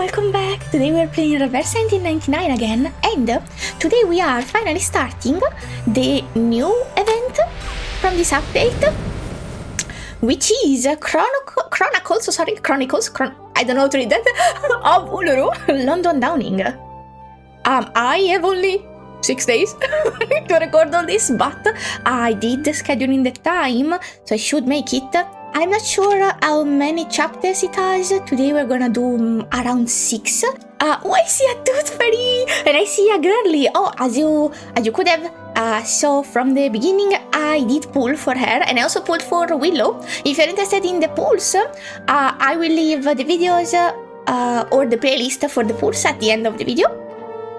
welcome back! Today we are playing Reverse 1999 again, and today we are finally starting the new event from this update, which is Chronicles, I don't know how to read that, of Uluru, London Downing. I have only 6 days to record all this, but I did the scheduling the time, so I should make it. I'm not sure how many chapters it has. Today we're gonna do around 6. Oh, I see a tooth fairy and I see a girly. Oh, as you could have saw from the beginning, I did pull for her and I also pulled for Willow. If you're interested in the pulls, I will leave the videos or the playlist for the pulls at the end of the video.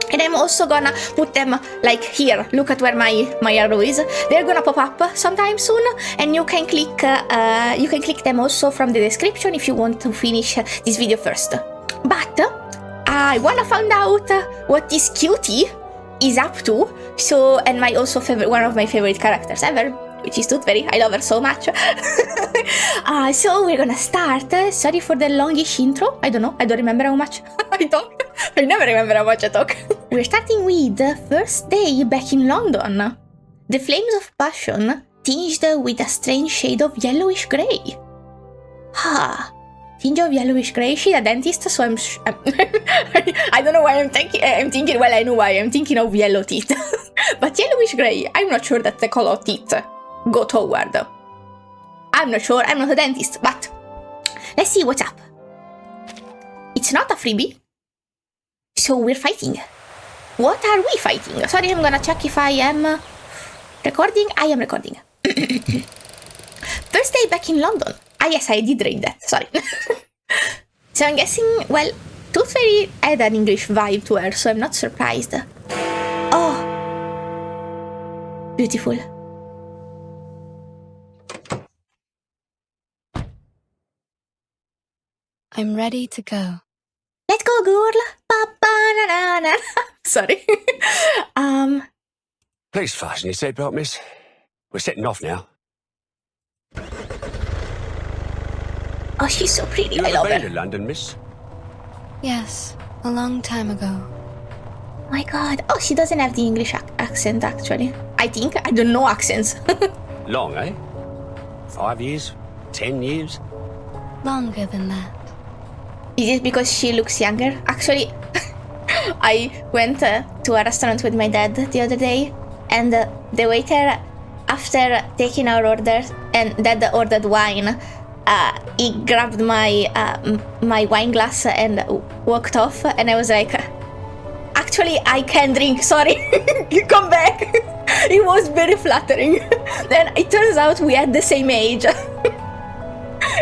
And I'm also gonna put them like here. Look at where my arrow is. They're gonna pop up sometime soon, and you can click them also from the description if you want to finish this video first. But I wanna find out what this cutie is up to. So, and one of my favorite characters ever, which is Tooth Fairy. I love her so much. So we're gonna start. Sorry for the longish intro. I don't remember how much I talk. I never remember how much I talk. We're starting with the first day back in London. The flames of passion tinged with a strange shade of yellowish grey. Tinge of yellowish grey. She's a dentist, so I don't know why I'm thinking. Well, I know why I'm thinking of yellow teeth, but yellowish grey. I'm not sure that's the color of teeth go toward. I'm not sure. I'm not a dentist, but let's see what's up. It's not a freebie. So we're fighting. What are we fighting? Sorry, I'm gonna check if I am recording. I am recording. First day back in London. Yes, I did read that. Sorry. So I'm guessing, well, Tooth Fairy had an English vibe to her, so I'm not surprised. Oh. Beautiful. I'm ready to go. Let's go, girl. Ba-ba-na-na-na. Sorry. Please fasten your seatbelt, miss. We're setting off now. Oh, she's so pretty. You I love ever been her. to London, miss? Yes, a long time ago. Oh my god. Oh, she doesn't have the English accent, actually. I think. I don't know accents. Long, eh? 5 years? 10 years? Longer than that. Is it because she looks younger? Actually, I went to a restaurant with my dad the other day, and the waiter, after taking our order, and Dad ordered wine, he grabbed my wine glass and walked off, and I was like, actually, I can drink, sorry, you come back. It was very flattering. Then it turns out we had the same age.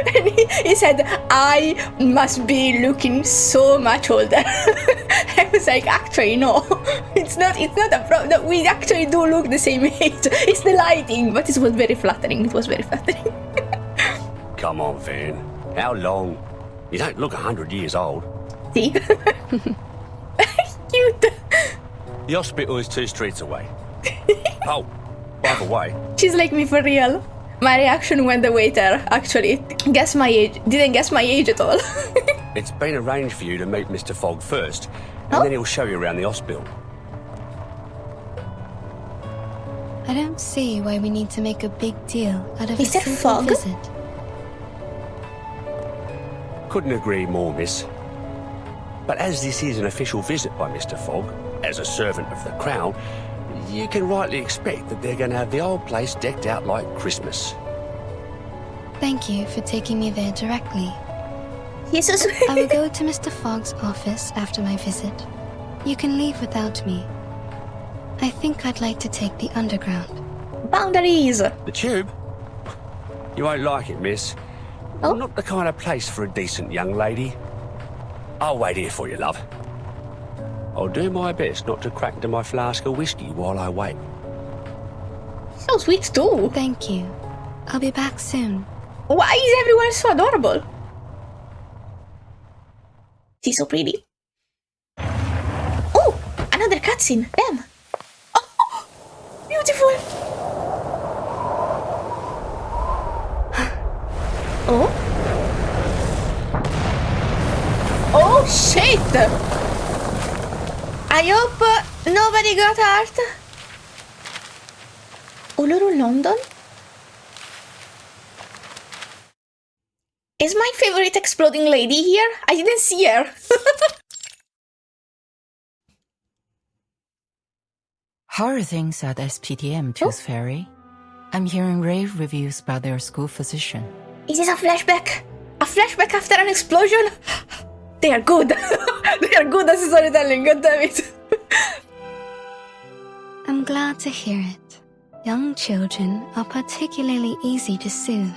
And he said, I must be looking so much older. I was like, actually, no, it's not a problem. We actually do look the same age. It's the lighting, but it was very flattering. It was very flattering. Come on, Van. How long? You don't look 100 years old. See? Cute. The hospital is 2 streets away. Oh, by the way. She's like me for real. My reaction when the waiter actually didn't guess my age at all. It's been arranged for you to meet Mr. Fogg first, and Oh? then he'll show you around the hospital. I don't see why we need to make a big deal out of Is a that simple Fogg? visit. Couldn't agree more, miss. But as this is an official visit by Mr. Fogg, as a servant of the Crown, you can rightly expect that they're going to have the old place decked out like Christmas. Thank you for taking me there directly. He's so sweet. I will go to Mr. Fogg's office after my visit. You can leave without me. I think I'd like to take the underground. Boundaries. The tube? You won't like it, miss. Oh? Not the kind of place for a decent young lady. I'll wait here for you, love. I'll do my best not to crack into my flask of whiskey while I wait. So sweet too. Thank you. I'll be back soon. Why is everyone so adorable? She's so pretty. Oh, another cutscene. Damn. Oh, beautiful. Oh. Oh. Oh shit! I hope nobody got hurt. Uluru, London? Is my favorite exploding lady here? I didn't see her. How are things at SPTM, Tooth Fairy? I'm hearing rave reviews about their school physician. Is this a flashback? A flashback after an explosion? They are good. They are good at storytelling, god damn it. I'm glad to hear it. Young children are particularly easy to soothe.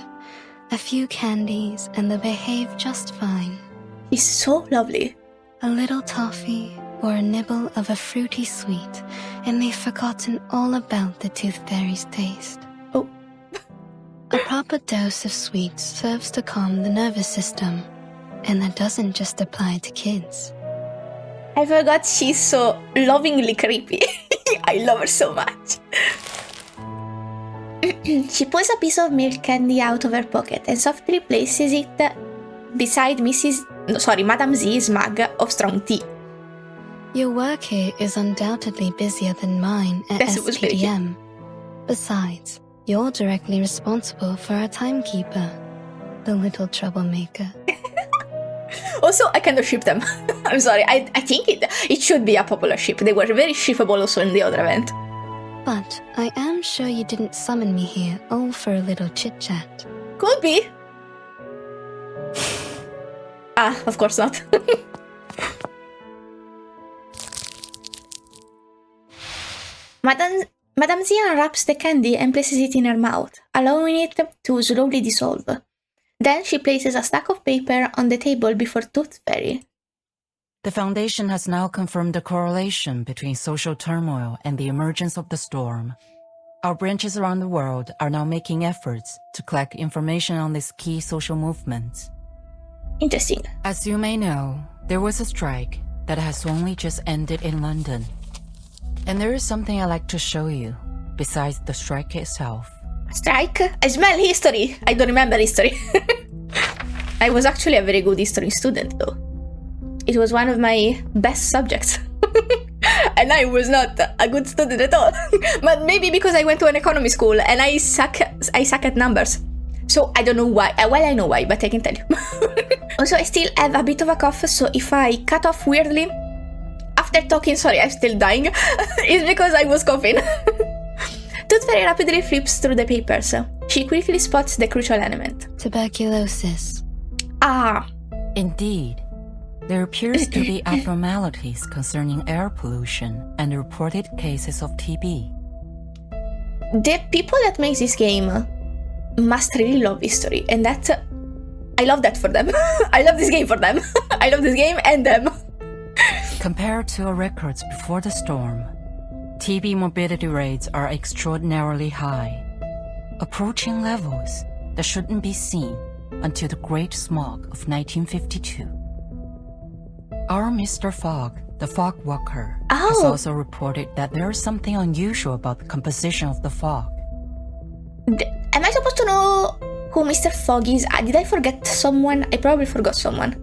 A few candies and they behave just fine. He's so lovely. A little toffee or a nibble of a fruity sweet, and they've forgotten all about the Tooth Fairy's taste. Oh. A proper dose of sweets serves to calm the nervous system, and that doesn't just apply to kids. I forgot she's so lovingly creepy. I love her so much. She pulls a piece of milk candy out of her pocket and softly places it beside Madame Z's mug of strong tea. Your work here is undoubtedly busier than mine at SPDM. Besides, you're directly responsible for our timekeeper, the little troublemaker. Also, I kind of ship them. I'm sorry, I think it should be a popular ship. They were very shippable also in the other event. But I am sure you didn't summon me here all for a little chit-chat. Could be. Of course not. Madame Z unwraps the candy and places it in her mouth, allowing it to slowly dissolve. Then she places a stack of paper on the table before Tooth Fairy. The Foundation has now confirmed the correlation between social turmoil and the emergence of the storm. Our branches around the world are now making efforts to collect information on these key social movements. Interesting. As you may know, there was a strike that has only just ended in London. And there is something I'd like to show you, besides the strike itself. Strike? I smell history! I don't remember history. I was actually a very good history student, though. It was one of my best subjects. And I was not a good student at all. But maybe because I went to an economy school and I suck at numbers. So I don't know why. Well, I know why, but I can tell you. Also, I still have a bit of a cough, so if I cut off weirdly, after talking, sorry, I'm still dying, it's because I was coughing. Tooth Fairy rapidly flips through the papers. She quickly spots the crucial element. Tuberculosis. Ah. Indeed. There appears to be abnormalities concerning air pollution and reported cases of TB. The people that make this game must really love history, and that I love that for them. I love this game for them. I love this game and them. Compared to our records before the storm, TB morbidity rates are extraordinarily high, approaching levels that shouldn't be seen until the Great Smog of 1952. Our Mr. Fogg, the fog walker, has also reported that there is something unusual about the composition of the fog. Am I supposed to know who Mr. Fogg is? Did I forget someone? I probably forgot someone.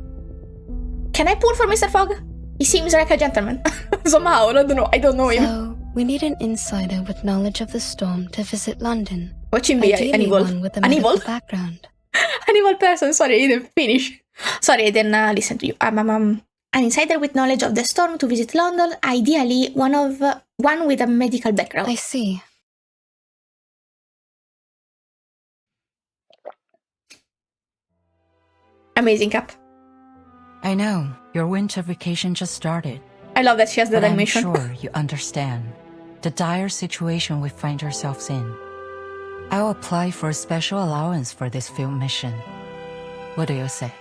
Can I pull for Mr. Fogg? He seems like a gentleman. Somehow, I don't know. I don't know him. So, we need an insider with knowledge of the storm to visit London. Watch him be an evil. One with a an evil background. An evil person. Sorry, I didn't finish. Sorry, I didn't listen to you. An insider with knowledge of the storm to visit London. Ideally, one with a medical background. I see. Amazing, Cap. I know, your winter vacation just started. I love that she has that but animation. I'm sure you understand the dire situation we find ourselves in. I'll apply for a special allowance for this field mission. What do you say?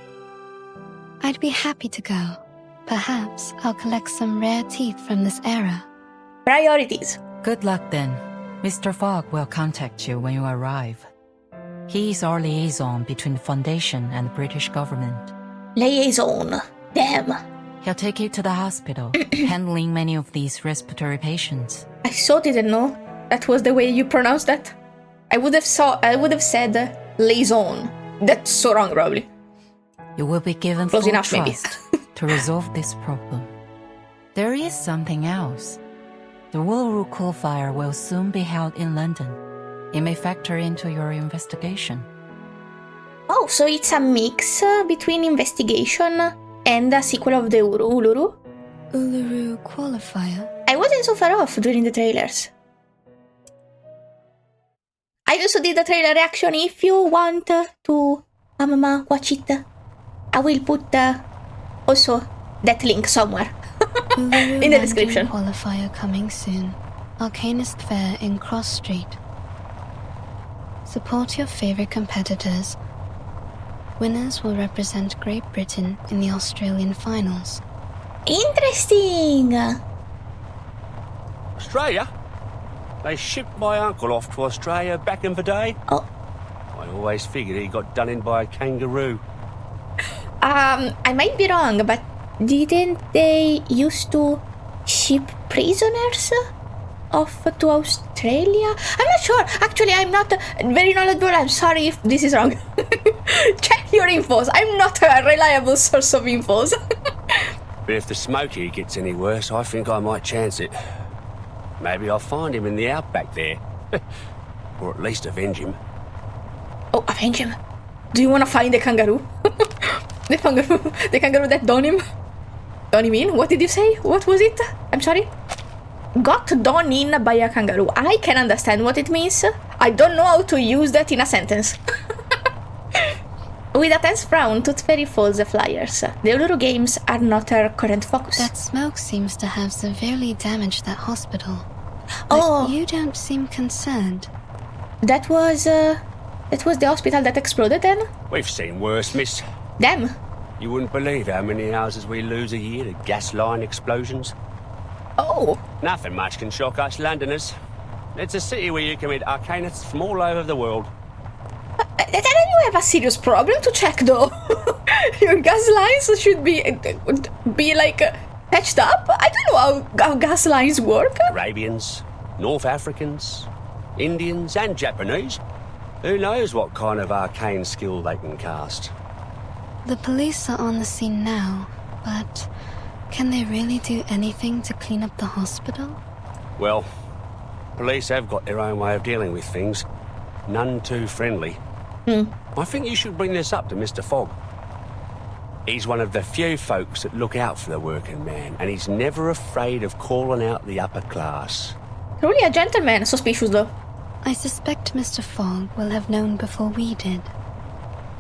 I'd be happy to go. Perhaps I'll collect some rare teeth from this era. Priorities. Good luck then. Mr. Fogg will contact you when you arrive. He is our liaison between the Foundation and the British government. Liaison. Damn. He'll take you to the hospital, handling many of these respiratory patients. I so didn't know that was the way you pronounced that. I would have said liaison. That's so wrong, probably. You will be given Close full enough, maybe. trust to resolve this problem. There is something else. The Uluru coal fire will soon be held in London. It may factor into your investigation. Oh, so it's a mix between investigation and a sequel of the Uluru? Uluru qualifier? I wasn't so far off during the trailers. I also did the trailer reaction. If you want to watch it, I will put also that link somewhere in the description. Qualifier coming soon. Arcanist Fair in Cross Street. Support your favorite competitors. Winners will represent Great Britain in the Australian finals. Interesting! Australia? They shipped my uncle off to Australia back in the day. Oh. I always figured he got done in by a kangaroo. I might be wrong, but didn't they used to ship prisoners off to Australia? I'm not sure. Actually, I'm not very knowledgeable. I'm sorry if this is wrong. Check your infos. I'm not a reliable source of infos. But if the Smoky gets any worse, I think I might chance it. Maybe I'll find him in the outback there. Or at least avenge him. Oh, avenge him? Do you want to find the kangaroo? The kangaroo that done him? Done him in? What did you say? What was it? I'm sorry? Got done in by a kangaroo. I can understand what it means. I don't know how to use that in a sentence. With a tense frown, Tooth Fairy folds the flyers. The Uluru games are not her current focus. That smoke seems to have severely damaged that hospital. Oh, but you don't seem concerned. That was the hospital that exploded then? We've seen worse, miss. Damn. You wouldn't believe how many houses we lose a year to gas line explosions. Oh. Nothing much can shock us Londoners. It's a city where you can meet arcanists from all over the world. Then you have a serious problem to check, though. Your gas lines should be like patched up. I don't know how gas lines work. Arabians, North Africans, Indians and Japanese. Who knows what kind of arcane skill they can cast. The police are on the scene now, but can they really do anything to clean up the hospital? Well, police have got their own way of dealing with things. None too friendly. I think you should bring this up to Mr. Fogg. He's one of the few folks that look out for the working man, and he's never afraid of calling out the upper class. Truly a gentleman. Suspicious, though. I suspect Mr. Fogg will have known before we did.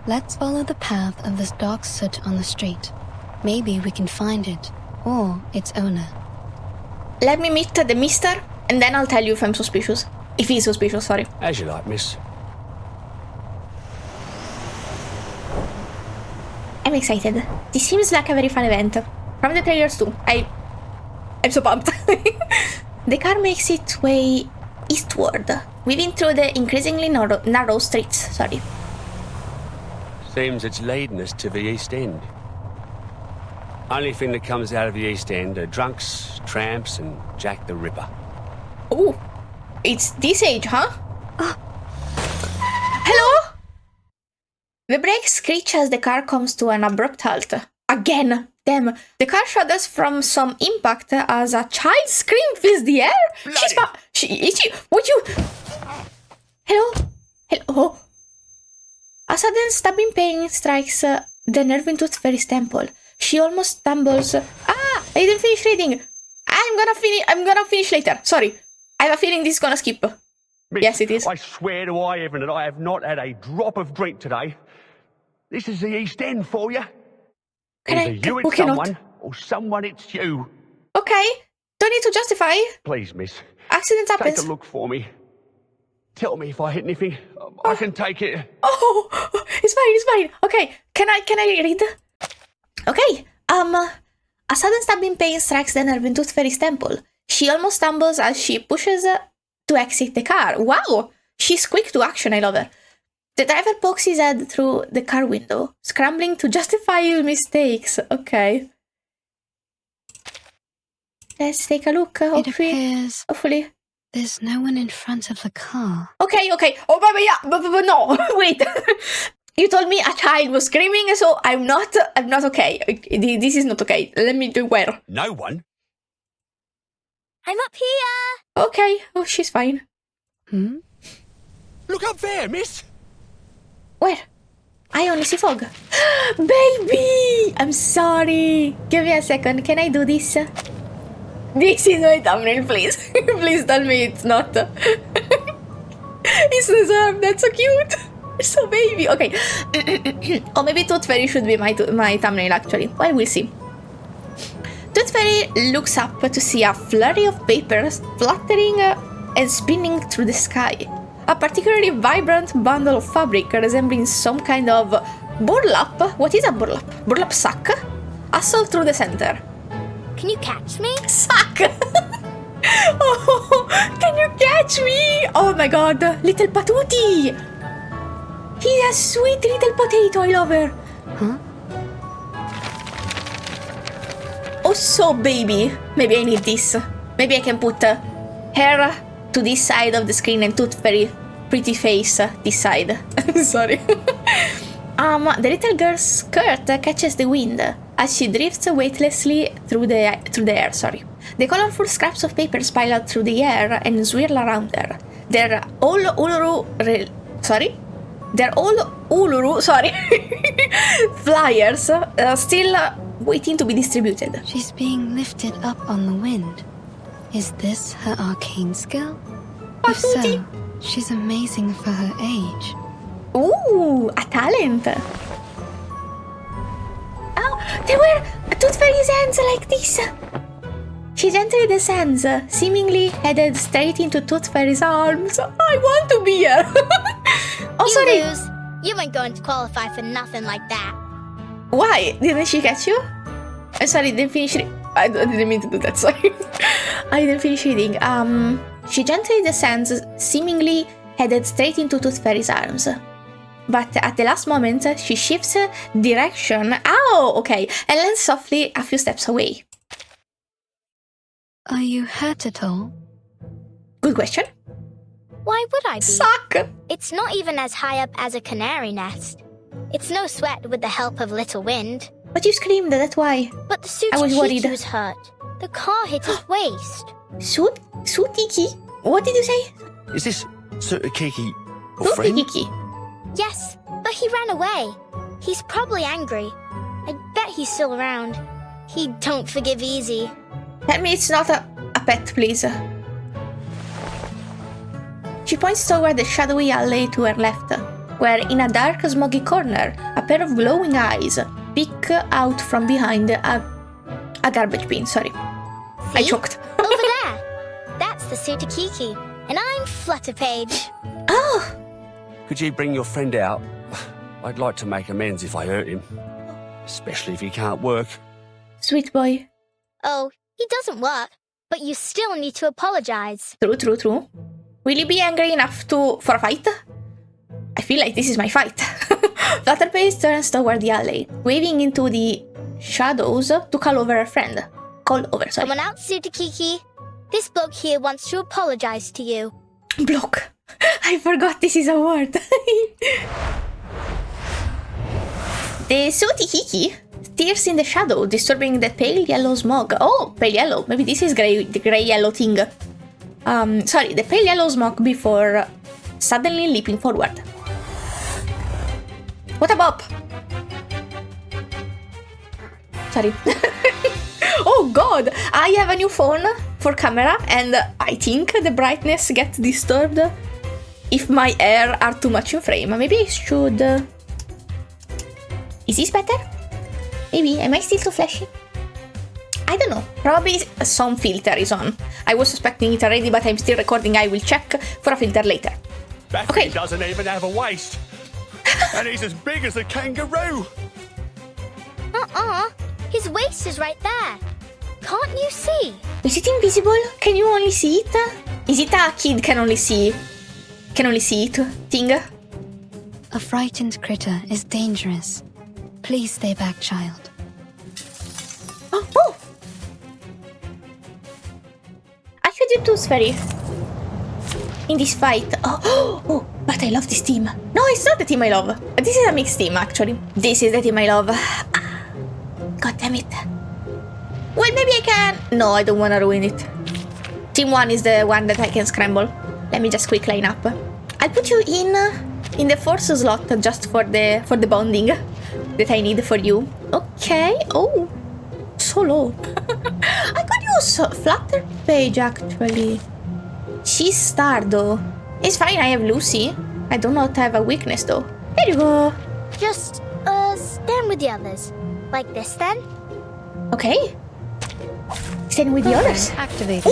Let's follow the path of this dark soot on the street. Maybe we can find it, or its owner. Let me meet the mister, and then I'll tell you if I'm suspicious. If he's suspicious, sorry. As you like, miss. I'm excited. This seems like a very fun event. From the trailers too. I'm so pumped. The car makes its way eastward, weaving through the increasingly narrow streets. Sorry. Seems it's leading us to the East End. Only thing that comes out of the East End are drunks, tramps, and Jack the Ripper. Oh, it's this age, huh? Hello? The brakes screech as the car comes to an abrupt halt. Again! Damn! The car shudders from some impact as a child's scream fills the air. Would you? Hello? Hello? A sudden stabbing pain strikes the nerve in Tooth Fairy's temple. She almost stumbles. I didn't finish reading. I'm gonna finish later. Sorry. I have a feeling this is gonna skip. Miss, Yes, it is. I swear to high heaven that I have not had a drop of drink today. This is the East End for you. Either you it's someone, or someone it's you. Okay. Don't need to justify. Please, miss. Accident happens. Take a look for me. Tell me if I hit anything. I can take it. Oh, it's fine. Okay, can I read? Okay, a sudden stabbing pain strikes the nerve in Tooth Fairy's temple. She almost stumbles as she pushes to exit the car. Wow, she's quick to action, I love her. The driver pokes his head through the car window, scrambling to justify his mistakes. Okay. Let's take a look, hopefully. There's no one in front of the car. Okay. Oh, but no, wait. You told me a child was screaming, so I'm not okay. This is not okay. Let me do where? No one? I'm up here! Okay. Oh, she's fine. Look up there, miss! Where? I only see fog. Baby! I'm sorry. Give me a second. Can I do this? This is my thumbnail, please. Please tell me it's not. It's deserved. That's so cute. So baby. Okay. Or maybe Tooth Fairy should be my thumbnail, actually. Well, we'll see. Tooth Fairy looks up to see a flurry of papers fluttering and spinning through the sky. A particularly vibrant bundle of fabric resembling some kind of burlap. What is a burlap? Burlap sack? Hustled through the center. Can you catch me? Sack! Oh, can you catch me? Oh my god, little Patuti! He's a sweet little potato, I love her. Huh? Oh, so baby. Maybe I need this. Maybe I can put her to this side of the screen and Tooth Fairy pretty face this side. Sorry. The little girl's skirt catches the wind as she drifts weightlessly through the air. Sorry. The colorful scraps of paper spiral through the air and swirl around her. They're all Uluru flyers still waiting to be distributed. She's being lifted up on the wind. Is this her arcane skill? If so, she's amazing for her age. Ooh, a talent. Oh, they were Tooth Fairy's hands like this. She gently descends, seemingly headed straight into Tooth Fairy's arms. I want to be here. Oh, you sorry. lose. You ain't going to qualify for nothing like that. Why? Didn't she catch you? I'm sorry, didn't finish it. I didn't mean to do that, sorry. I didn't finish reading. She gently descends, seemingly headed straight into Tooth Fairy's arms. But at the last moment, she shifts direction. Ow! Okay. And lands softly a few steps away. Are you hurt at all? Good question. Why would I be? Suck! It's not even as high up as a canary nest. It's no sweat with the help of little wind. But you screamed, that's why. But the I was worried. Sutikiki was hurt. The car hit his waist. Sutiki? What did you say? Is this Kiki or friend? Sutiki. Yes, but he ran away. He's probably angry. I bet he's still around. He don't forgive easy. Tell me it's not a pet, please. She points toward the shadowy alley to her left, where in a dark, smoggy corner, a pair of glowing eyes peek out from behind a garbage bin, sorry. I See? choked. Over there. That's the Sutikiki. And I'm Flutterpage. Oh! Could you bring your friend out? I'd like to make amends if I hurt him. Especially if he can't work. Sweet boy. Oh, he doesn't work. But you still need to apologize. True. Will you be angry enough for a fight? I feel like this is my fight. Flutterpage turns toward the alley, waving into the shadows to call over her friend. Sorry. Come on out, Sutikiki. This bloke here wants to apologize to you. Bloke. I forgot this is a word. The Sutikiki steers in the shadow, disturbing the pale yellow smog. Oh, pale yellow. Maybe this is the grey yellow thing. Sorry, the pale yellow smog before suddenly leaping forward. What a bop! Sorry. Oh god! I have a new phone for camera and I think the brightness gets disturbed if my hair are too much in frame. Maybe I should... Is this better? Maybe. Am I still too flashy? I don't know. Probably some filter is on. I was suspecting it already, but I'm still recording. I will check for a filter later. That Okay. thing doesn't even have a waist. And he's as big as a kangaroo. His waist is right there. Can't you see? Is it invisible? Can you only see it? Is it a kid can only see it thing? A frightened critter is dangerous. Please stay back, child. Oh! I should do Tooth Fairy in this fight. Oh! But I love this team. No, it's not the team I love. This is a mixed team, actually. This is the team I love. God damn it. Well, maybe I can... No, I don't want to ruin it. Team 1 is the one that I can scramble. Let me just quick line up. I'll put you in the force slot just for the bonding that I need for you. Okay. Oh, so low. I could use Flutter Page, actually. She's star, though. It's fine, I have Lucy. I do not have a weakness, though. There you go. Just, stand with the others. Like this, then? Okay. Stand with the others. Activated.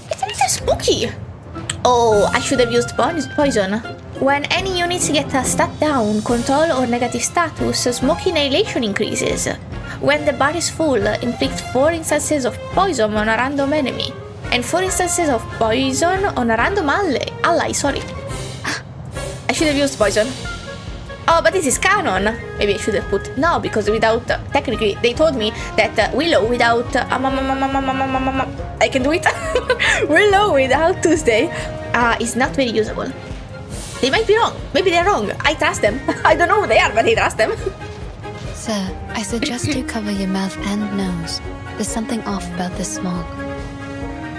It's a little spooky. Oh, I should have used poison. When any units get a stat down, control, or negative status, smoke inhalation increases. When the bar is full, inflict 4 instances of poison on a random enemy, and 4 instances of poison on a random ally. Sorry. I should have used poison. Oh, but this is canon. Maybe I should have put... No, because without... technically, they told me that Willow without... I can do it. Willow without Tuesday is not very usable. They might be wrong. Maybe they're wrong. I trust them. I don't know who they are, but I trust them. Sir, I suggest you cover your mouth and nose. There's something off about this smog.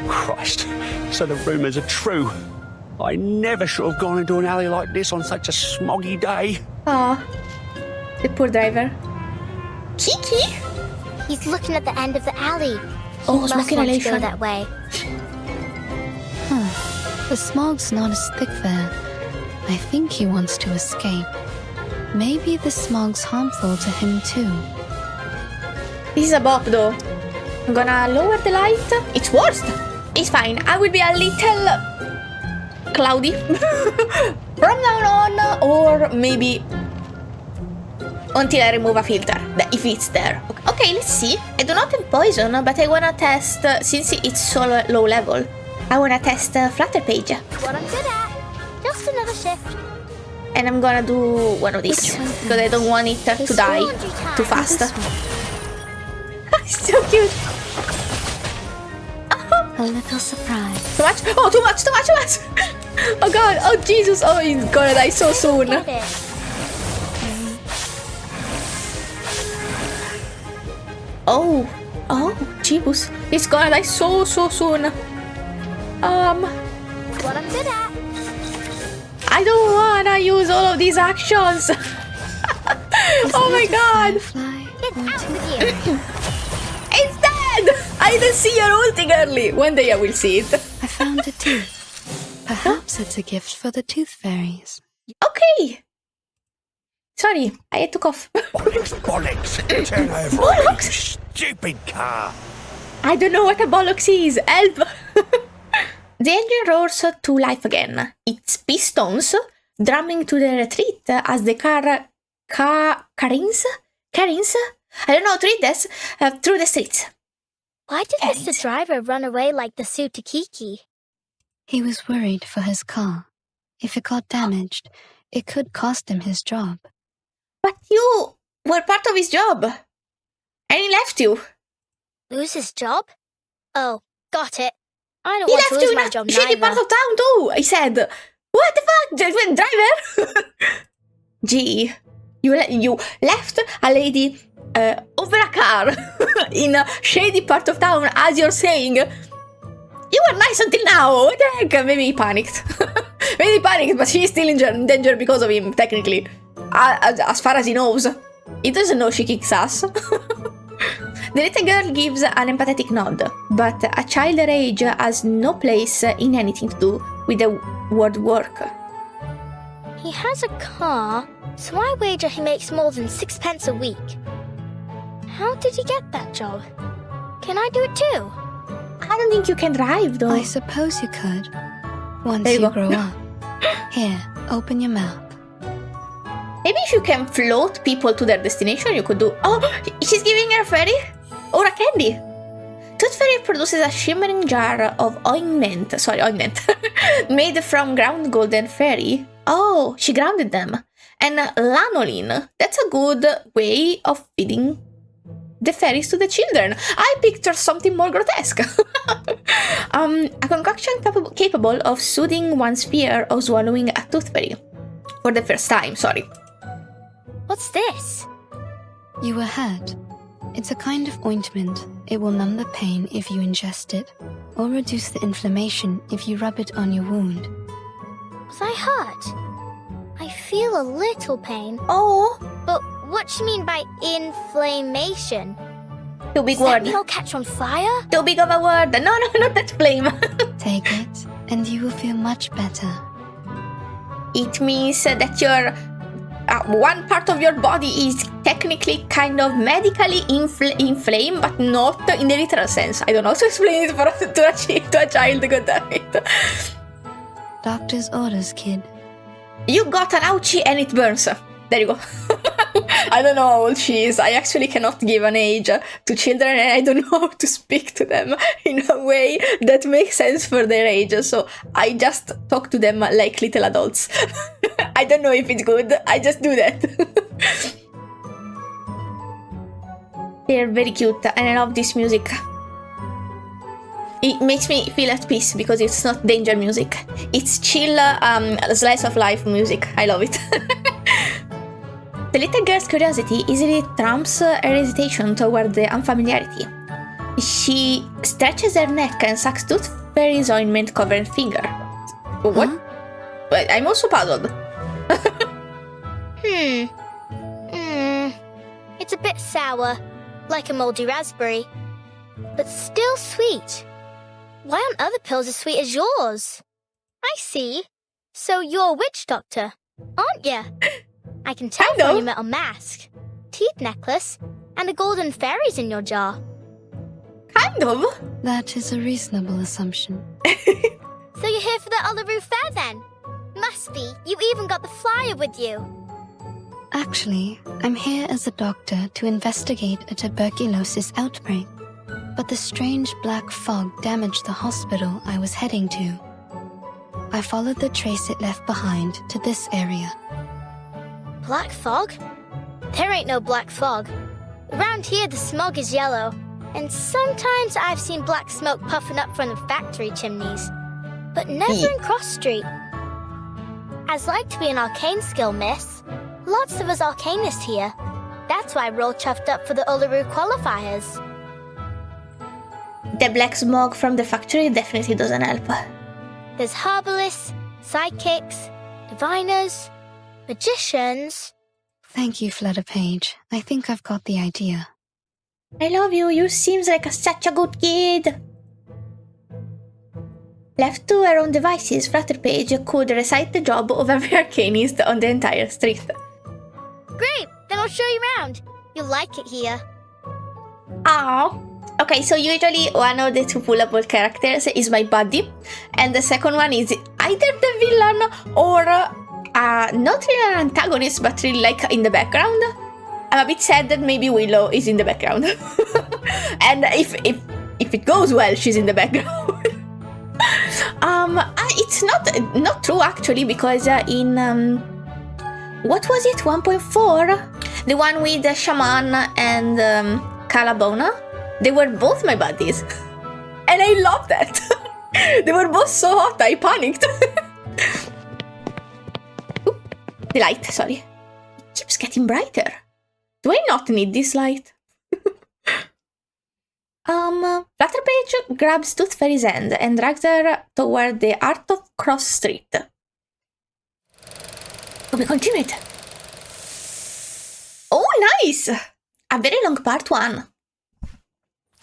Christ, so the rumours are true. I never should have gone into an alley like this on such a smoggy day. Aw, the poor driver. Kiki? He's looking at the end of the alley. Oh, He smoke must want to inhalation. go that way. The smog's not as thick there. I think he wants to escape. Maybe the smog's harmful to him too. This is a bop, though. I'm gonna lower the light. It's worst. It's fine. I will be a little cloudy from now on, or maybe until I remove a filter, if it's there. Okay, let's see. I do not have poison, but I wanna test, since it's so low level, I wanna test Flutter Page. What I'm good at. Just another shift. And I'm gonna do one of these, because I don't want it to die too fast. It's so cute. A little surprise. Too much? Oh, too much, too much, too much! Oh god, oh Jesus, oh he's gonna die so soon. Get it. Oh, Jeebus, he's gonna die so soon. What I'm good at. I don't wanna use all of these actions. Oh my god, Fly. Get out with you. it's dead! I didn't see your ulting early. One day I will see it. I found a tooth. Perhaps it's a gift for the tooth fairies. Okay. Sorry, I had to cough. Bollocks! Turn over, Bollocks? you stupid car! I don't know what a bollocks is. Help! The engine roars to life again. Its pistons drumming to the retreat as the car careens? I don't know how to read this. Through the streets. Why did Mr. Driver run away like the suit to Kiki? He was worried for his car. If it got damaged, it could cost him his job. But you were part of his job. And he left you. Lose his job? Oh, got it. I don't He want to left you lose in my a job shitty part neither. of town too. I said, what the fuck, driver? Gee, you left a lady over a car in a shady part of town, as you're saying. You were nice until now. What the heck? Maybe he panicked. Maybe he panicked, but she's still in danger because of him, technically. As far as he knows. He doesn't know she kicks ass. The little girl gives an empathetic nod, but a child her age has no place in anything to do with the word work. He has a car, so I wager he makes more than 6 pence a week. How did he get that job? Can I do it too? I don't think you can drive, though. I suppose you could. Once There you you go. grow up. Here, open your mouth. Maybe if you can float people to their destination, you could do... Oh, she's giving her a fairy? Or a candy? Tooth Fairy produces a shimmering jar of ointment, made from ground golden fairy. Oh, she grounded them. And lanolin, that's a good way of feeding the fairies to the children. I picture something more grotesque. A concoction capable of soothing one's fear of swallowing a tooth fairy. For the first time, sorry. What's this? You were hurt. It's a kind of ointment. It will numb the pain if you ingest it, or reduce the inflammation if you rub it on your wound. Was I hurt? I feel a little pain. Oh, But what do you mean by inflammation? too big Does that word. mean I'll catch on fire? Too big of a word. No, not that flame. Take it, and you will feel much better. It means that your one part of your body is technically kind of medically inflamed, but not in the literal sense. I don't know how to explain it to a child. God damn it. Doctor's orders, kid. You got an ouchie and it burns. There you go. I don't know how old she is. I actually cannot give an age to children, and I don't know how to speak to them in a way that makes sense for their age. So I just talk to them like little adults. I don't know if it's good. I just do that. They're very cute, and I love this music. It makes me feel at peace because it's not danger music. It's chill, slice of life music. I love it. The little girl's curiosity easily trumps her hesitation toward the unfamiliarity. She stretches her neck and sucks Tooth Fairy's ointment-covered finger. What? Wait, I'm also puzzled. It's a bit sour, like a moldy raspberry, but still sweet. Why aren't other pills as sweet as yours? I see. So you're a witch doctor, aren't you? I can tell I know. from your metal mask, teeth necklace, and the golden fairies in your jar. Kind of. That is a reasonable assumption. So you're here for the Uluru Fair then? Must be. You even got the flyer with you. Actually, I'm here as a doctor to investigate a tuberculosis outbreak. But the strange black fog damaged the hospital I was heading to. I followed the trace it left behind to this area. Black fog? There ain't no black fog. Around here the smog is yellow, and sometimes I've seen black smoke puffing up from the factory chimneys, but never in Cross Street. As like to be an arcane skill, miss. Lots of us arcanists here. That's why we're all chuffed up for the Uluru qualifiers. The black smoke from the factory definitely doesn't help. There's herbalists, psychics, diviners, magicians. Thank you, Flutterpage. I think I've got the idea. I love you. You seems like such a good kid. Left to her own devices, Flutterpage could recite the job of every arcanist on the entire street. Great! Then I'll show you around. You'll like it here. Oh. Okay, so usually one of the two pullable characters is my buddy, and the second one is either the villain or not really an antagonist, but really like in the background. I'm a bit sad that maybe Willow is in the background. And if it goes well, she's in the background. It's not true actually, because in what was it, 1.4, the one with the shaman and Calabona, they were both my buddies, and I love that. They were both so hot, I panicked. Ooh, the light, sorry, it keeps getting brighter. Do I not need this light? Flutterpage grabs Tooth Fairy's hand and drags her toward the Art of Cross Street. Oh, we continue it. Oh, nice! A very long part one.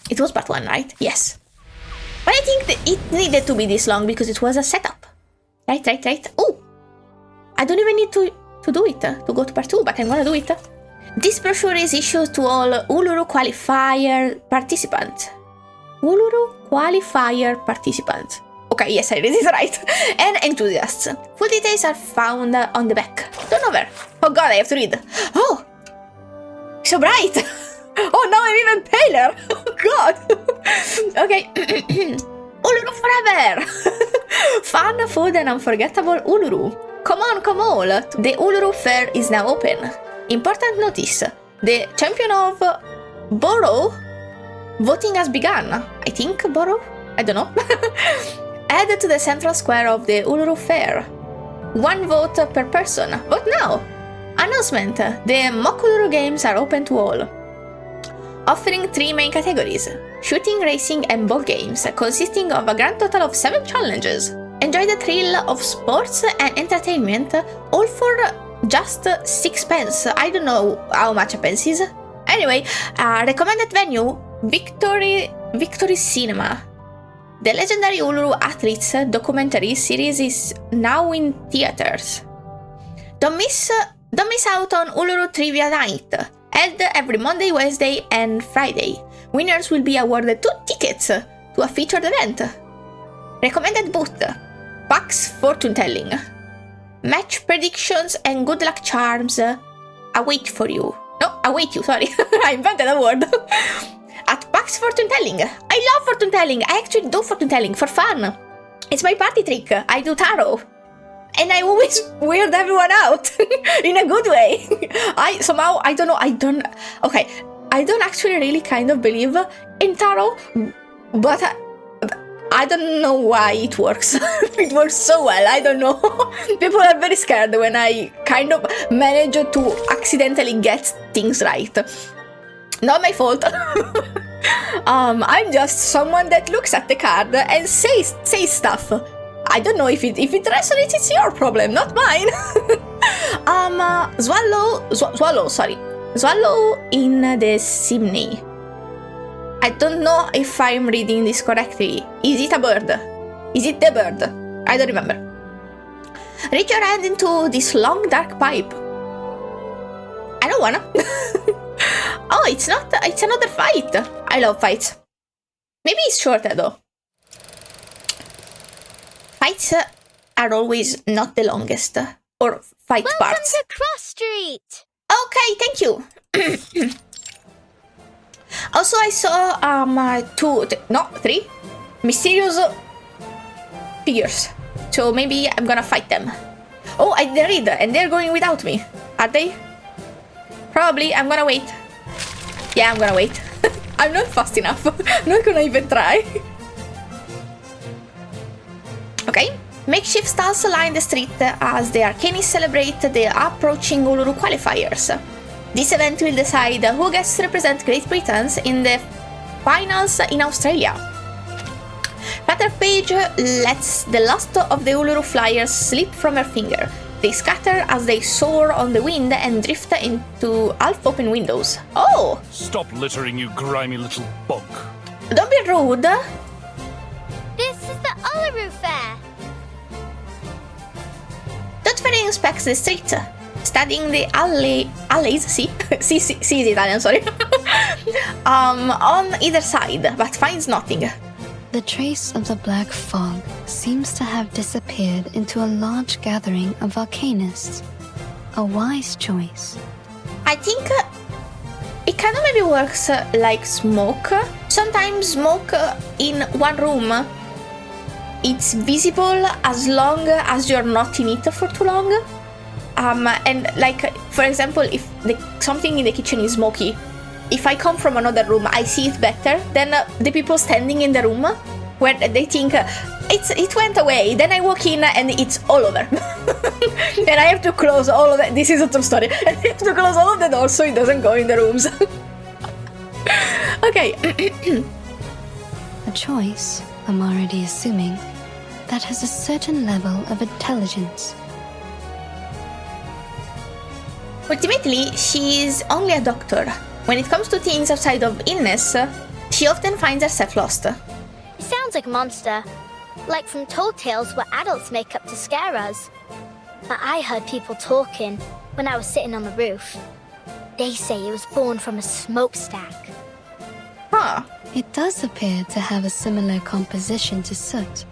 It was part one, right? Yes. But I think that it needed to be this long because it was a setup. Right. Oh! I don't even need to do it, to go to part two, but I'm gonna do it. This brochure is issued to all Uluru qualifier participants. Uluru qualifier participants. Okay, yes, I read it right. And enthusiasts. Full details are found on the back. Turn over. Oh god, I have to read. Oh! So bright! Oh, now I'm even paler! Oh god! Okay. Uluru forever! Fun, food, and unforgettable Uluru. Come on, come all! The Uluru Fair is now open. Important notice, the champion of Borough voting has begun. I think Borough? I don't know. Head to the central square of the Uluru Fair. 1 vote per person. Vote now! Announcement! The Mock Uluru games are open to all. Offering 3 main categories: shooting, racing, and ball games, consisting of a grand total of 7 challenges. Enjoy the thrill of sports and entertainment, all for just 6 pence. I don't know how much a pence is. Anyway, recommended venue, Victory Cinema. The legendary Uluru Athletes documentary series is now in theaters. Don't miss out on Uluru Trivia Night, held every Monday, Wednesday, and Friday. Winners will be awarded 2 tickets to a featured event. Recommended booth, Pax Fortune Telling. Match predictions and good luck charms await you, sorry. I invented a word. At Pax Fortune Telling. I love fortune telling. I actually do fortune telling for fun. It's my party trick. I do tarot. And I always weird everyone out in a good way. I don't actually really kind of believe in tarot, but I don't know why it works. It works so well, I don't know. People are very scared when I kind of manage to accidentally get things right. Not my fault. I'm just someone that looks at the card and says stuff. I don't know if it resonates, it's your problem, not mine. Swallow in the Chimney. I don't know if I'm reading this correctly. Is it a bird? Is it the bird? I don't remember. Reach your hand into this long dark pipe. I don't wanna. Oh, it's not. It's another fight. I love fights. Maybe it's shorter though. Fights are always not the longest. Or fight parts. Welcome to Cross Street! Okay, thank you. Also, I saw 3 mysterious figures. So maybe I'm gonna fight them. Oh, I did read, and they're going without me. Are they? Probably. I'm gonna wait. Yeah, I'm gonna wait. I'm not fast enough. I'm not gonna even try. Okay. Makeshift stalls line the street as the Arcanists celebrate the approaching Uluru qualifiers. This event will decide who gets to represent Great Britain in the finals in Australia. Flutter Page lets the last of the Uluru flyers slip from her finger. They scatter as they soar on the wind and drift into half-open windows. Oh! Stop littering, you grimy little bug. Don't be rude. This is the Uluru Fair. Dotferi inspects the street, studying the alleys, see is Italian, sorry, on either side, but finds nothing. The trace of the black fog seems to have disappeared into a large gathering of Arcanists. A wise choice. I think it kind of maybe works like smoke. Sometimes smoke in one room, it's visible as long as you're not in it for too long. And like, for example, if something in the kitchen is smoky, if I come from another room, I see it better than the people standing in the room where they think it went away. Then I walk in and it's all over. And I have to close all of it. This is a true story. I have to close all of the doors so it doesn't go in the rooms. Okay. A choice, I'm already assuming, that has a certain level of intelligence. Ultimately, she is only a doctor. When it comes to things outside of illness, she often finds herself lost. It sounds like a monster. Like from tall tales where adults make up to scare us. But I heard people talking when I was sitting on the roof. They say it was born from a smokestack. Huh. It does appear to have a similar composition to soot.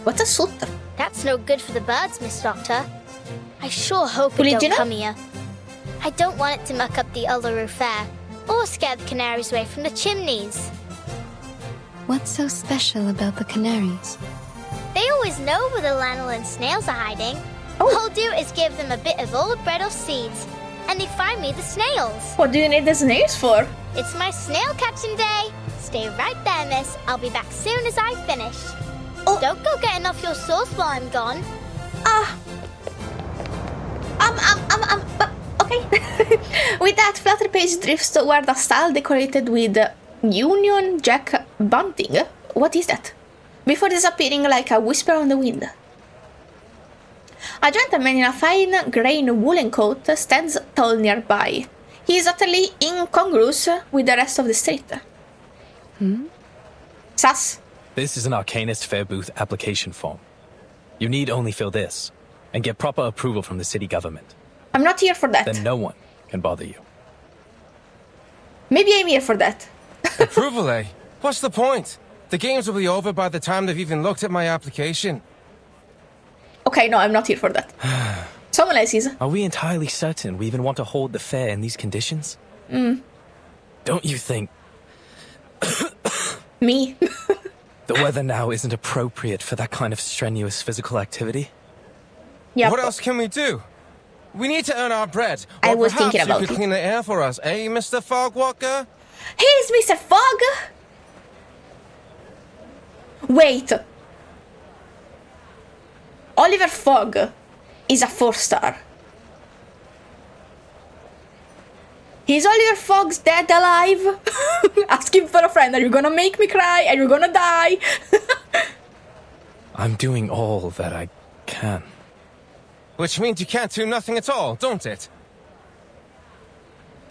What's a soot? That's no good for the birds, Miss Doctor. I sure hope it don't come here. I don't want it to muck up the Uluru Fair, or scare the canaries away from the chimneys. What's so special about the canaries? They always know where the lanolin snails are hiding. All I'll do is give them a bit of old bread or seeds, and they find me the snails. What do you need the snails for? It's my snail catching day, Stay right there, miss. I'll be back soon as I finish. Oh. Don't go getting off your sauce while I'm gone. Okay. With that, Flutter Page drifts toward a stall decorated with Union Jack bunting. What is that? Before disappearing like a whisper on the wind. A gentleman in a fine grain woolen coat stands tall nearby. He is utterly incongruous with the rest of the street. Sus. This is an Arcanist Fair Booth application form. You need only fill this, and get proper approval from the city government. I'm not here for that. Then no one can bother you. Maybe I'm here for that. Approval, eh? What's the point? The games will be over by the time they've even looked at my application. Okay, no, I'm not here for that. Someone else is. Are we entirely certain we even want to hold the fair in these conditions? Don't you think Me. the weather now isn't appropriate for that kind of strenuous physical activity? Yeah. What else can we do? We need to earn our bread. I Or was perhaps thinking about you could it. clean the air for us, eh, Mr. Fogwalker? Here's Mr. Fogg! Wait. Oliver Fogg is a 4-star. Is Oliver Fogg's dead alive? Ask him for a friend. Are you gonna make me cry? Are you gonna die? I'm doing all that I can. Which means you can't do nothing at all, don't it?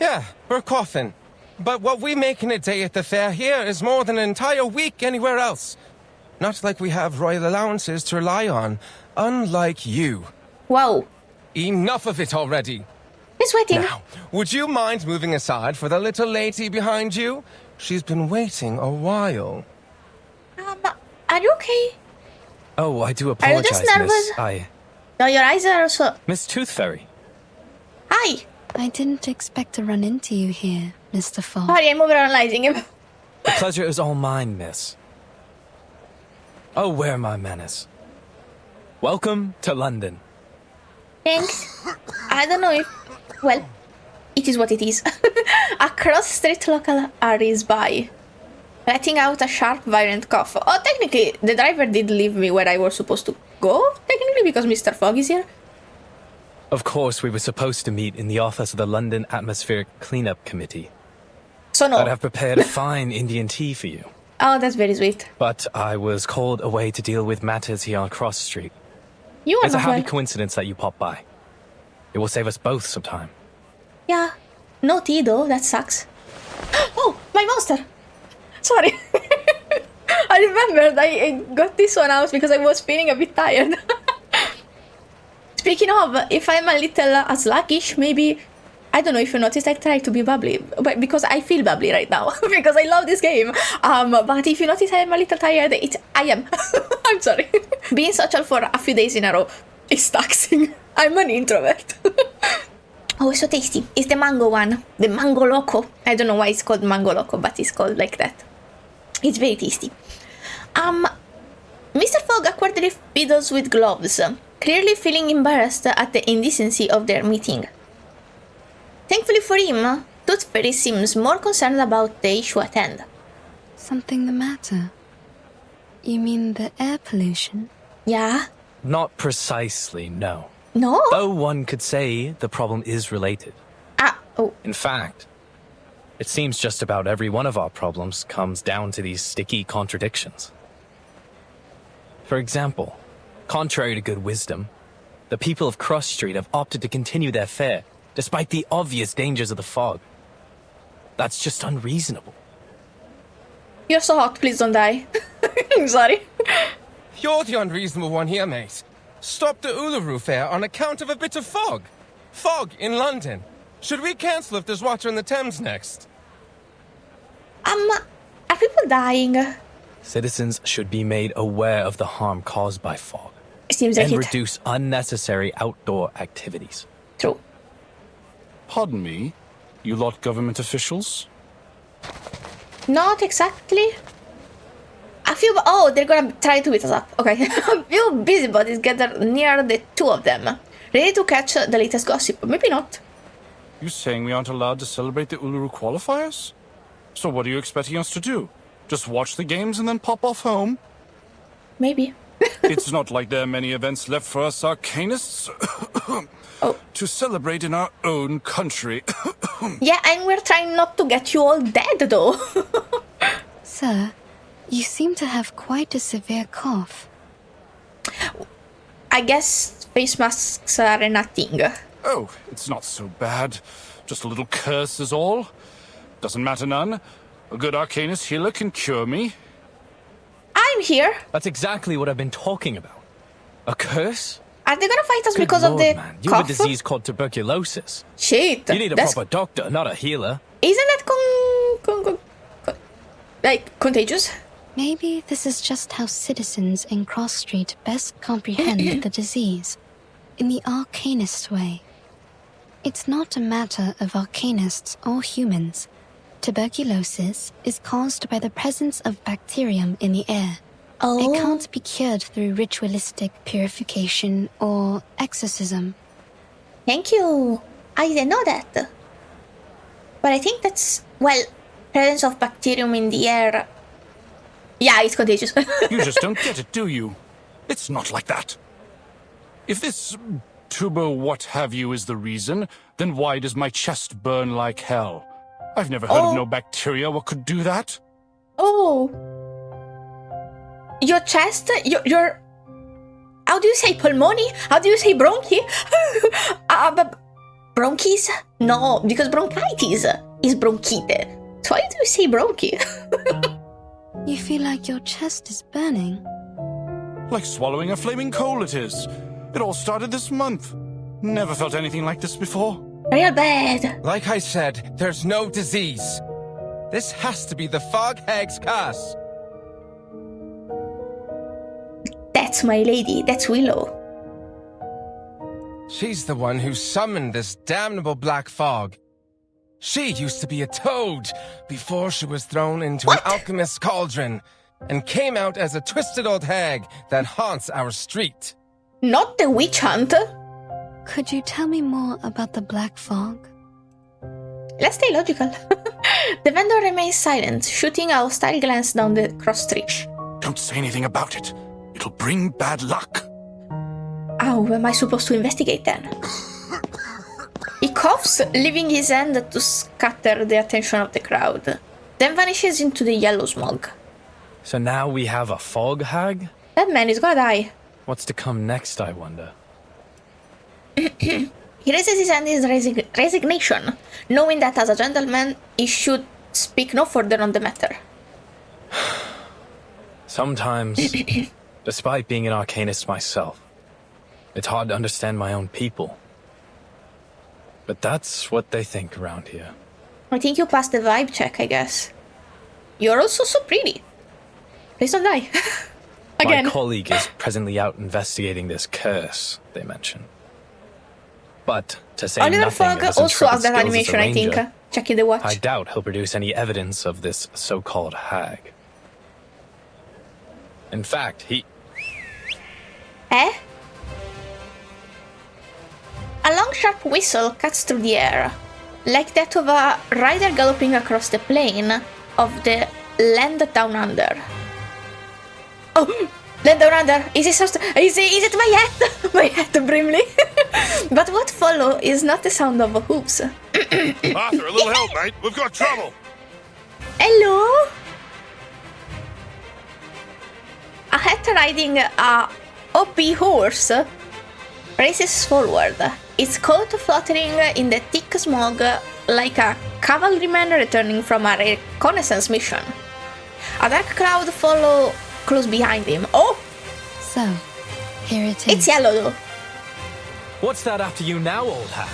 Yeah, we're coughing. But what we make in a day at the fair here is more than an entire week anywhere else. Not like we have royal allowances to rely on. Unlike you. Wow. Enough of it already. He's waiting. Now, would you mind moving aside for the little lady behind you? She's been waiting a while. Are you okay? Oh, I do you apologize, just nervous? Miss. No, your eyes are also... Miss Tooth Fairy. Hi. I didn't expect to run into you here, Mr. Fogg. Sorry, I'm overanalyzing him. The pleasure is all mine, miss. Oh, where my manners. Welcome to London. Thanks. I don't know if... Well, it is what it is. A cross-street local hurries by, letting out a sharp, violent cough. Oh, technically, the driver did leave me where I was supposed to go, technically, because Mr. Fogg is here. Of course, we were supposed to meet in the office of the London Atmospheric Cleanup Committee. So no. I'd have prepared a fine Indian tea for you. Oh, that's very sweet. But I was called away to deal with matters here on Cross Street. You are It's a not happy well. coincidence that you popped by. It will save us both some time. Yeah. No tea, though. That sucks. Oh, my monster! Sorry. I remembered I got this one out because I was feeling a bit tired. Speaking of, if I'm a little sluggish, maybe... I don't know if you noticed, I try to be bubbly, but because I feel bubbly right now, because I love this game. But if you notice I'm a little tired, I am. I'm sorry. Being social for a few days in a row is taxing. I'm an introvert. Oh, it's so tasty. It's the mango one. The mango loco. I don't know why it's called mango loco, but it's called like that. It's very tasty. Mr. Fogg awkwardly fiddles with gloves, clearly feeling embarrassed at the indecency of their meeting. Thankfully for him, Tooth Fairy seems more concerned about the issue at hand. Something the matter? You mean the air pollution? Yeah? Not precisely, no. No? Though one could say the problem is related. Oh. In fact, it seems just about every one of our problems comes down to these sticky contradictions. For example, contrary to good wisdom, the people of Cross Street have opted to continue their fair despite the obvious dangers of the fog. That's just unreasonable. You're so hot, please don't die. I'm sorry. You're the unreasonable one here, mate. Stop the Uluru fair on account of a bit of fog. Fog in London. Should we cancel if there's water in the Thames next? Are people dying? Citizens should be made aware of the harm caused by fog Seems like and it. reduce unnecessary outdoor activities. True. Pardon me, you lot government officials? Not exactly. A few... Oh, they're gonna try to beat us up. Okay. A few busybodies gather near the two of them, ready to catch the latest gossip. Maybe not. You saying we aren't allowed to celebrate the Uluru qualifiers? So what are you expecting us to do? Just watch the games and then pop off home? Maybe. It's not like there are many events left for us Arcanists to celebrate in our own country. Yeah, and we're trying not to get you all dead, though. Sir, you seem to have quite a severe cough. I guess face masks are a thing. Oh, it's not so bad. Just a little curse is all. Doesn't matter none. A good Arcanist healer can cure me. I'm here. That's exactly what I've been talking about. A curse? Are they gonna fight us Good because Lord, of the man. You cough? have a disease called tuberculosis. Shit. You need a proper doctor, not a healer. Isn't that like contagious? Maybe this is just how citizens in Cross Street best comprehend the disease, in the Arcanist way. It's not a matter of Arcanists or humans. Tuberculosis is caused by the presence of bacterium in the air. Oh. It can't be cured through ritualistic purification or exorcism. Thank you. I didn't know that. But I think that's, well, presence of bacterium in the air. Yeah, it's contagious. You just don't get it, do you? It's not like that. If this tuber what have you is the reason, then why does my chest burn like hell? I've never heard of no bacteria what could do that. Oh. Your chest, your how do you say pulmoni? How do you say bronchi? Bronchis? No, because bronchitis is bronchite. So why do you say bronchi? You feel like your chest is burning? Like swallowing a flaming coal it is. It all started this month. Never felt anything like this before. Real bad. Like I said, there's no disease. This has to be the Fog Hag's curse. That's my lady. That's Willow. She's the one who summoned this damnable black fog. She used to be a toad before she was thrown into an alchemist's cauldron and came out as a twisted old hag that haunts our street. Not the witch hunt. Could you tell me more about the black fog? Let's stay logical. The vendor remains silent, shooting a hostile glance down the cross street. Don't say anything about it. It'll bring bad luck. How am I supposed to investigate then? He coughs, leaving his hand to scatter the attention of the crowd, then vanishes into the yellow smog. So now we have a fog hag? That man is gonna die. What's to come next, I wonder? He raises his hand in resignation, knowing that as a gentleman, he should speak no further on the matter. Sometimes, despite being an Arcanist myself, it's hard to understand my own people. But that's what they think around here. I think you passed the vibe check, I guess. You're also so pretty. Please don't die. Again. My colleague is presently out investigating this curse they mention. But to say Oliver nothing Fogg of his also intrepid has that skills as a animation, I think. ranger, Checking the watch. I doubt he'll produce any evidence of this so-called hag. In fact, he... Eh? A long sharp whistle cuts through the air, like that of a rider galloping across the plain of the land down under. Oh! Land down under! Is it my hat? My hat, Brimley! But what follow is not the sound of hooves. Arthur, a little help, mate. We've got trouble. Hello? A hat riding a OP horse races forward, its coat fluttering in the thick smog like a cavalryman returning from a reconnaissance mission. A dark cloud follows close behind him. Oh! So, here it is. It's yellow though. What's that after you now, old hat?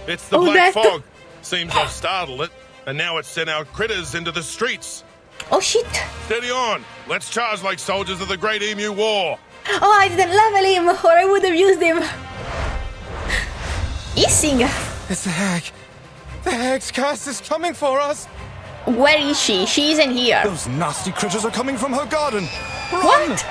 It's the Black Fog. Seems I've startled it, and now it's sent our critters into the streets. Oh shit! Steady on. Let's charge like soldiers of the Great Emu War. Oh, I didn't level him, or I would have used him. Hissing. It's the hag. The hag's curse is coming for us. Where is she? She isn't here. Those nasty critters are coming from her garden. Run! What?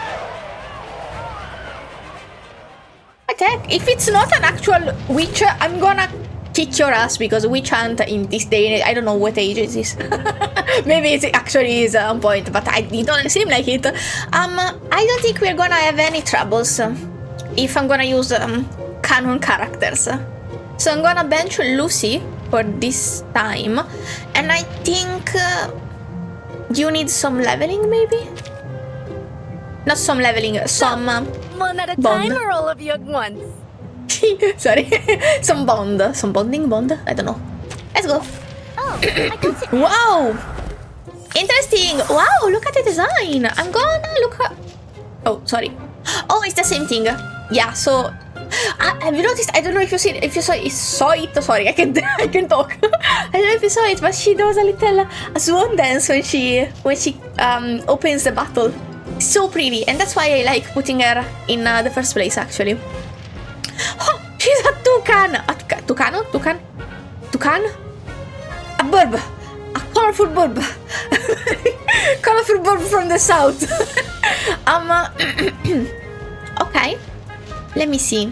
Attack! If it's not an actual witch, I'm gonna kick your ass because witch hunt in this day and age, I don't know what age it is. Maybe it actually is on point, but it doesn't seem like it. I don't think we're gonna have any troubles if I'm gonna use canon characters. So I'm gonna bench Lucy for this time, and I think you need some leveling, maybe? Not some leveling, some one at a bond. time or all of you at once? Sorry, some bond, some bonding bond. I don't know. Let's go. Oh, I got it. Wow, interesting. Wow, look at the design. I'm gonna look at... Oh, sorry. Oh, it's the same thing. Yeah. So, have you noticed? I don't know if you see it, saw it. Sorry, I can talk. I don't know if you saw it, but she does a little swan dance when she opens the bottle. So pretty, and that's why I like putting her in the first place. Actually. Oh, she's a toucan. Toucan. A burb. A colorful burb. Colorful burb from the south. Okay. Let me see.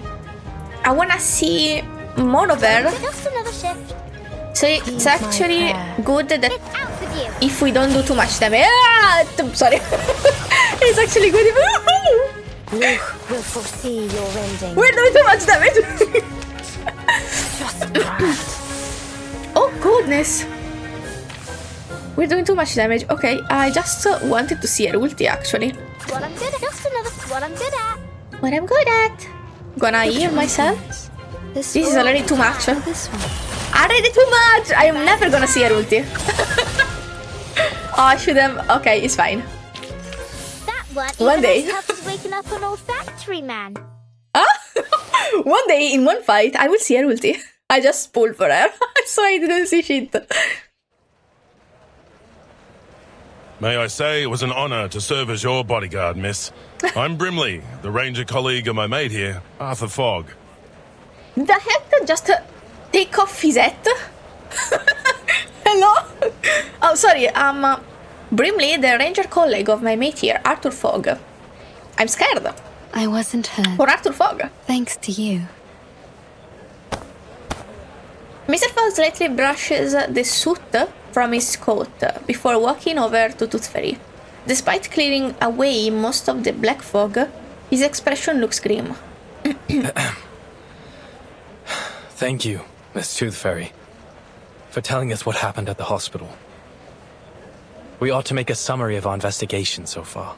I wanna see more of her. Just another shift. So it's actually good that It's out with you. if we don't do too much damage. Sorry. It's actually good if Luke will foresee your ending. we're doing too much damage. Oh goodness. We're doing too much damage. Okay, I just wanted to see her ulti actually. What I'm good at. Just another. What I'm good at. What I'm good at. Gonna heal myself. This is already too much. This one. Already too much. I am never gonna see her ulti. Oh, I should have. Okay, it's fine. That one. One day. As tough as waking up an old factory man. One day in one fight, I will see her ulti. I just pulled for her, so I didn't see shit. May I say it was an honor to serve as your bodyguard, miss. I'm Brimley, the ranger colleague of my mate here, Arthur Fogg. The heck just take off his hat? Hello? Oh, sorry, Brimley, the ranger colleague of my mate here, Arthur Fogg. I'm scared. I wasn't hurt. For Arthur Fogg. Thanks to you. Mr. Fogg slightly brushes the soot from his coat before walking over to Tooth Fairy. Despite clearing away most of the black fog, his expression looks grim. Thank you, Miss Tooth Fairy, for telling us what happened at the hospital. We ought to make a summary of our investigation so far.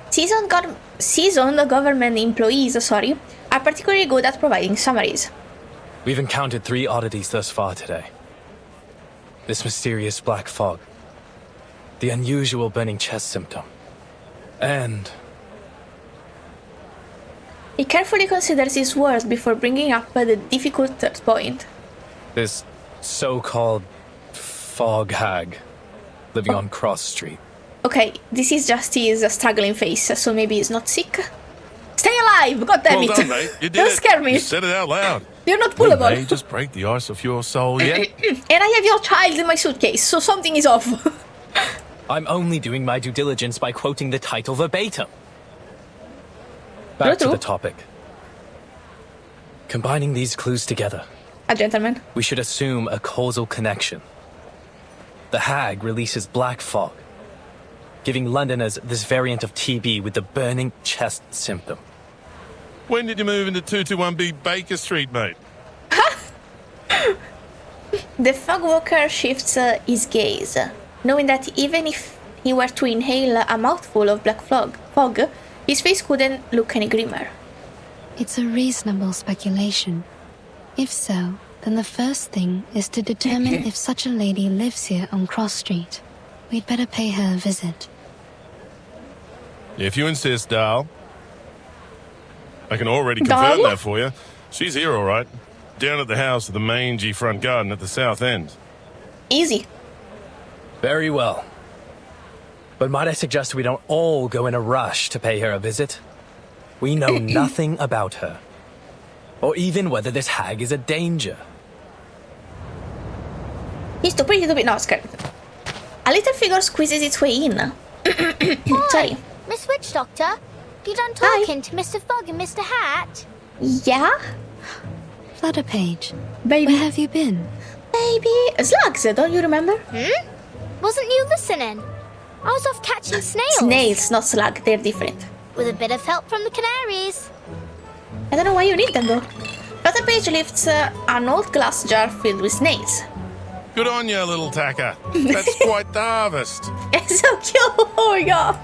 Seasoned government employees, are particularly good at providing summaries. We've encountered 3 oddities thus far today. This mysterious black fog, the unusual burning chest symptom, and... He carefully considers his words before bringing up the difficult third point. this so-called fog hag living on Cross Street. Okay, this is just his struggling face, so maybe he's not sick. Stay alive! God damn it! Well done, mate. You did Don't it. scare me. You said it out loud. You're not We pullable. may just break the ice of your soul yet. And I have your child in my suitcase, so something is off. I'm only doing my due diligence by quoting the title verbatim. Back to the topic. Combining these clues together, A gentleman. we should assume a causal connection. The hag releases black fog, giving Londoners this variant of TB with the burning chest symptom. When did you move into 221B Baker Street, mate? The fogwalker shifts his gaze, knowing that even if he were to inhale a mouthful of black fog, his face couldn't look any grimmer. It's a reasonable speculation. If so, then the first thing is to determine if such a lady lives here on Cross Street. We'd better pay her a visit. If you insist, Dal. I can already confirm that for you. She's here, all right. Down at the house of the mangy front garden at the south end. Easy. Very well. But might I suggest we don't all go in a rush to pay her a visit? We know nothing about her, or even whether this hag is a danger. He's too pretty to be not scared. A little figure squeezes its way in. Sorry. Miss Witch Doctor, you done talking to Mr. Fogg and Mr. Hat? Yeah? Flutter Page, Baby. where have you been? Baby. Slugs, don't you remember? Wasn't you listening? I was off catching snails. Snails, not slug. They're different. With a bit of help from the canaries. I don't know why you need them though. Flutter Page lifts an old glass jar filled with snails. Good on you, little tacker. That's quite the harvest. It's so cute. Oh my god.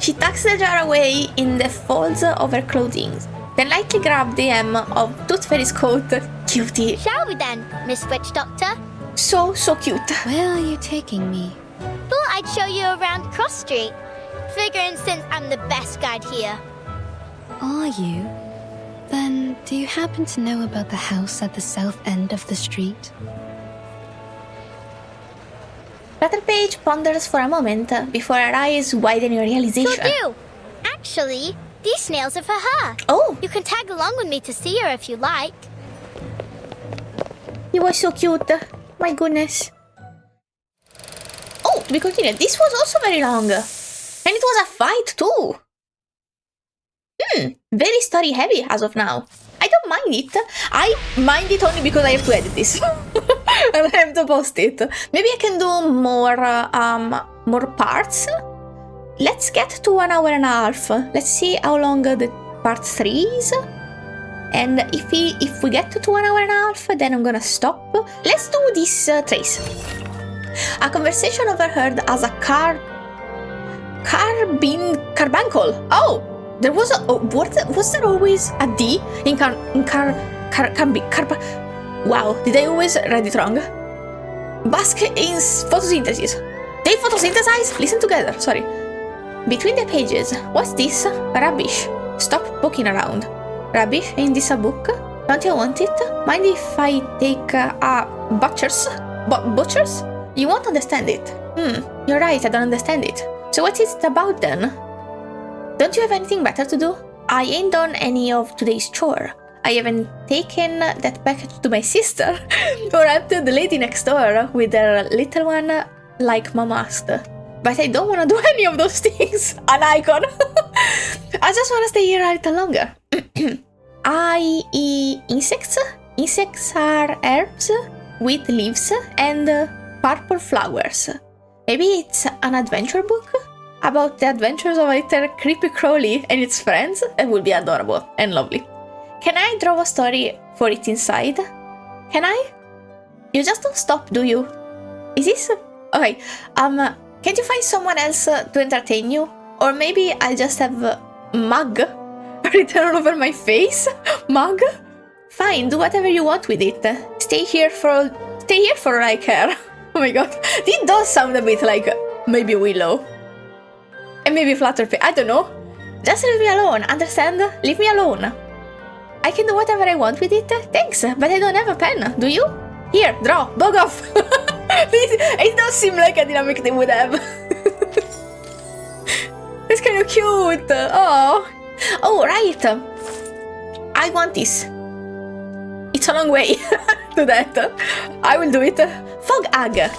She tucks the jar away in the folds of her clothing, then lightly grabs the hem of Tooth Fairy's coat. Cutie. Shall we then, Miss Witch Doctor? So cute. Where are you taking me? Thought I'd show you around Cross Street. Figuring since I'm the best guide here. Are you? Then, do you happen to know about the house at the south end of the street? Flutter Page ponders for a moment before her eyes widen in realization. Sure do. Actually, these snails are for her. Oh, You can tag along with me to see her if you like. you were so cute. My goodness. Oh, to be continued. This was also very long. And it was a fight too. Very story heavy as of now. I don't mind it. I mind it only because I have to edit this. And I have to post it. Maybe I can do more parts. Let's get to 1 hour and a half. Let's see how long the part 3 is. And if we get to 1 hour and a half, then I'm gonna stop. Let's do this trace. A conversation overheard as a carbuncle. Oh, there was was there always a D in Wow, did I always read it wrong? Bask in photosynthesis. They photosynthesize? Listen together, sorry. Between the pages, what's this? Rubbish. Stop poking around. Rubbish? Ain't this a book? Don't you want it? Mind if I take a butcher's? Butcher's? You won't understand it. You're right, I don't understand it. So what is it about then? Don't you have anything better to do? I ain't done any of today's chore. I haven't taken that package to my sister or helped the lady next door with her little one like Mom asked. But I don't want to do any of those things. An icon. I just want to stay here a little longer. I eat insects. Insects are herbs with leaves and purple flowers. Maybe it's an adventure book about the adventures of a little creepy crawly and its friends. It would be adorable and lovely. Can I draw a story for it inside? Can I? You just don't stop, do you? Is this... Okay, can't you find someone else to entertain you? Or maybe I just have a mug written all over my face? Mug? Fine, do whatever you want with it. Stay here for all I care. Oh my god, this does sound a bit like maybe Willow. And maybe Flutterpig, I don't know. Just leave me alone, understand? Leave me alone. I can do whatever I want with it, thanks, but I don't have a pen, do you? Here, draw, bug off! It does seem like a dynamic they would have. It's kind of cute, oh. Oh, right. I want this. It's a long way to that. I will do it. Fog Hag.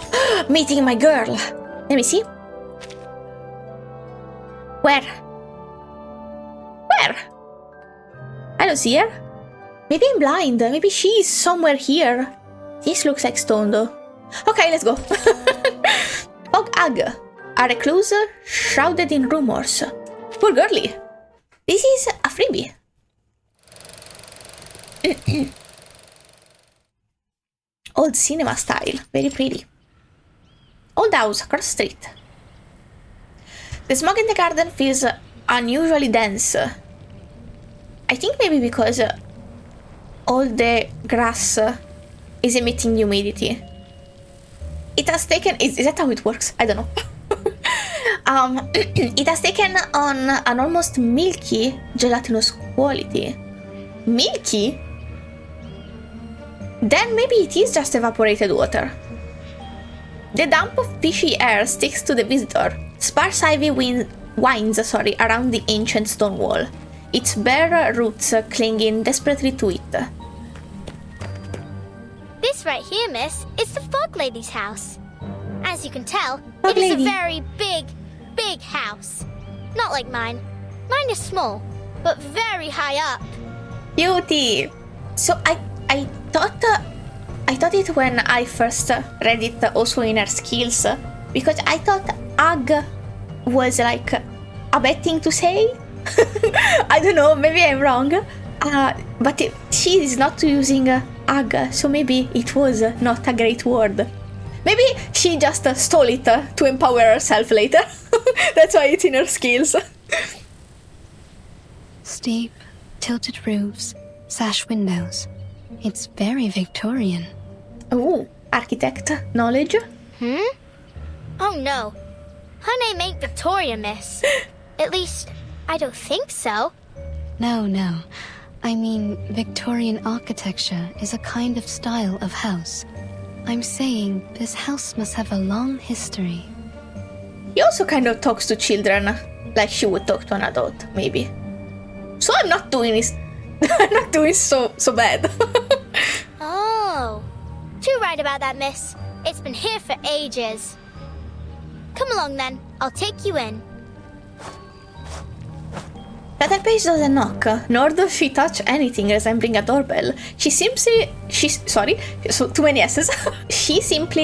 Meeting my girl. Let me see. Where? I don't see her. Maybe I'm blind. Maybe she's somewhere here. This looks like stone though. Okay, let's go. Fog Hag. A recluse shrouded in rumors. Poor girlie. This is a freebie. Old cinema style. Very pretty. Old house across street. The smog in the garden feels unusually dense. I think maybe because all the grass is emitting humidity. It has taken... Is that how it works? I don't know. It has taken on an almost milky gelatinous quality. Milky? Then maybe it is just evaporated water. The damp of fishy air sticks to the visitor. Sparse ivy winds around the ancient stone wall, its bare roots clinging desperately to it. This right here, miss, is the Fog Lady's house. As you can tell, Fog it is Lady. a very big house. Not like mine. Mine is small. but very high up. Beauty! So I thought it when I first read it also in her skills, because I thought Ag was like a bad thing to say. I don't know, maybe I'm wrong. But she is not using Ag, so maybe it was not a great word. Maybe she just stole it to empower herself later. That's why it's in her skills. Steep, tilted roofs, sash windows. It's very Victorian. Oh, architect knowledge? Oh no. Her name ain't Victoria, miss. At least, I don't think so. No. I mean, Victorian architecture is a kind of style of house. I'm saying this house must have a long history. He also kind of talks to children, like she would talk to an adult, maybe. So I'm not doing this. I'm not doing so bad. Oh. Too right about that, miss. It's been here for ages. Come along then. I'll take you in. Rattlepage doesn't knock, nor does she touch anything resembling a doorbell. She simply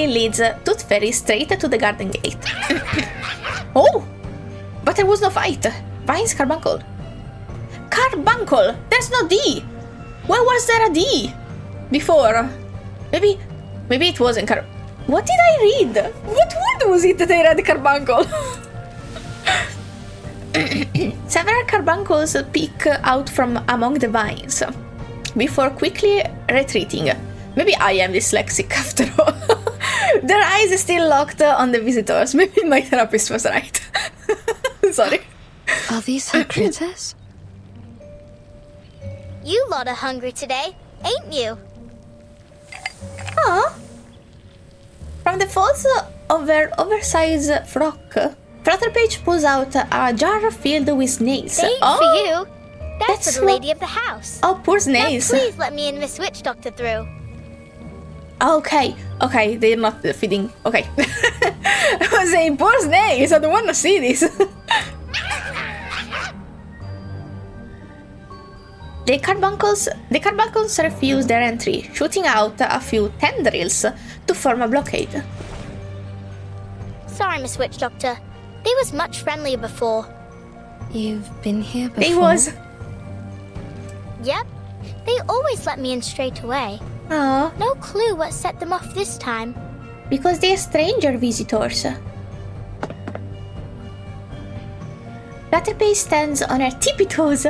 leads Tooth Fairy straight to the garden gate. Oh! But there was no fight. Vine's carbuncle. Carbuncle! There's no D! Where was there a D? Before? Maybe it wasn't What did I read? What word was it that I read carbuncle? Several carbuncles peek out from among the vines, before quickly retreating. Maybe I am dyslexic after all. Their eyes still locked on the visitors. Maybe my therapist was right. Sorry. Are these her critters? You lot are hungry today, ain't you? Huh? From the folds of her oversized frock, Rattlepage pulls out a jar filled with snails. They ain't for you. That's for the lady of the house. Oh, poor snails. Now please let me and Miss Witch Doctor through. Okay, they're not feeding. Okay. I was saying, poor snails, I don't want to see this. The carbuncles refuse their entry, shooting out a few tendrils to form a blockade. Sorry, Miss Witch Doctor. They was much friendlier before. You've been here before? They was. Yep. They always let me in straight away. Oh. No clue what set them off this time. Because they're stranger visitors. Rattlepage stands on her tippy toes,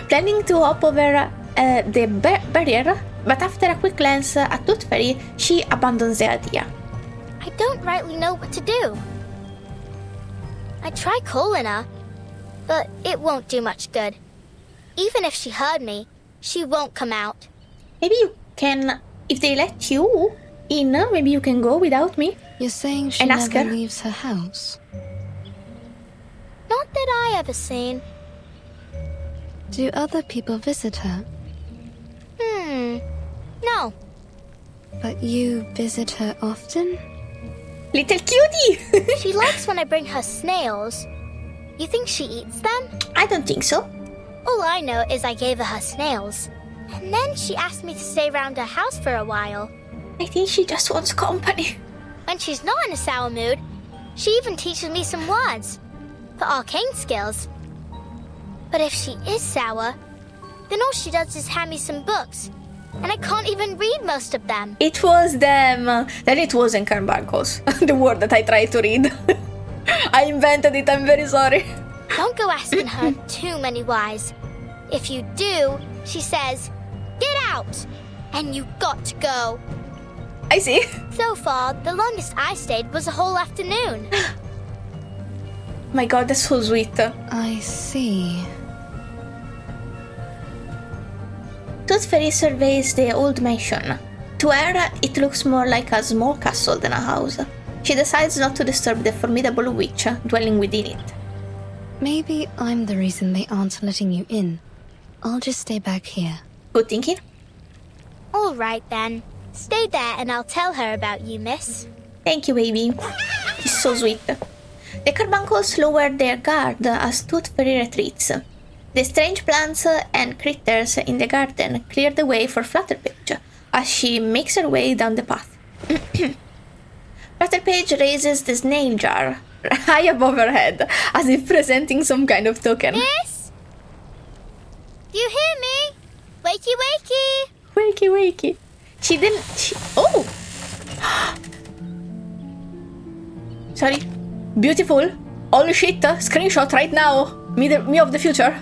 planning to hop over the barrier, but after a quick glance at Tooth Fairy, she abandons the idea. I don't rightly know what to do. I try calling her, but it won't do much good. Even if she heard me, she won't come out. Maybe you can, if they let you in, maybe you can go without me. You're saying she never leaves her house? Not that I ever seen. Do other people visit her? No. But you visit her often? Little cutie! She likes when I bring her snails. You think she eats them? I don't think so. All I know is I gave her snails. And then she asked me to stay around her house for a while. I think she just wants company. When she's not in a sour mood, she even teaches me some words for arcane skills. But if she is sour, then all she does is hand me some books. And I can't even read most of them. It was them. Then it wasn't carbuncles. The word that I tried to read. I invented it, I'm very sorry. Don't go asking her too many whys. If you do, she says, "Get out!" And you got to go. I see. So far, the longest I stayed was a whole afternoon. My god, that's so sweet. I see. Tooth Fairy surveys the old mansion. To her, it looks more like a small castle than a house. She decides not to disturb the formidable witch dwelling within it. Maybe I'm the reason they aren't letting you in. I'll just stay back here. Good thinking. All right, then. Stay there and I'll tell her about you, miss. Thank you, baby. She's so sweet. The carbuncles lower their guard as Tooth Fairy retreats. The strange plants and critters in the garden clear the way for Flutterpage as she makes her way down the path. Flutterpage raises the snail jar high above her head, as if presenting some kind of token. Miss? Do you hear me? Wakey, wakey! Wakey, wakey. She didn't... Oh! Sorry. Beautiful. Holy shit. Screenshot right now. Me of the future.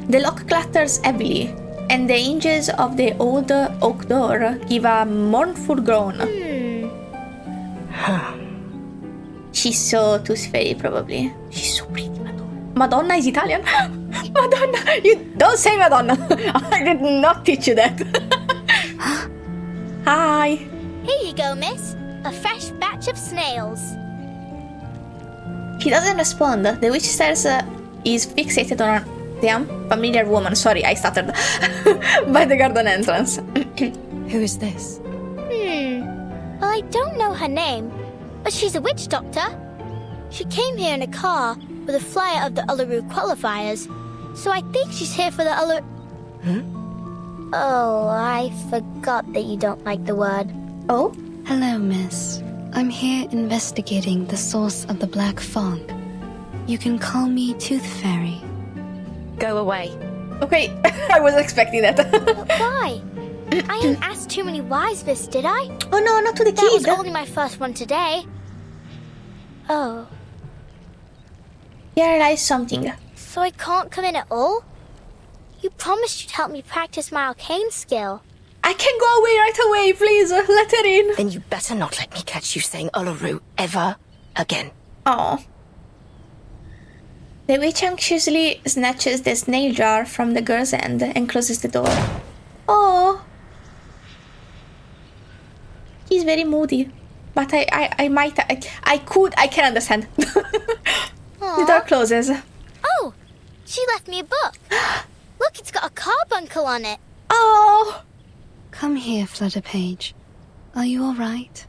The lock clatters heavily, and the hinges of the old oak door give a mournful groan. She's so Tooth Fairy, probably. She's so pretty, Madonna. Madonna is Italian? Madonna! You don't say Madonna! I did not teach you that. Hi! Here you go, miss. A fresh batch of snails. She doesn't respond. The witch stares is fixated on a damn familiar woman. Sorry, I stuttered. By the garden entrance. Who is this? Well, I don't know her name, but she's a witch doctor. She came here in a car with a flyer of the Uluru qualifiers, so I think she's here for the Uluru... Oh, I forgot that you don't like the word. Oh? Hello, miss. I'm here investigating the source of the black fog. You can call me Tooth Fairy. Go away. Okay, I was expecting that. But why? I didn't ask too many whys, miss, did I? Oh no, not to the That kid. was only my first one today. Oh. You realized something. So I can't come in at all? You promised you'd help me practice my arcane skill. I can go away right away, please. Let her in. Then you better not let me catch you saying Uluru ever again. Oh. The witch anxiously snatches the snail jar from the girl's hand and closes the door. Oh. He's very moody. But I can understand. The door closes. Oh, she left me a book. Look, it's got a carbuncle on it. Oh. Come here, Flutterpage. Are you all right?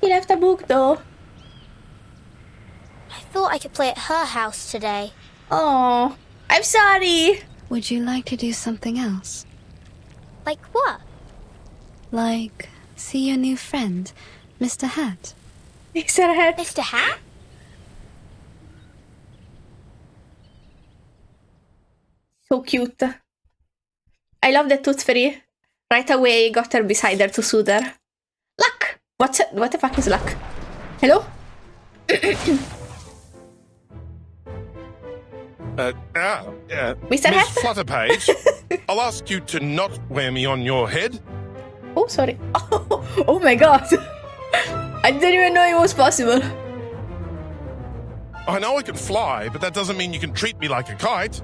He left a book, though. I thought I could play at her house today. Oh, I'm sorry. Would you like to do something else? Like what? Like, see your new friend, Mr. Hat? Mr. Hat. Mr. Hat? So cute. I love the Tooth Fairy. Right away got her beside her to soothe her. Luck! What the fuck is luck? Hello? Mr. Hat? Miss Flutterpage, I'll ask you to not wear me on your head. Oh, sorry. Oh my god. I didn't even know it was possible. I know I can fly, but that doesn't mean you can treat me like a kite.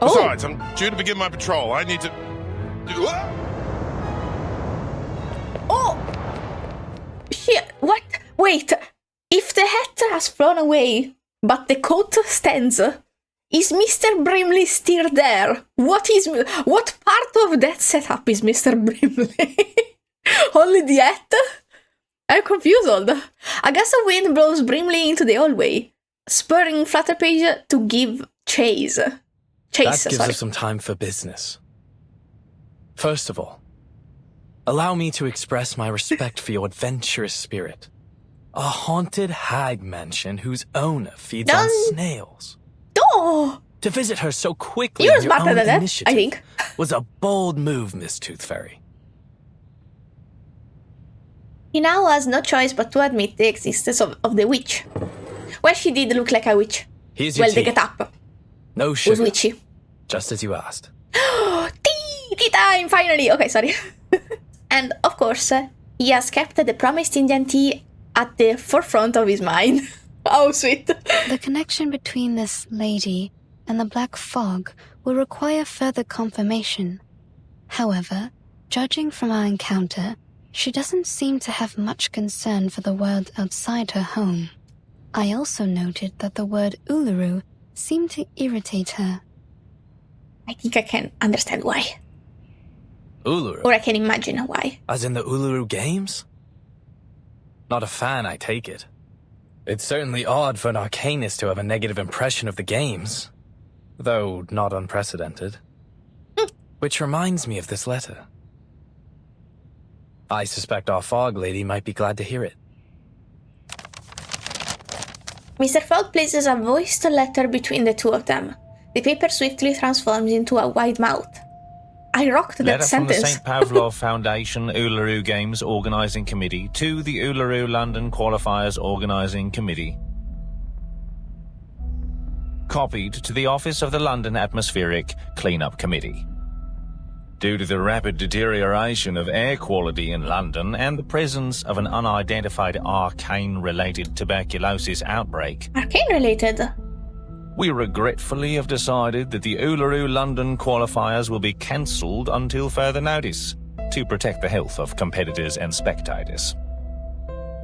Oh. Besides, I'm due to begin my patrol. I need to... Oh! Shit, what? Wait, if the hat has flown away, but the coat stands, is Mr. Brimley still there? What part of that setup is Mr. Brimley? Only the hat? I'm confused. A gust of wind blows Brimley into the hallway, spurring Flutterpage to give chase. That gives us some time for business. First of all, allow me to express my respect for your adventurous spirit. A haunted hag mansion whose owner feeds on snails. Oh! To visit her so quickly You're on your smarter own than that, initiative I think. was a bold move, Miss Tooth Fairy. He now has no choice but to admit the existence of the witch. Well, she did look like a witch. Here's your the tea. get up No was sugar, witchy. just as you asked. Tea time, finally! Okay, sorry. And, of course, he has kept the promised Indian tea at the forefront of his mind. Oh, sweet. The connection between this lady and the black fog will require further confirmation. However, judging from our encounter, she doesn't seem to have much concern for the world outside her home. I also noted that the word Uluru seemed to irritate her. I think I can understand why. Uluru? Or I can imagine why. As in the Uluru Games? Not a fan, I take it. It's certainly odd for an arcanist to have a negative impression of the games, though not unprecedented. Which reminds me of this letter. I suspect our Fog Lady might be glad to hear it. Mr. Fogg places a voiced letter between the two of them. The paper swiftly transforms into a wide mouth. I rocked that letter sentence. From the St. Pavlov Foundation Uluru Games Organising Committee to the Uluru London Qualifiers Organising Committee. Copied to the office of the London Atmospheric Cleanup Committee. Due to the rapid deterioration of air quality in London and the presence of an unidentified arcane-related tuberculosis outbreak. Arcane-related? We regretfully have decided that the Uluru London qualifiers will be cancelled until further notice, to protect the health of competitors and spectators.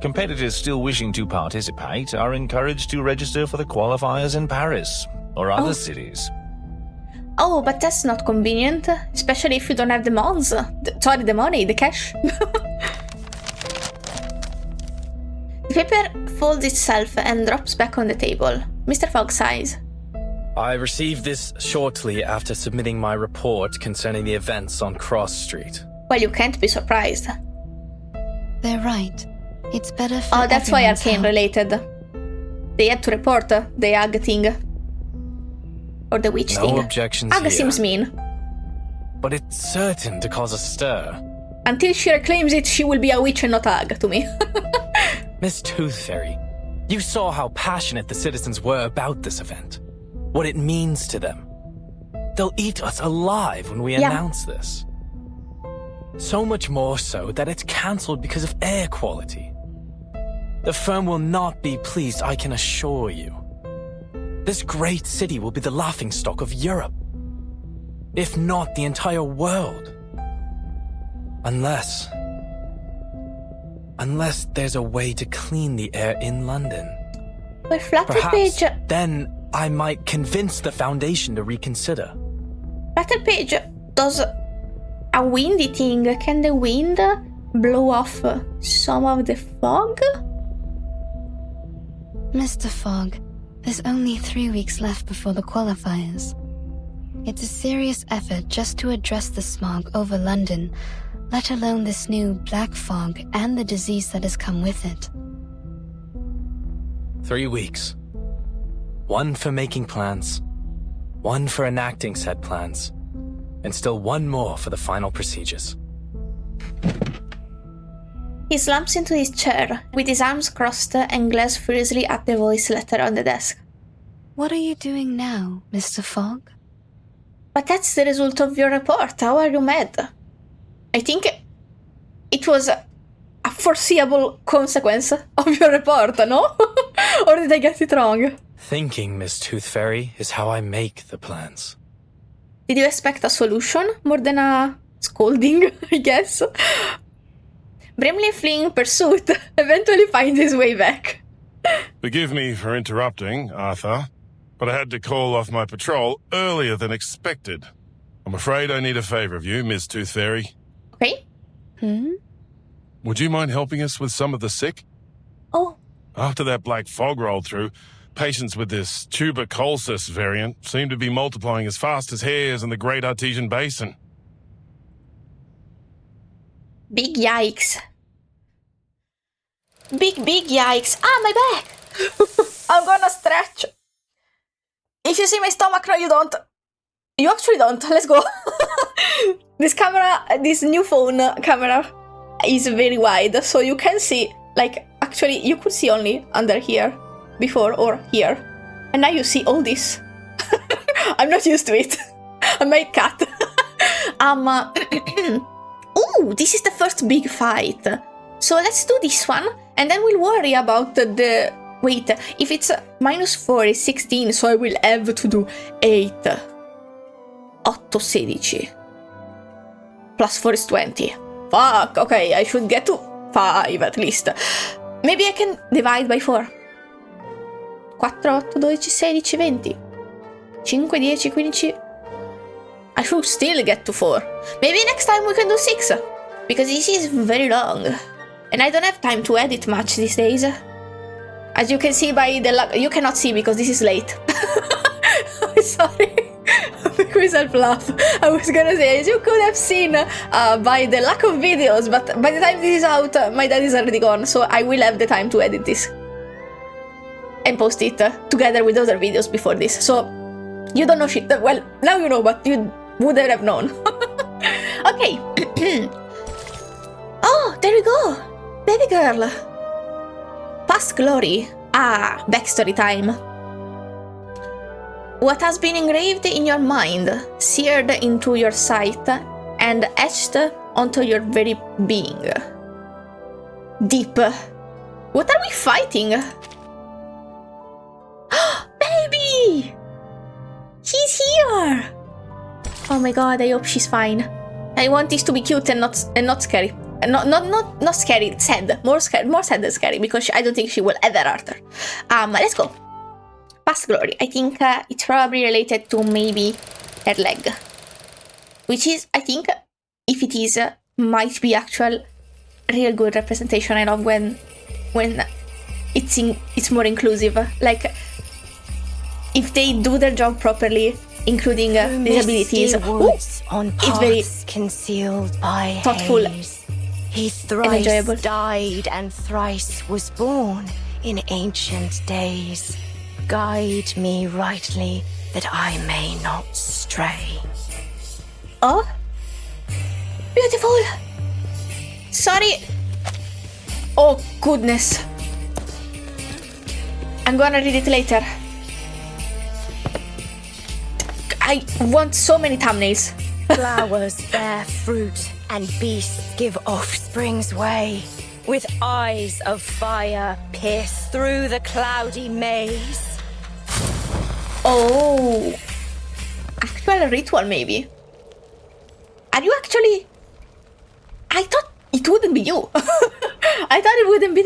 Competitors still wishing to participate are encouraged to register for the qualifiers in Paris or other cities. Oh, but that's not convenient, especially if you don't have the mons. Sorry, the money, the cash. The paper folds itself and drops back on the table. Mr. Fogg sighs. I received this shortly after submitting my report concerning the events on Cross Street. Well, you can't be surprised. They're right. It's better for Oh, that's why everyone's arcane health. related. They had to report the Hag thing. Or the witch thing. No objections Hag here. seems mean. But it's certain to cause a stir. Until she reclaims it, she will be a witch and not Hag to me. Miss Tooth Fairy, you saw how passionate the citizens were about this event. What it means to them. They'll eat us alive when we announce this. So much more so that it's cancelled because of air quality. The firm will not be pleased, I can assure you. This great city will be the laughingstock of Europe, if not the entire world. Unless there's a way to clean the air in London. Well, Flutter Perhaps Page... then I might convince the Foundation to reconsider. Flutter Page does a windy thing. Can the wind blow off some of the fog? Mr. Fogg, there's only 3 weeks left before the qualifiers. It's a serious effort just to address the smog over London, let alone this new black fog and the disease that has come with it. 3 weeks. 1 for making plans, 1 for enacting said plans, and still 1 more for the final procedures. He slumps into his chair, with his arms crossed, and glares furiously at the voice letter on the desk. What are you doing now, Mr. Fogg? But that's the result of your report. How are you mad? I think it was a foreseeable consequence of your report, no? Or did I get it wrong? Thinking, Miss Tooth Fairy, is how I make the plans. Did you expect a solution more than a scolding, I guess? Brimley, fleeing pursuit, eventually finds his way back. Forgive me for interrupting, Arthur, but I had to call off my patrol earlier than expected. I'm afraid I need a favor of you, Miss Tooth Fairy. Okay. Would you mind helping us with some of the sick? Oh. After that black fog rolled through, patients with this tuberculosis variant seem to be multiplying as fast as hares in the Great Artesian Basin. Big yikes. Big yikes. Ah, my back! I'm gonna stretch. If you see my stomach, no, you don't. You actually don't. Let's go. This camera, this new phone camera is very wide, so you can see, like, actually, you could see only under here before or here. And now you see all this. I'm not used to it. I might cut. Ooh, this is the first big fight. So let's do this one, and then we'll worry about the... Wait, if it's -4 is 16, so I will have to do 8. 8, 16. +4 is 20. Fuck, okay, I should get to 5 at least. Maybe I can divide by 4. 4, 8, 12, 16, 20. 5, 10, 15... I should still get to 4. Maybe next time we can do 6. Because this is very long. And I don't have time to edit much these days. As you can see by the you cannot see because this is late. Sorry. Make myself laugh. I was gonna say, as you could have seen by the lack of videos, but by the time this is out, my dad is already gone, so I will have the time to edit this and post it together with other videos before this. So you don't know shit. Well, now you know, but you wouldn't have known. Okay. Oh, there we go. Baby girl. Past glory. Ah, backstory time. What has been engraved in your mind, seared into your sight, and etched onto your very being. Deep. What are we fighting? Baby! She's here! Oh my god, I hope she's fine. I want this to be cute and not scary. Not scary, sad. More sad than scary, because I don't think she will ever hurt her. Let's go. Past glory. I think it's probably related to maybe her leg. Which is, I think, if it is, might be actual real good representation. I love when it's more inclusive. Like, if they do their job properly, including disabilities. It's very concealed by thoughtful. Haze. He thrice died and thrice was born in ancient days. Guide me rightly, that I may not stray. Oh, beautiful. Sorry. Oh goodness. I'm gonna read it later. I want so many thumbnails. Flowers bear fruit, and beasts give offspring's way. With eyes of fire pierce through the cloudy maze. Oh, actual ritual maybe. Are you actually? I thought it wouldn't be you. I thought it wouldn't be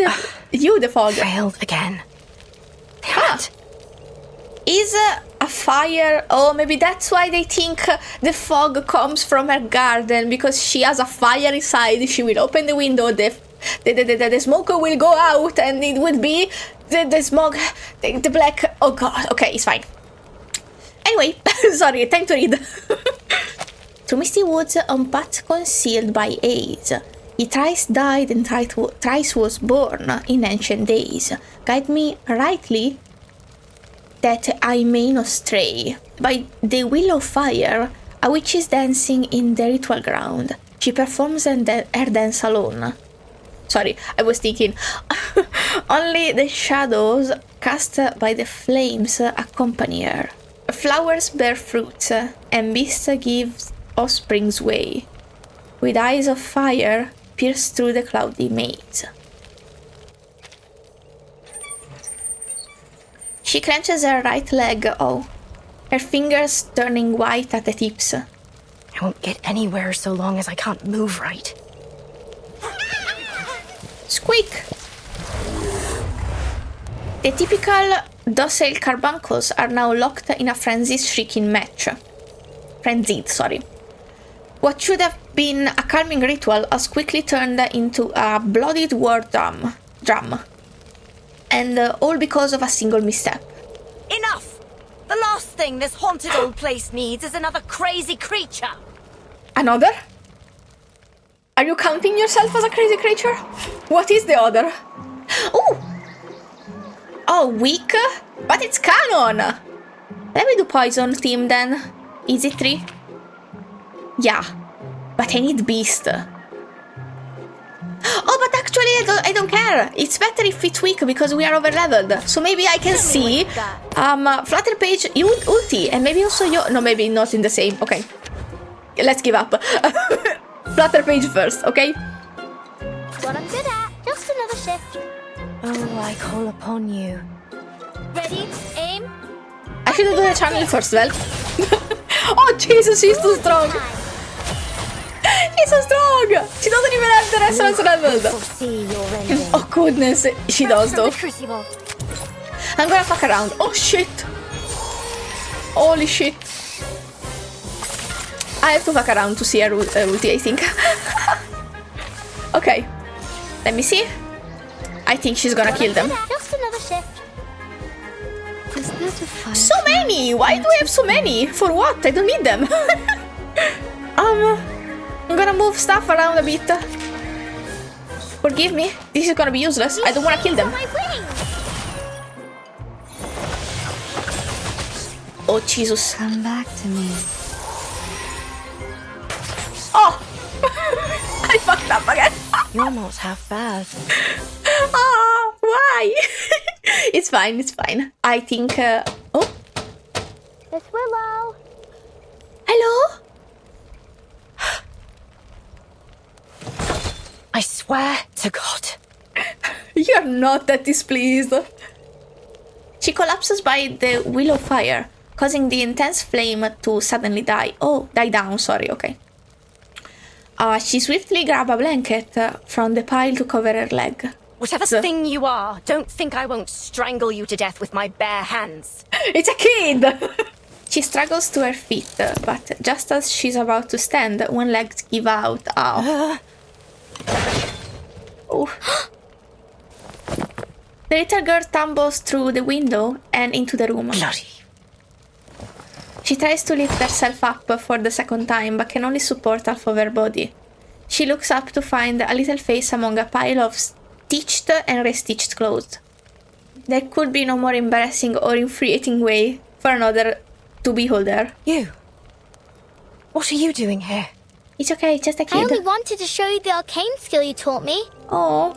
the fog. Failed again. Is a fire? Oh, maybe that's why they think the fog comes from her garden, because she has a fire inside. She will open the window, the smoke will go out, and it would be the smoke, the black. Oh god. Okay, it's fine. Anyway, sorry. Time to read. Through misty woods on path concealed by haze, he thrice died and thrice was born in ancient days. Guide me rightly, that I may not stray. By the will of fire, a witch is dancing in the ritual ground. She performs her dance alone. Sorry, I was thinking. Only the shadows cast by the flames accompany her. Flowers bear fruit, and beasts give offspring's way. With eyes of fire, pierce through the cloudy maze. She clenches her right leg, her fingers turning white at the tips. I won't get anywhere so long as I can't move right. Squeak! The typical docile carbuncles are now locked in a frenzied shrieking match. Frenzied, sorry. What should have been a calming ritual has quickly turned into a bloodied war drum. And all because of a single misstep. Enough! The last thing this haunted old place needs is another crazy creature. Another? Are you counting yourself as a crazy creature? What is the other? Ooh! Oh, weak? But it's canon! Let me do poison team then. Easy 3. Yeah, but I need beast. Oh, but actually I don't care. It's better if it's weak because we are over leveled. So maybe I can see Flutter Page ulti, and maybe also you. No, maybe not in the same. Okay, let's give up. Flutter Page first, okay? What I'm good at. Just another shift. Oh, I call upon you. Ready? Aim. I should do the channel first, well. Oh Jesus, she's too strong. She's so strong! She doesn't even have the restaurant's leveled. Oh goodness, she does though. I'm gonna fuck around. Oh shit! Holy shit! I have to fuck around to see her ulti, I think. Okay, let me see. I think she's gonna kill them. Just another another shift. Is that a fire? So many! Why do I have so many? For what? I don't need them. I'm gonna move stuff around a bit. Forgive me. This is gonna be useless. I don't wanna kill them. Oh, Jesus. Come back to me. Oh! I fucked up again. You're not half bad. Ah, why? It's fine, it's fine. I think, oh. It's Willow. Hello? I swear to God. You're not that displeased. She collapses by the willow fire, causing the intense flame to suddenly die down, sorry, okay. She swiftly grabs a blanket from the pile to cover her leg. Whatever thing you are, don't think I won't strangle you to death with my bare hands. It's a kid! She struggles to her feet, but just as she's about to stand, one leg gives out. Ow. Oh. The little girl tumbles through the window and into the room. Bloody. She tries to lift herself up for the second time, but can only support half of her body. She looks up to find a little face among a pile of stitched and restitched clothes. There could be no more embarrassing or infuriating way for another to behold her. You? What are you doing here? It's okay, just a kid. I only wanted to show you the arcane skill you taught me. Oh.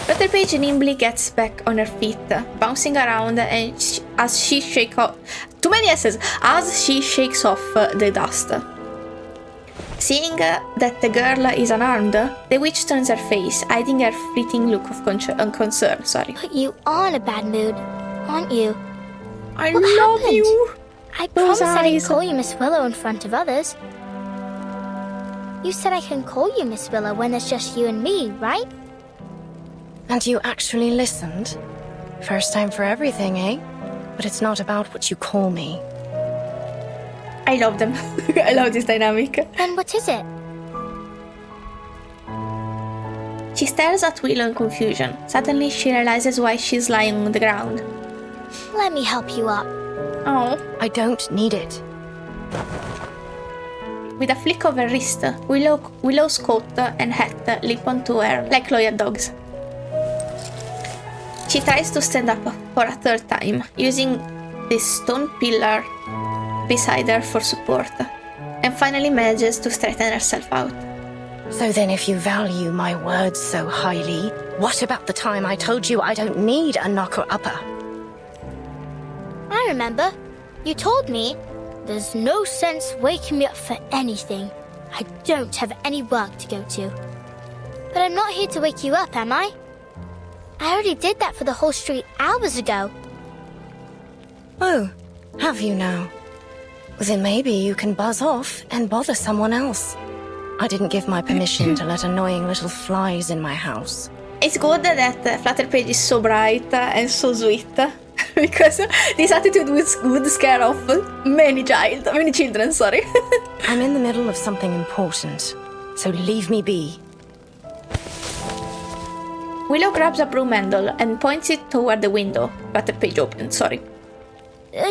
Brother Paige nimbly gets back on her feet, bouncing around and as she shakes off... Too many S's! As she shakes off the dust. Seeing that the girl is unarmed, the witch turns her face, hiding her fleeting look of concern. Sorry. But you are in a bad mood, aren't you? I What love happened? you! I Those promised I didn't eyes. call you Miss Willow in front of others. You said I can call you Miss Willow when there's just you and me, right? And you actually listened? First time for everything, eh? But it's not about what you call me. I love them. I love this dynamic. Then what is it? She stares at Willow in confusion. Suddenly she realizes why she's lying on the ground. Let me help you up. Oh. I don't need it. With a flick of her wrist, Willow's coat and hat leap onto her like loyal dogs. She tries to stand up for a third time, using this stone pillar beside her for support, and finally manages to straighten herself out. So then if you value my words so highly, what about the time I told you I don't need a knocker-upper? I remember. You told me there's no sense waking me up for anything. I don't have any work to go to. But I'm not here to wake you up, am I? I already did that for the whole street hours ago. Oh, have you now? Well, then maybe you can buzz off and bother someone else. I didn't give my permission to let annoying little flies in my house. It's good that Flutter Page is so bright and so sweet, because this attitude would scare off many children, sorry. I'm in the middle of something important, so leave me be. Willow grabs a broom handle and points it toward the window. Flutter Page opened, sorry.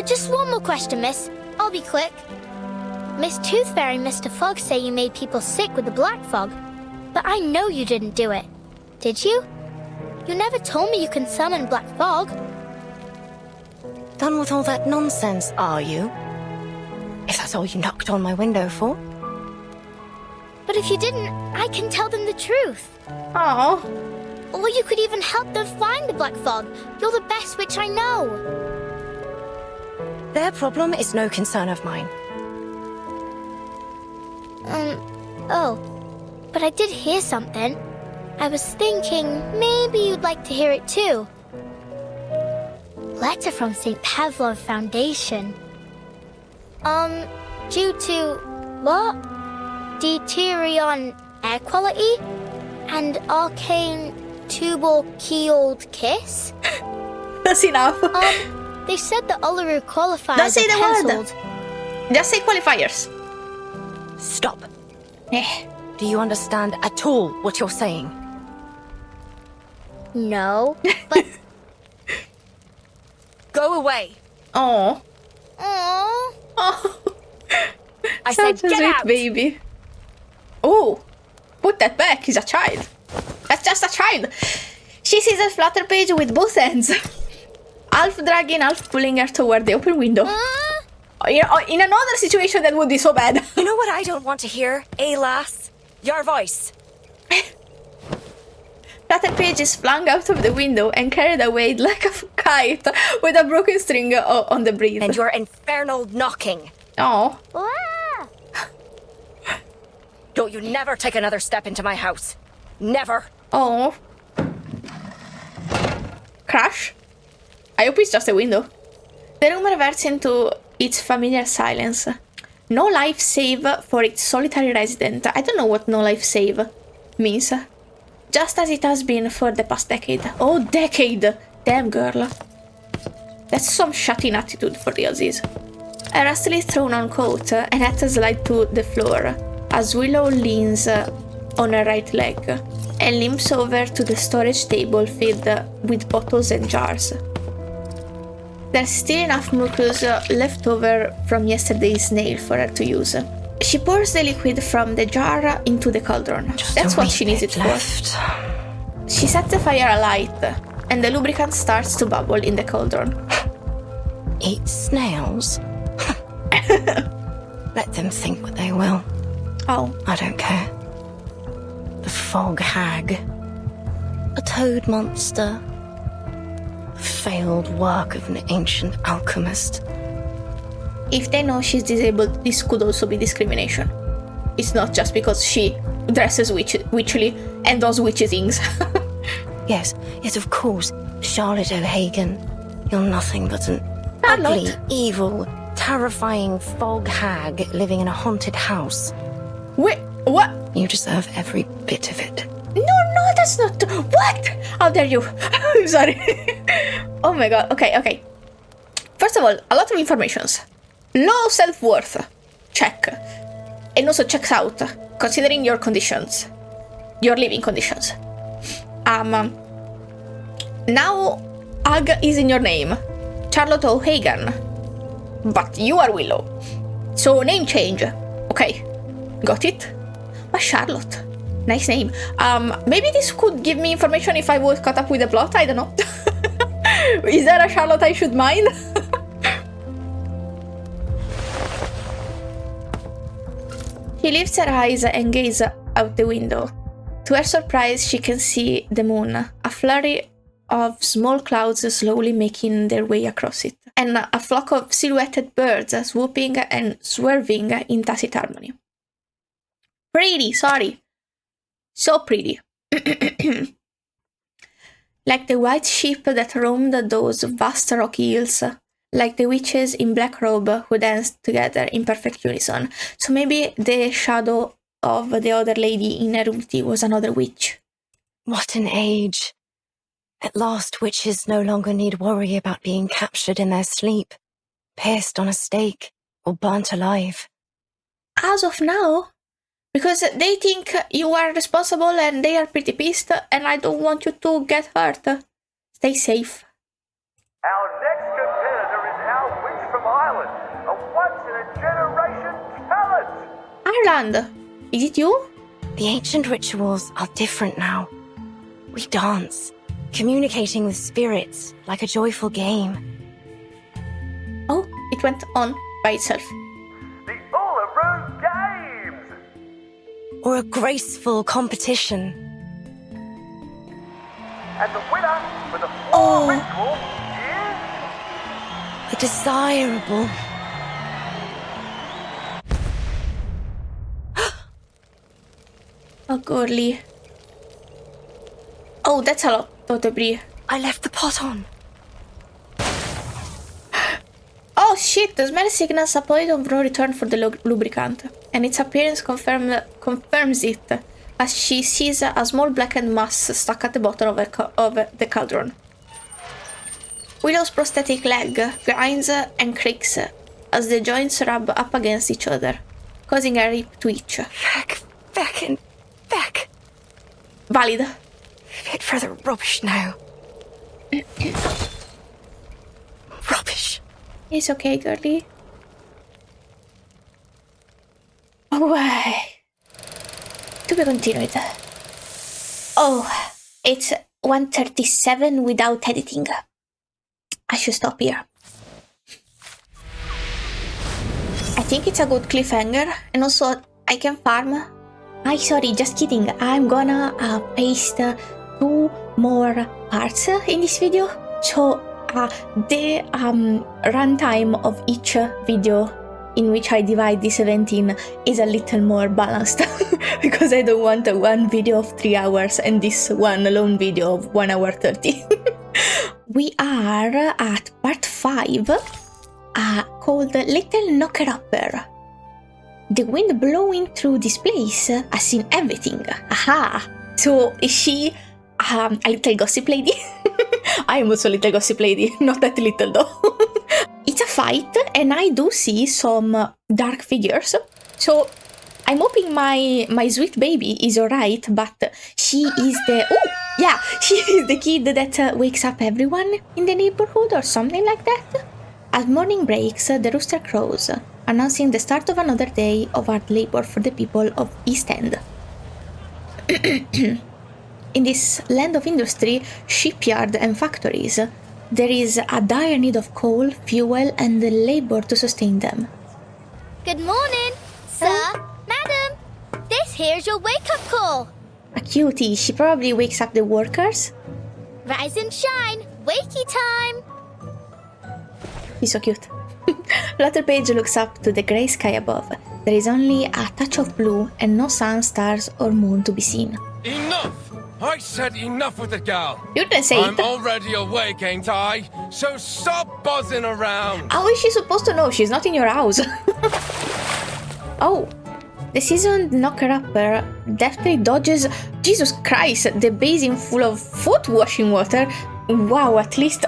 Just one more question, miss. I'll be quick. Miss Tooth Fairy and Mr. Fog say you made people sick with the black fog, but I know you didn't do it. Did you? You never told me you can summon black fog. Done with all that nonsense, are you? If that's all you knocked on my window for. But if you didn't, I can tell them the truth. Oh. Or you could even help them find the black fog. You're the best witch I know. Their problem is no concern of mine. Oh. But I did hear something. I was thinking maybe you'd like to hear it too. Letter from St. Pavlov Foundation. Due to, what? Deuterion air quality? And arcane tubal keeled kiss? That's enough. They said the Uluru qualifiers Don't say are the word. cancelled. Just say qualifiers. Stop. Eh. Do you understand at all what you're saying? No, but Go away. Oh. Aww. Oh. I Such said a get sweet out. baby. Oh. Put that back. He's a child. That's just a child. She sees a flutter page with both hands. Half dragging, half pulling her toward the open window. In another situation, that would be so bad. You know what I don't want to hear, lass? Your voice. Flutter page is flung out of the window and carried away like a kite with a broken string on the breeze. And your infernal knocking. Oh. Ah. Don't you never take another step into my house. Never. Oh. Crash? I hope it's just a window. The room reverts into its familiar silence. No life save for its solitary resident. I don't know what no life save means. Just as it has been for the past decade. Oh, decade! Damn, girl. That's some shut-in attitude for the Aussies. A rustily thrown-on coat and hat slide to the floor as Willow leans on her right leg and limps over to the storage table filled with bottles and jars. There's still enough mucus left over from yesterday's nail for her to use. She pours the liquid from the jar into the cauldron. That's what she needs it for. She sets the fire alight, and the lubricant starts to bubble in the cauldron. Eat snails? Let them think what they will. Oh. I don't care. The fog hag. A toad monster. Failed work of an ancient alchemist. If they know she's disabled, this could also be discrimination. It's not just because she dresses witchily and does witchy things. Yes, of course. Charlotte O'Hagan. You're nothing but an ugly, evil, terrifying fog hag living in a haunted house. Wait, what? You deserve every bit of it. No, that's not... What? How dare you? I'm sorry. Oh my god, okay. First of all, a lot of informations. Low self-worth. Check. And also checks out, considering your conditions. Your living conditions. Now, Ag is in your name. Charlotte O'Hagan. But you are Willow. So name change. Okay. Got it? But Charlotte. Nice name. Maybe this could give me information if I was caught up with the plot, I don't know. Is there a Charlotte I should mind? She lifts her eyes and gazes out the window. To her surprise, she can see the moon, a flurry of small clouds slowly making their way across it, and a flock of silhouetted birds swooping and swerving in tacit harmony. Pretty, sorry. So pretty. Like the white sheep that roamed those vast rocky hills, like the witches in black robe who danced together in perfect unison. So maybe the shadow of the other lady in Neruti was another witch. What an age. At last, witches no longer need worry about being captured in their sleep, pierced on a stake, or burnt alive. As of now, because they think you are responsible and they are pretty pissed, and I don't want you to get hurt. Stay safe. Our next competitor is our witch from Ireland, a once-in-a-generation talent! Ireland, is it you? The ancient rituals are different now. We dance, communicating with spirits like a joyful game. Oh, it went on by itself. The Uluru Games! Or a graceful competition. And the winner for the floor ritual is... The desirable. Oh, girly. Oh, that's a lot of debris. I left the pot on. Oh shit, the smell signals a point of no return for the lubricant, and its appearance confirms it, as she sees a small blackened mass stuck at the bottom of the cauldron. Willow's prosthetic leg grinds and creaks as the joints rub up against each other, causing her hip to itch. Feck. Valid. Fit for the rubbish now. It's okay, girlie. Alright. To be continued. Oh, it's 1:37 without editing. I should stop here. I think it's a good cliffhanger, and also I can farm. Sorry, just kidding. I'm gonna paste 2 more parts in this video, so the runtime of each video in which I divide this event in is a little more balanced because I don't want one video of 3 hours and this one lone video of 1 hour 30. We are at part 5 called Little Knocker Upper. The wind blowing through this place has seen everything. Aha! So is she a little gossip lady? I am also a little gossip lady, not that little though. It's a fight and I do see some dark figures. So I'm hoping my sweet baby is alright, but she is the... Oh! Yeah, she is the kid that wakes up everyone in the neighborhood or something like that. As morning breaks, the rooster crows, announcing the start of another day of hard labor for the people of East End. In this land of industry, shipyard and factories, there is a dire need of coal, fuel, and labor to sustain them. Good morning, sir, madam. This here's your wake-up call. A cutie, she probably wakes up the workers. Rise and shine, wakey time. He's so cute. Later Page looks up to the grey sky above. There is only a touch of blue and no sun, stars, or moon to be seen. Enough! I said enough with it, gal. You didn't say I'm already awake, ain't I? So stop buzzing around. How is she supposed to know? She's not in your house. Oh, the seasoned knocker-upper deftly dodges, Jesus Christ, the basin full of foot washing water. Wow, at least...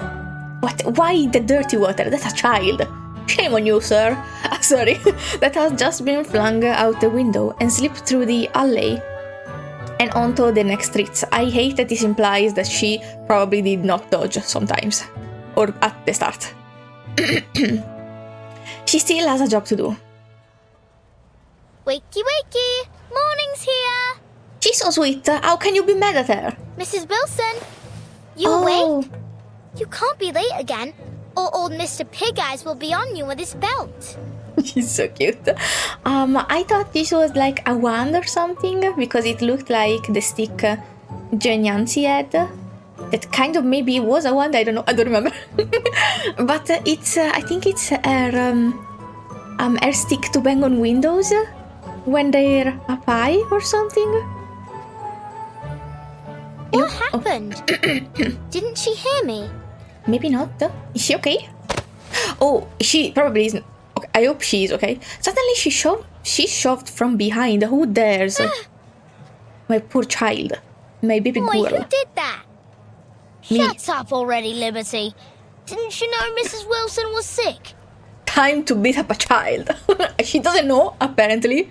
What? Why the dirty water? That's a child. Shame on you, sir. Sorry. That has just been flung out the window and slipped through the alley and onto the next streets. I hate that this implies that she probably did not dodge sometimes. Or at the start. She still has a job to do. Wakey, wakey. Morning's here. She's so sweet. How can you be mad at her? Mrs. Wilson, you awake? You can't be late again, or old Mr. Pig Eyes will be on you with his belt. She's so cute. I thought this was like a wand or something, because it looked like the stick Yancy had. That kind of maybe was a wand, I don't know, I don't remember. But it's, I think it's her stick to bang on windows when they're up high or something. What happened? Didn't she hear me? Maybe not. Is she okay? Oh, she probably isn't. Okay, I hope she is okay. Suddenly she's shoved from behind. Who dares? My poor child. My baby girl. Who did that? Me. Shut up already, Liberty. Didn't you know Mrs. Wilson was sick? Time to beat up a child. She doesn't know, apparently.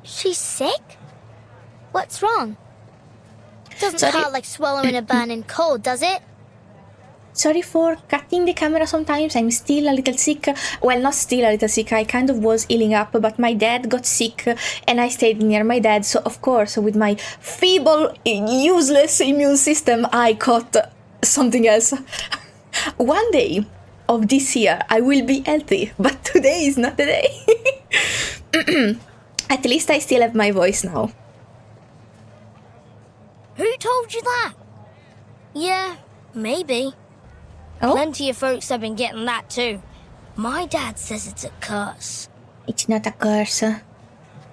She's sick? What's wrong? Doesn't hurt like swallowing a burning coal, does it? Sorry for cutting the camera sometimes. I'm still a little sick. Well, not still a little sick. I kind of was healing up, but my dad got sick and I stayed near my dad. So, of course, with my feeble, useless immune system, I caught something else. One day of this year, I will be healthy, but today is not the day. At least I still have my voice now. Who told you that? Yeah, maybe. Oh? Plenty of folks have been getting that too. My dad says it's a curse. It's not a curse.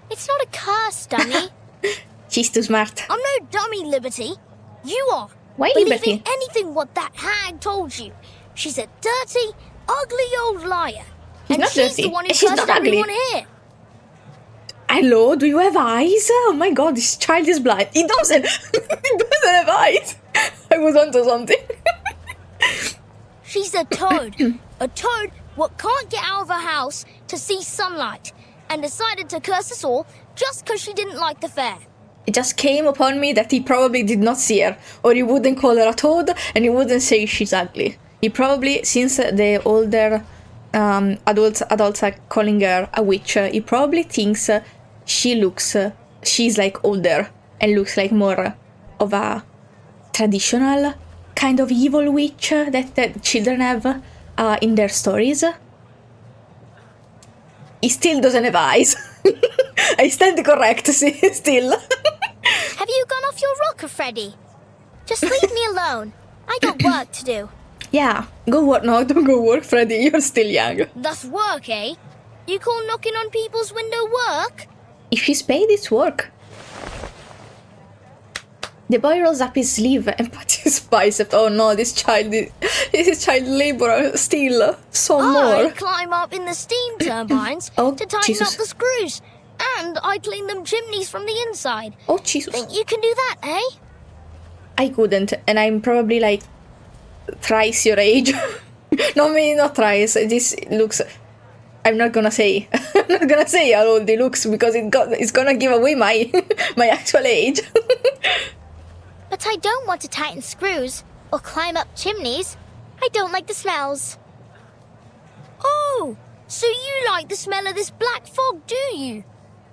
It's not a curse, dummy. She's too smart. I'm no dummy, Liberty. You are. Why Believing Liberty? anything what that hag told you. She's a dirty, ugly old liar. She's and not she's dirty. the one who She's cursed not ugly. everyone here. Hello, do you have eyes? Oh my god, this child is blind. He doesn't. He doesn't have eyes. I was onto something. She's a toad. A toad what can't get out of her house to see sunlight and decided to curse us all just because she didn't like the fair. It just came upon me that he probably did not see her, or he wouldn't call her a toad, and he wouldn't say she's ugly. He probably, since the older adults are calling her a witch, he probably thinks she's like older and looks like more of a traditional kind of evil witch that children have in their stories. He still doesn't have eyes. I stand correct, still. Have you gone off your rocker, Freddy? Just leave me alone. I got work to do. Yeah, go work. No, don't go work, Freddy. You're still young. That's work, eh? You call knocking on people's window work? If she's paid, it's work. The boy rolls up his sleeve and puts his bicep. Oh no, this is child labor still. Some more. I climb up in the steam turbines Oh, to tighten Jesus. up the screws. And I clean them chimneys from the inside. Oh, Jesus. Think you can do that, eh? I couldn't, and I'm probably like thrice your age. No, maybe not thrice. This looks. I'm not gonna say. I'm not gonna say how old it looks because it's gonna give away my my actual age. But I don't want to tighten screws or climb up chimneys. I don't like the smells. Oh, so you like the smell of this black fog, do you?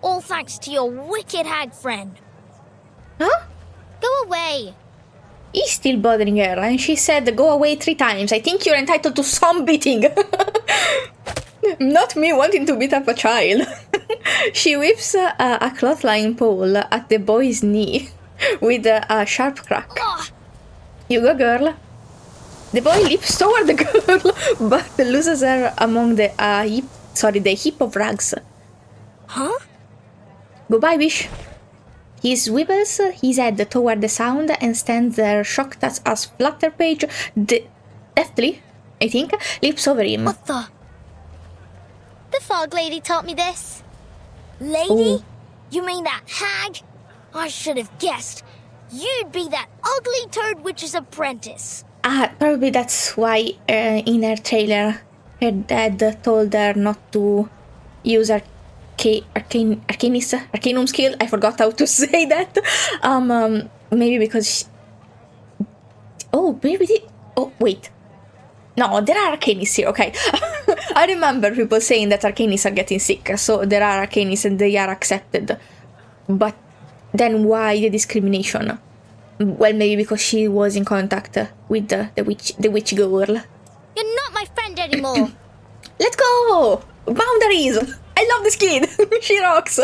All thanks to your wicked hag friend. Huh? Go away. He's still bothering her, and she said go away 3 times. I think you're entitled to some beating. Not me wanting to beat up a child. She whips a clothesline pole at the boy's knee with a sharp crack. Ugh. You go, girl. The boy leaps toward the girl, but loses her among the heap of rags. Huh? Goodbye, Wish. He swivels his head toward the sound and stands there shocked as Flutterpage deftly, I think, leaps over him. What the? The fog lady taught me this. Lady? Oh. You mean that hag? I should have guessed. You'd be that ugly Toad Witch's apprentice. Probably that's why in her trailer her dad told her not to use arcanum skill. I forgot how to say that. Maybe because wait. No, there are arcanists here, okay. I remember people saying that arcanists are getting sick, so there are arcanists and they are accepted. But then why the discrimination? Well, maybe because she was in contact with the witch girl. You're not my friend anymore. Let's go! Boundaries! I love this kid! She rocks!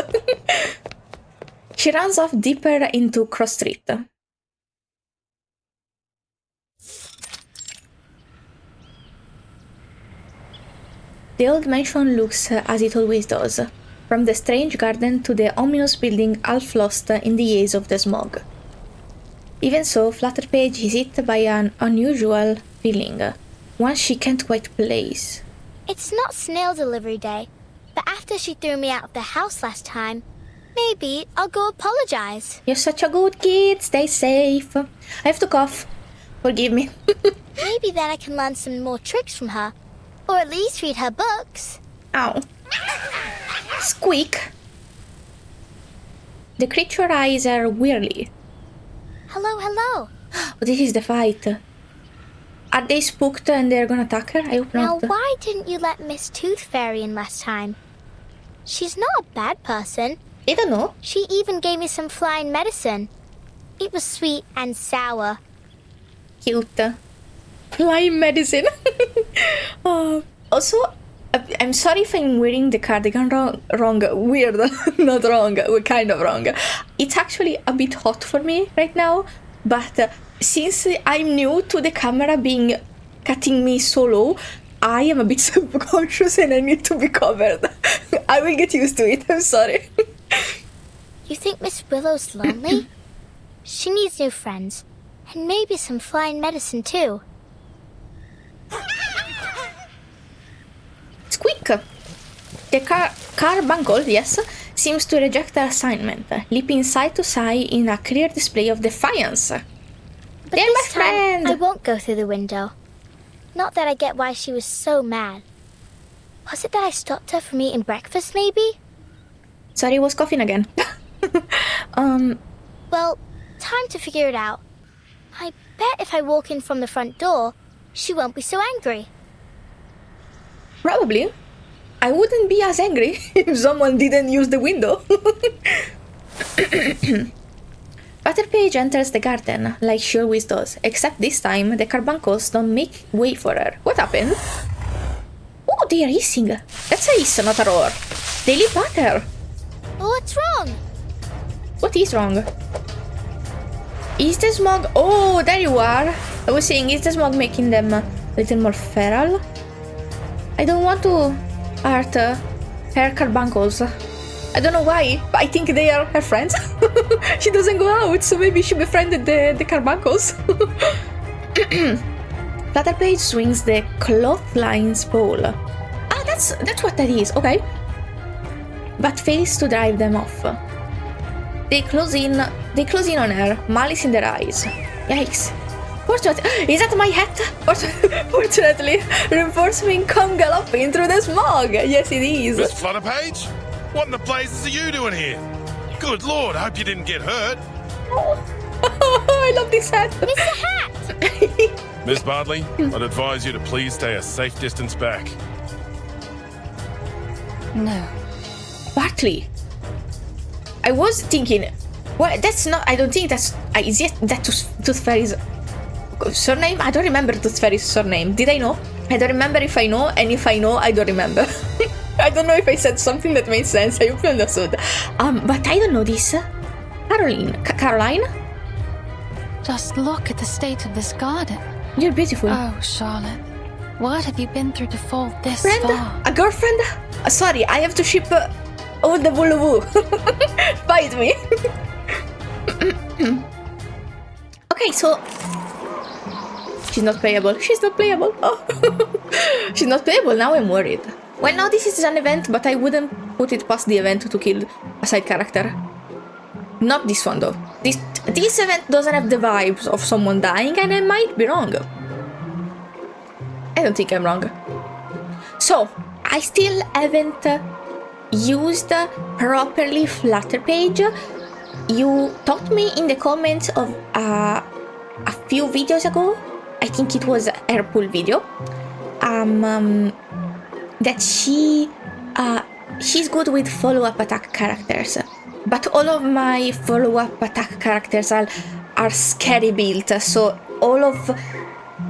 She runs off deeper into Cross Street. The old mansion looks as it always does, from the strange garden to the ominous building half lost in the haze of the smog. Even so, Flutterpage is hit by an unusual feeling, one she can't quite place. It's not snail delivery day, but after she threw me out of the house last time, maybe I'll go apologize. You're such a good kid, stay safe. I have to cough. Forgive me. Maybe then I can learn some more tricks from her, or at least read her books. Ow. Squeak. The creature eyes her weirdly. Hello, hello. Oh, this is the fight. Are they spooked and they're gonna attack her? I hope not. Now, why didn't you let Miss Tooth Fairy in last time? She's not a bad person. I don't know. She even gave me some flying medicine. It was sweet and sour. Cute. Flying medicine. Also, I'm sorry if I'm wearing the cardigan wrong. Weird. Not wrong. We're kind of wrong. It's actually a bit hot for me right now, but since I'm new to the camera being cutting me so low, I am a bit subconscious and I need to be covered. I will get used to it. I'm sorry. You think Miss Willow's lonely? She needs new friends, and maybe some flying medicine too. Squeak! The carbuncle, yes, seems to reject the assignment, leaping side to side in a clear display of defiance. But They're this my friend! time, I won't go through the window. Not that I get why she was so mad. Was it that I stopped her from eating breakfast, maybe? Sorry, I was coughing again. Well, time to figure it out. I bet if I walk in from the front door, she won't be so angry. Probably. I wouldn't be as angry if someone didn't use the window. Butterpage enters the garden, like she always does, except this time the carbuncles don't make way for her. What happened? Oh, they are hissing. That's a hiss, not a roar. They leave butter. What's wrong? What is wrong? Is the smog... Oh, there you are. I was saying, is the smog making them a little more feral? I don't want to hurt her carbuncles. I don't know why, but I think they are her friends. She doesn't go out, so maybe she befriended the carbuncles. Flutterpage swings the clothesline's pole. Ah, that's what that is, okay. But fails to drive them off. They close in on her, malice in their eyes. Yikes. Fortunately, is that my hat? Fortunately, reinforcement come galloping through the smog. Yes, it is. Miss Flutterpage? What in the blazes are you doing here? Good lord, I hope you didn't get hurt. Oh, I love this hat. Mr. Hat! Miss Bartley, I'd advise you to please stay a safe distance back. No. Bartley. I was thinking, well, that's not. I don't think that's. Is it that Tooth Fairy's surname? I don't remember Tooth Fairy's surname. Did I know? I don't remember if I know, and if I know, I don't remember. I don't know if I said something that made sense. I hope you understood. But I don't know this. Caroline? Just look at the state of this garden. You're beautiful. Oh, Charlotte. What have you been through to fall this Friend? far? A girlfriend? Sorry, I have to ship all the Uluru. Fight me. Okay, so... She's not playable. She's not playable. Oh. She's not playable. Now I'm worried. Well, now this is an event, but I wouldn't put it past the event to kill a side character. Not this one, though. This event doesn't have the vibes of someone dying, and I might be wrong. I don't think I'm wrong. So, I still haven't used properly Flutterpage. You taught me in the comments of a few videos ago, I think it was her pool video, that she's good with follow-up attack characters, but all of my follow-up attack characters are scary built, so all of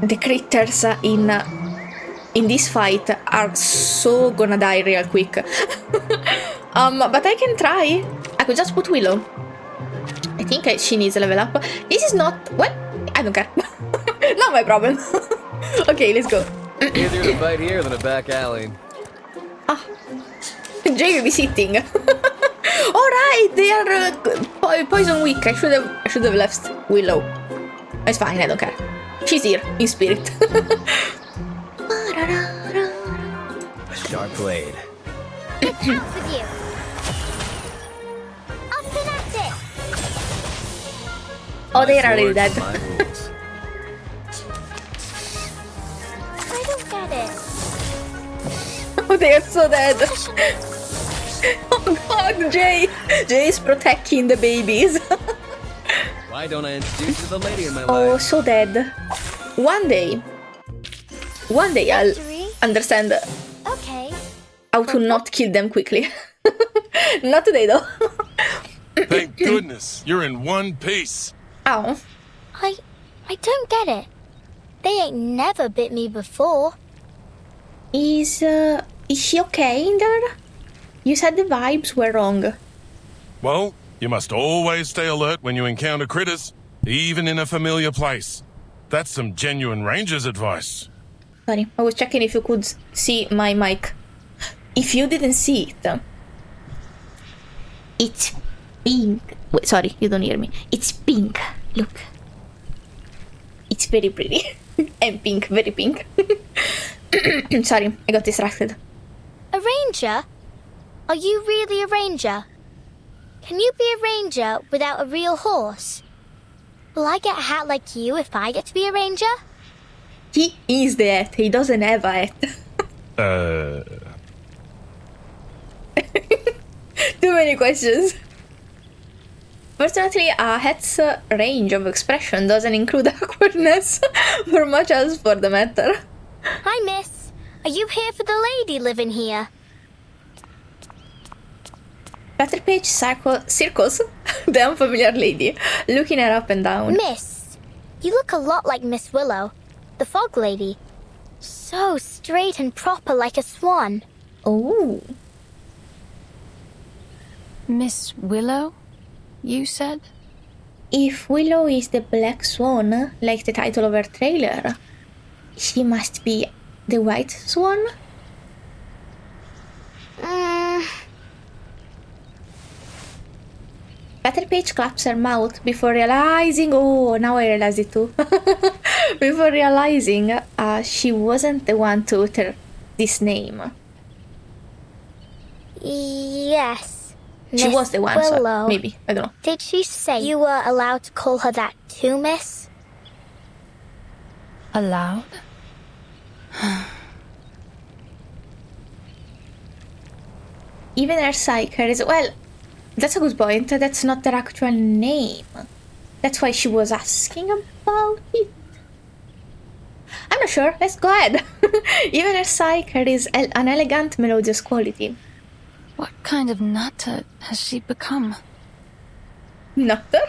the critters in this fight are so gonna die real quick. But I can try. I could just put Willow. I think she needs a level up. This is not... Well, I don't care. Not my problem. Okay, let's go. Easier to fight here than a back alley. Ah, Jay will be sitting. Alright, they are poison weak. I should have left Willow. It's fine, I don't care. She's here, in spirit. A sharp blade. It counts with you. Up and at it. Oh, they're already dead. I don't get it. Oh, they are so dead. Oh god, Jay! Jay is protecting the babies. Why don't I introduce you to the lady in my life? Oh, so dead. One day I'll understand Okay. how to not kill them quickly. Not today, though. Thank goodness, you're in one piece. Oh. I don't get it. They ain't never bit me before. Is she okay in there? You said the vibes were wrong. Well, you must always stay alert when you encounter critters, even in a familiar place. That's some genuine ranger's advice. Sorry, I was checking if you could see my mic. If you didn't see it, it's pink. Wait, sorry, you don't hear me. It's pink. Look. It's very pretty. And pink, very pink. Sorry, I got distracted. A ranger? Are you really a ranger? Can you be a ranger without a real horse? Will I get a hat like you if I get to be a ranger? He is the hat. He doesn't have a hat. Too many questions. Fortunately, a hat's range of expression doesn't include awkwardness, or much else for the matter. Hi, miss. Are you here for the lady living here? Butterpage circles the unfamiliar lady, looking her up and down. Miss, you look a lot like Miss Willow, the fog lady. So straight and proper like a swan. Oh. Miss Willow, you said? If Willow is the black swan, like the title of her trailer, she must be the white swan? Butterpage claps her mouth before realizing, oh, now I realize it too, before realizing she wasn't the one to utter this name. Yes. She was the one, Willow. so maybe, I don't know. Did she say you were allowed to call her that too, miss? Allowed? Even her psyker is, well, that's a good point. That's not their actual name. That's why she was asking about it. I'm not sure. Let's go ahead. Even her psyker is an elegant, melodious quality. What kind of nutter has she become? Nutter?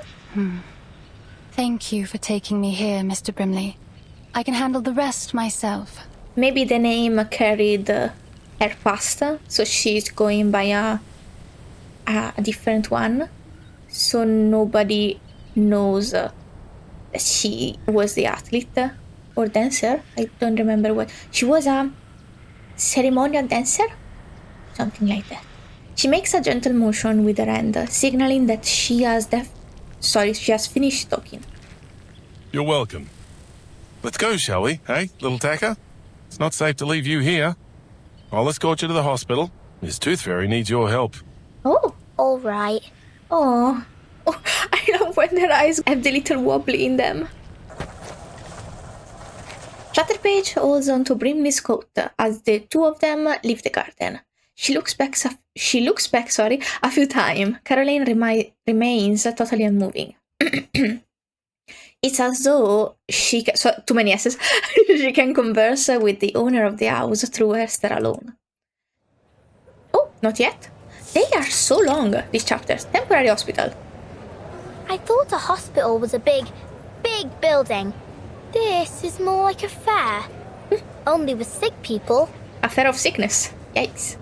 Thank you for taking me here, Mr. Brimley. I can handle the rest myself. Maybe the name carried her past, so she's going by a different one, so nobody knows that she was the athlete or dancer. I don't remember what. She was a ceremonial dancer? Something like that. She makes a gentle motion with her hand, signaling that she has finished talking. You're welcome. Let's go, shall we? Hey, little tacker? It's not safe to leave you here. I'll escort you to the hospital. Miss Tooth Fairy needs your help. Oh. All right. Oh, I love when their eyes have the little wobbly in them. Butterpage holds onto Brimley's coat as the two of them leave the garden. She looks back a few times. Caroline remains totally unmoving. It's as though too many S's. She can converse with the owner of the house through Esther alone. Oh, not yet. They are so long, these chapters. Temporary hospital. I thought a hospital was a big building. This is more like a fair. Only with sick people. A fair of sickness. Yikes.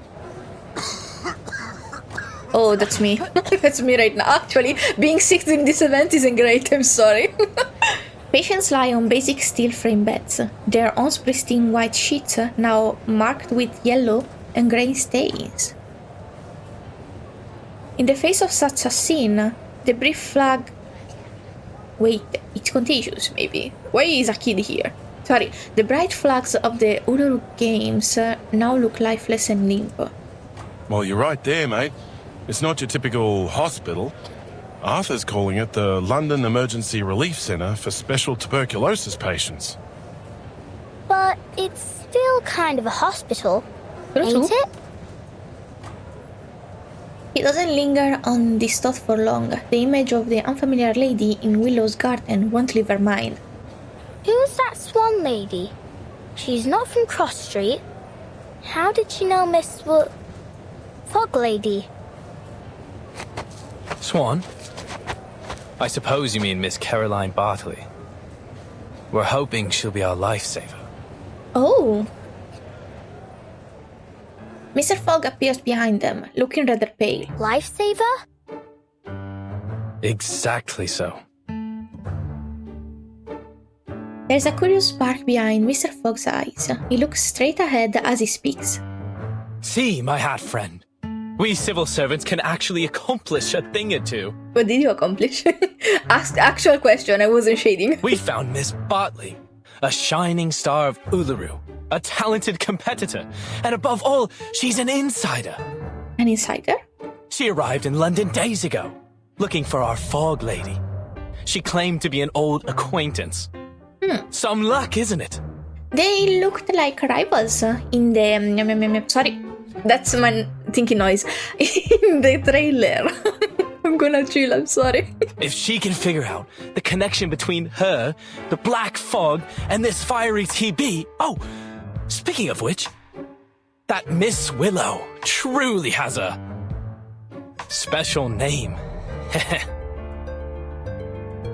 Oh, that's me. That's me right now. Actually, being sick in this event isn't great, I'm sorry. Patients lie on basic steel frame beds. Their once pristine white sheets now marked with yellow and grey stains. In the face of such a scene, the brief flag... Wait, it's contagious, maybe. Why is a kid here? Sorry, the bright flags of the Uluru Games now look lifeless and limp. Well, you're right there, mate. It's not your typical hospital. Arthur's calling it the London Emergency Relief Centre for Special Tuberculosis Patients. But it's still kind of a hospital, ain't it? He doesn't linger on this thought for long. The image of the unfamiliar lady in Willow's garden won't leave her mind. Who's that Swan lady? She's not from Cross Street. How did she know Miss Fog Lady? Swan? I suppose you mean Miss Caroline Bartley. We're hoping she'll be our lifesaver. Oh. Mr. Fogg appears behind them, looking rather pale. Lifesaver? Exactly so. There's a curious spark behind Mr. Fogg's eyes. He looks straight ahead as he speaks. See, my hat friend. We civil servants can actually accomplish a thing or two. What did you accomplish? Actual question, I wasn't shading. We found Miss Bartley, a shining star of Uluru, a talented competitor, and above all, she's an insider. An insider? She arrived in London days ago, looking for our fog lady. She claimed to be an old acquaintance. Some luck, isn't it? They looked like rivals in the... Sorry, that's my thinking noise. In the trailer. I'm gonna chill, I'm sorry. If she can figure out the connection between her, the black fog, and this fiery TB... Oh, speaking of which, That Miss Willow truly has a special name.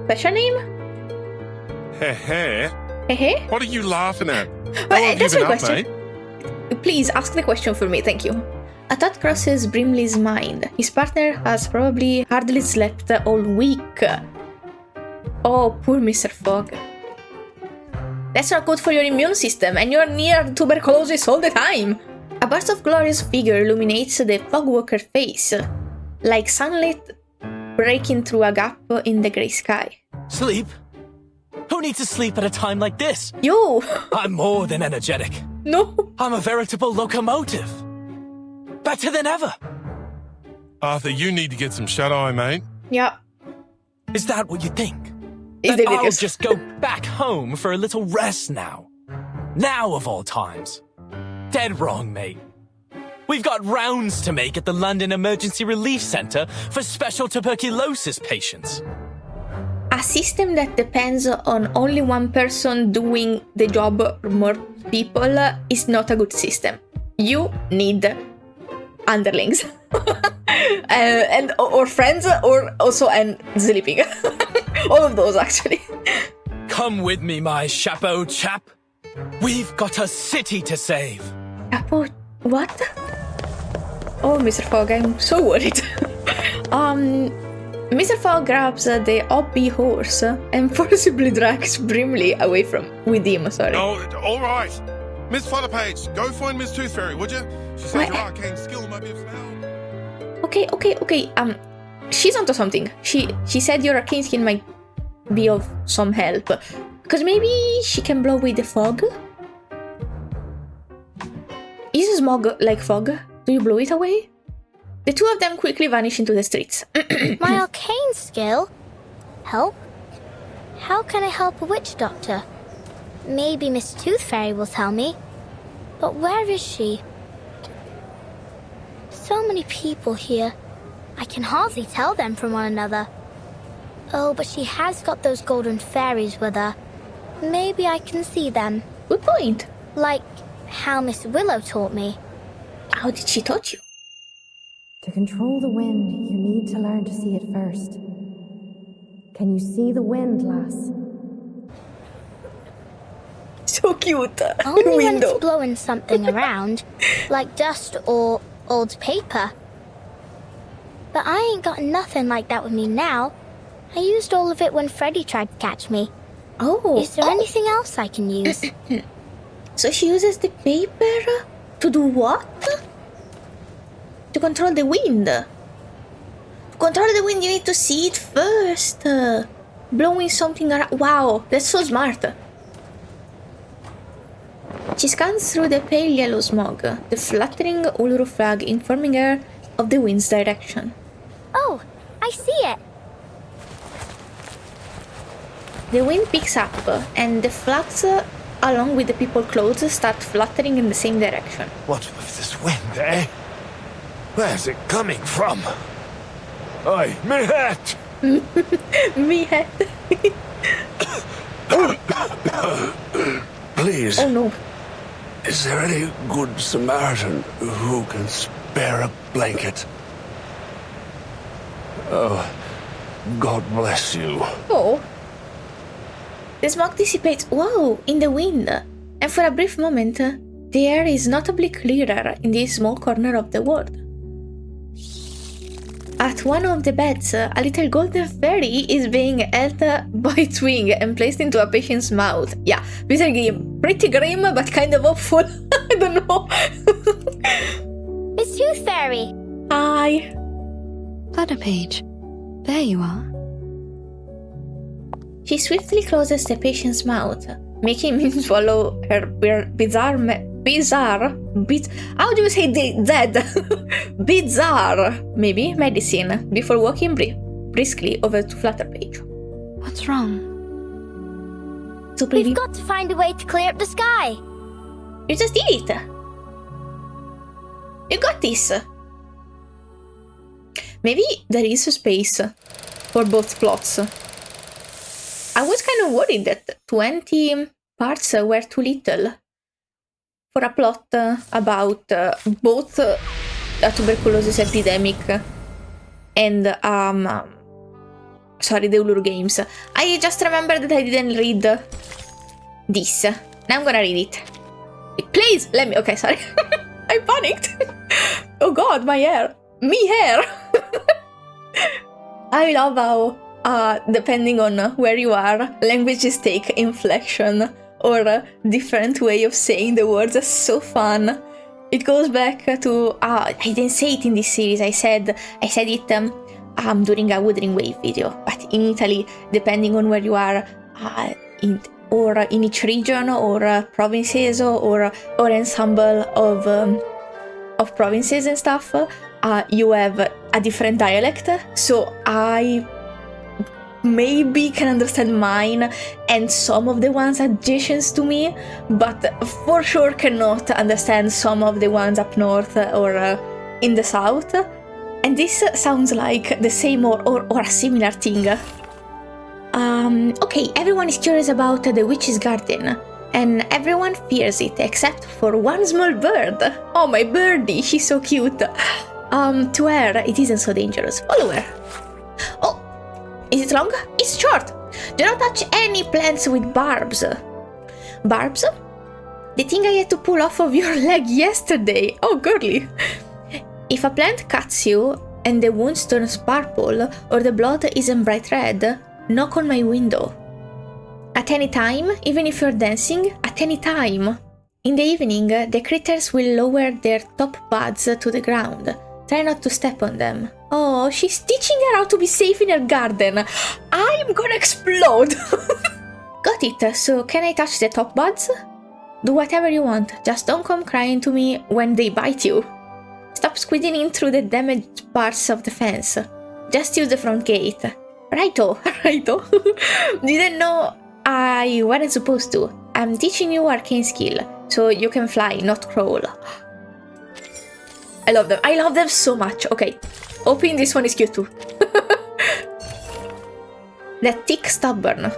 Special name? Heh. Heh? What are you laughing at? That's my question. Please ask the question for me, thank you. A thought crosses Brimley's mind. His partner has probably hardly slept all week. Oh, poor Mr. Fogg. That's not good for your immune system, and you're near tuberculosis all the time. A burst of glorious figure illuminates the Fogwalker face, like sunlight breaking through a gap in the grey sky. Sleep? Who needs to sleep at a time like this? You! I'm more than energetic. No. I'm a veritable locomotive. Better than ever. Arthur, you need to get some shut-eye, mate. Yeah. Is that what you think? That I'll just go back home for a little rest now. Now of all times. Dead wrong, mate. We've got rounds to make at the London Emergency Relief Centre for special tuberculosis patients. A system that depends on only one person doing the job for more people is not a good system. You need underlings. or friends, or also and sleeping. All of those, actually. Come with me, my chapeau chap. We've got a city to save. Chapeau... what? Oh, Mr. Fogg, I'm so worried. Mr. Fogg grabs the hobby horse and forcibly drags Brimley away with him, sorry. Oh, all right. Miss Flutterpage, go find Miss Tooth Fairy, would you? She says your arcane skill might be of some help. Okay. She's onto something. She said your arcane skill might be of some help. Because maybe she can blow away the fog? Is smog like fog? Do you blow it away? The two of them quickly vanish into the streets. My arcane skill? Help? How can I help a witch doctor? Maybe Miss Tooth Fairy will tell me. But where is she? So many people here. I can hardly tell them from one another. Oh, but she has got those golden fairies with her. Maybe I can see them. Good point. Like how Miss Willow taught me. How did she teach you? To control the wind, you need to learn to see it first. Can you see the wind, lass? So cute. Only when it's blowing something around, like dust or old paper. But I ain't got nothing like that with me now. I used all of it when Freddy tried to catch me. Oh. Is there anything else I can use? So she uses the paper to do what? To control the wind. To control the wind, you need to see it first. Blowing something around. Wow, that's so smart. She scans through the pale yellow smog, the fluttering Uluru flag informing her of the wind's direction. Oh, I see it. The wind picks up, and the flags, along with the people's clothes, start fluttering in the same direction. What with this wind, eh? Where's it coming from? Oi, me hat! Me hat. Please. Oh no. Is there any good Samaritan who can spare a blanket? Oh, God bless you. Oh. The smoke dissipates, wow, in the wind. And for a brief moment, the air is notably clearer in this small corner of the world. At one of the beds, a little golden fairy is being held by its wing and placed into a patient's mouth. Yeah, pretty grim, but kind of hopeful. I don't know. Miss Tooth Fairy! Hi. Flutterpage, there you are. She swiftly closes the patient's mouth, making him swallow her bizarre, how do you say that? Bizarre, maybe, medicine, before walking briskly over to Flutterpage. What's wrong? So pretty. We've got to find a way to clear up the sky. You just did it. You got this. Maybe there is a space for both plots. I was kind of worried that 20 parts were too little for a plot about both a tuberculosis epidemic and sorry, the Uluru games. I just remembered that I didn't read this. Now I'm gonna read it. Please, let me... Okay, sorry. I panicked. Oh god, my hair. Me hair. I love how, depending on where you are, languages take inflection or a different way of saying the words. It's so fun. It goes back to... I didn't say it in this series. I said it during a Wuthering Wave video. But in Italy, depending on where you are, in each region or provinces or ensemble of provinces and stuff, you have a different dialect. So I maybe can understand mine and some of the ones adjacent to me, but for sure cannot understand some of the ones up north or in the south. And this sounds like the same or a similar thing. Okay, everyone is curious about the witch's garden, and everyone fears it except for one small bird. Oh, my birdie, she's so cute. To her, it isn't so dangerous. Follow her. Oh, is it long? It's short. Do not touch any plants with barbs. Barbs? The thing I had to pull off of your leg yesterday. Oh, girly. If a plant cuts you and the wound turns purple or the blood isn't bright red, knock on my window. At any time, even if you're dancing, at any time. In the evening, the critters will lower their top buds to the ground. Try not to step on them. Oh, she's teaching her how to be safe in her garden. I'm gonna explode. Got it, so can I touch the top buds? Do whatever you want, just don't come crying to me when they bite you. Stop squeezing in through the damaged parts of the fence. Just use the front gate. Righto, righto. Didn't know I weren't supposed to. I'm teaching you arcane skill, so you can fly, not crawl. I love them. I love them so much. Okay, hoping this one is cute too. The thick stubborn.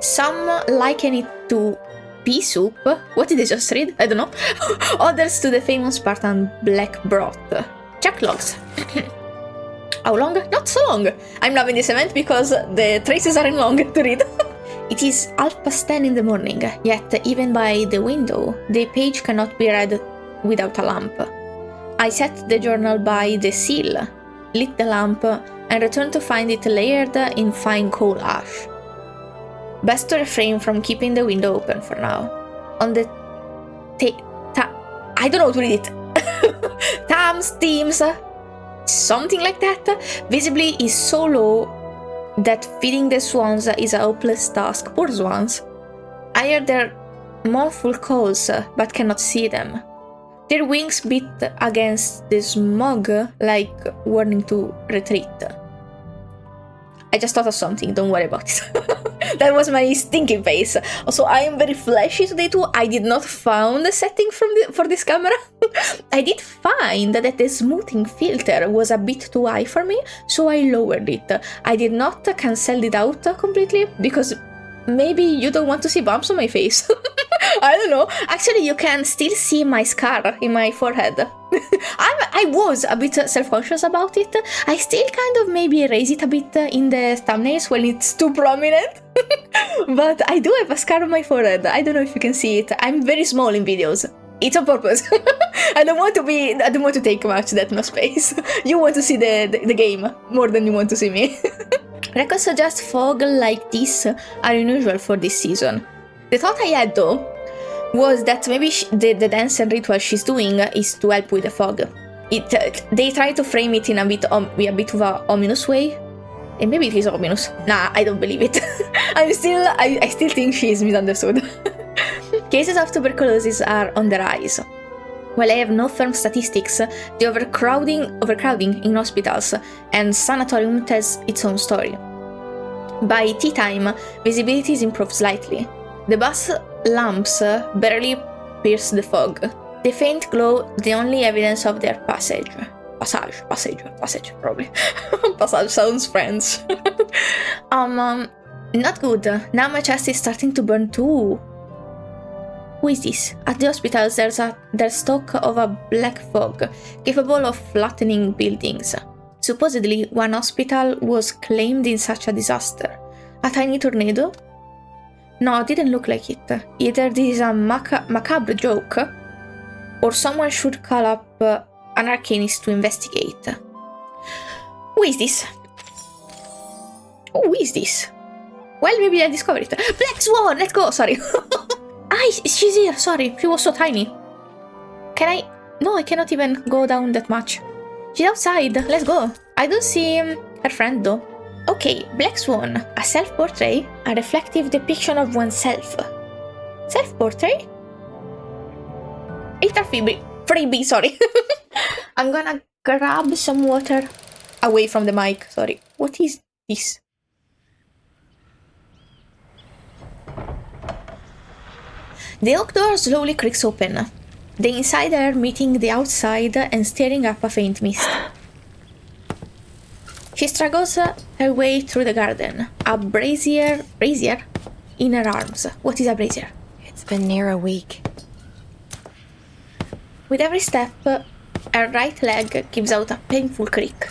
Some liken it to pea soup. What did I just read? I don't know. Others to the famous Spartan black broth. Chuck logs. How long? Not so long. I'm loving this event because the traces aren't long to read. It is 10:30 in the morning, yet even by the window, the page cannot be read without a lamp. I set the journal by the sill, lit the lamp, and returned to find it layered in fine coal ash. Best to refrain from keeping the window open for now. On the I don't know how to read it. Teams, something like that, visibly is so low that feeding the swans is a hopeless task. Poor swans. I hear their mournful calls, but cannot see them. Their wings beat against the smog like warning to retreat. I just thought of something, don't worry about it. That was my stinking face. Also, I am very flashy today too. I did not find a setting for this camera. I did find that the smoothing filter was a bit too high for me, so I lowered it. I did not cancel it out completely, because maybe you don't want to see bumps on my face. I don't know. Actually, you can still see my scar in my forehead. I was a bit self-conscious about it. I still kind of maybe erase it a bit in the thumbnails when it's too prominent. But I do have a scar on my forehead. I don't know if you can see it. I'm very small in videos. It's on purpose. I don't want to take much that much space. You want to see the game more than you want to see me. Records suggest fog like this are unusual for this season. The thought I had though was that maybe the dance and ritual she's doing is to help with the fog. They try to frame it in a bit of a ominous way, and maybe it is ominous. Nah, I don't believe it. I still think she is misunderstood. Cases of tuberculosis are on the rise. While I have no firm statistics, the overcrowding in hospitals and sanatorium tells its own story. By tea time, visibility is improved slightly. The bus lamps barely pierce the fog. The faint glow, the only evidence of their passage, probably. Passage sounds French. Not good. Now my chest is starting to burn too. Who is this? At the hospitals there's talk of a black fog, capable of flattening buildings. Supposedly, one hospital was claimed in such a disaster. A tiny tornado? No, it didn't look like it. Either this is a macabre joke, or someone should call up an arcanist to investigate. Who is this? Who is this? Well, maybe I discover it. Black Swan! Let's go! Sorry. She's here! Sorry, she was so tiny. Can I? No, I cannot even go down that much. She's outside. Let's go. I don't see her friend though. Okay, Black Swan. A self-portrait? A reflective depiction of oneself. Self-portrait? It's a freebie, sorry. I'm gonna grab some water away from the mic, sorry. What is this? The oak door slowly creaks open. The insider meeting the outside and staring up a faint mist. She struggles her way through the garden, a brazier in her arms. What is a brazier? It's been near a week. With every step, her right leg gives out a painful creak.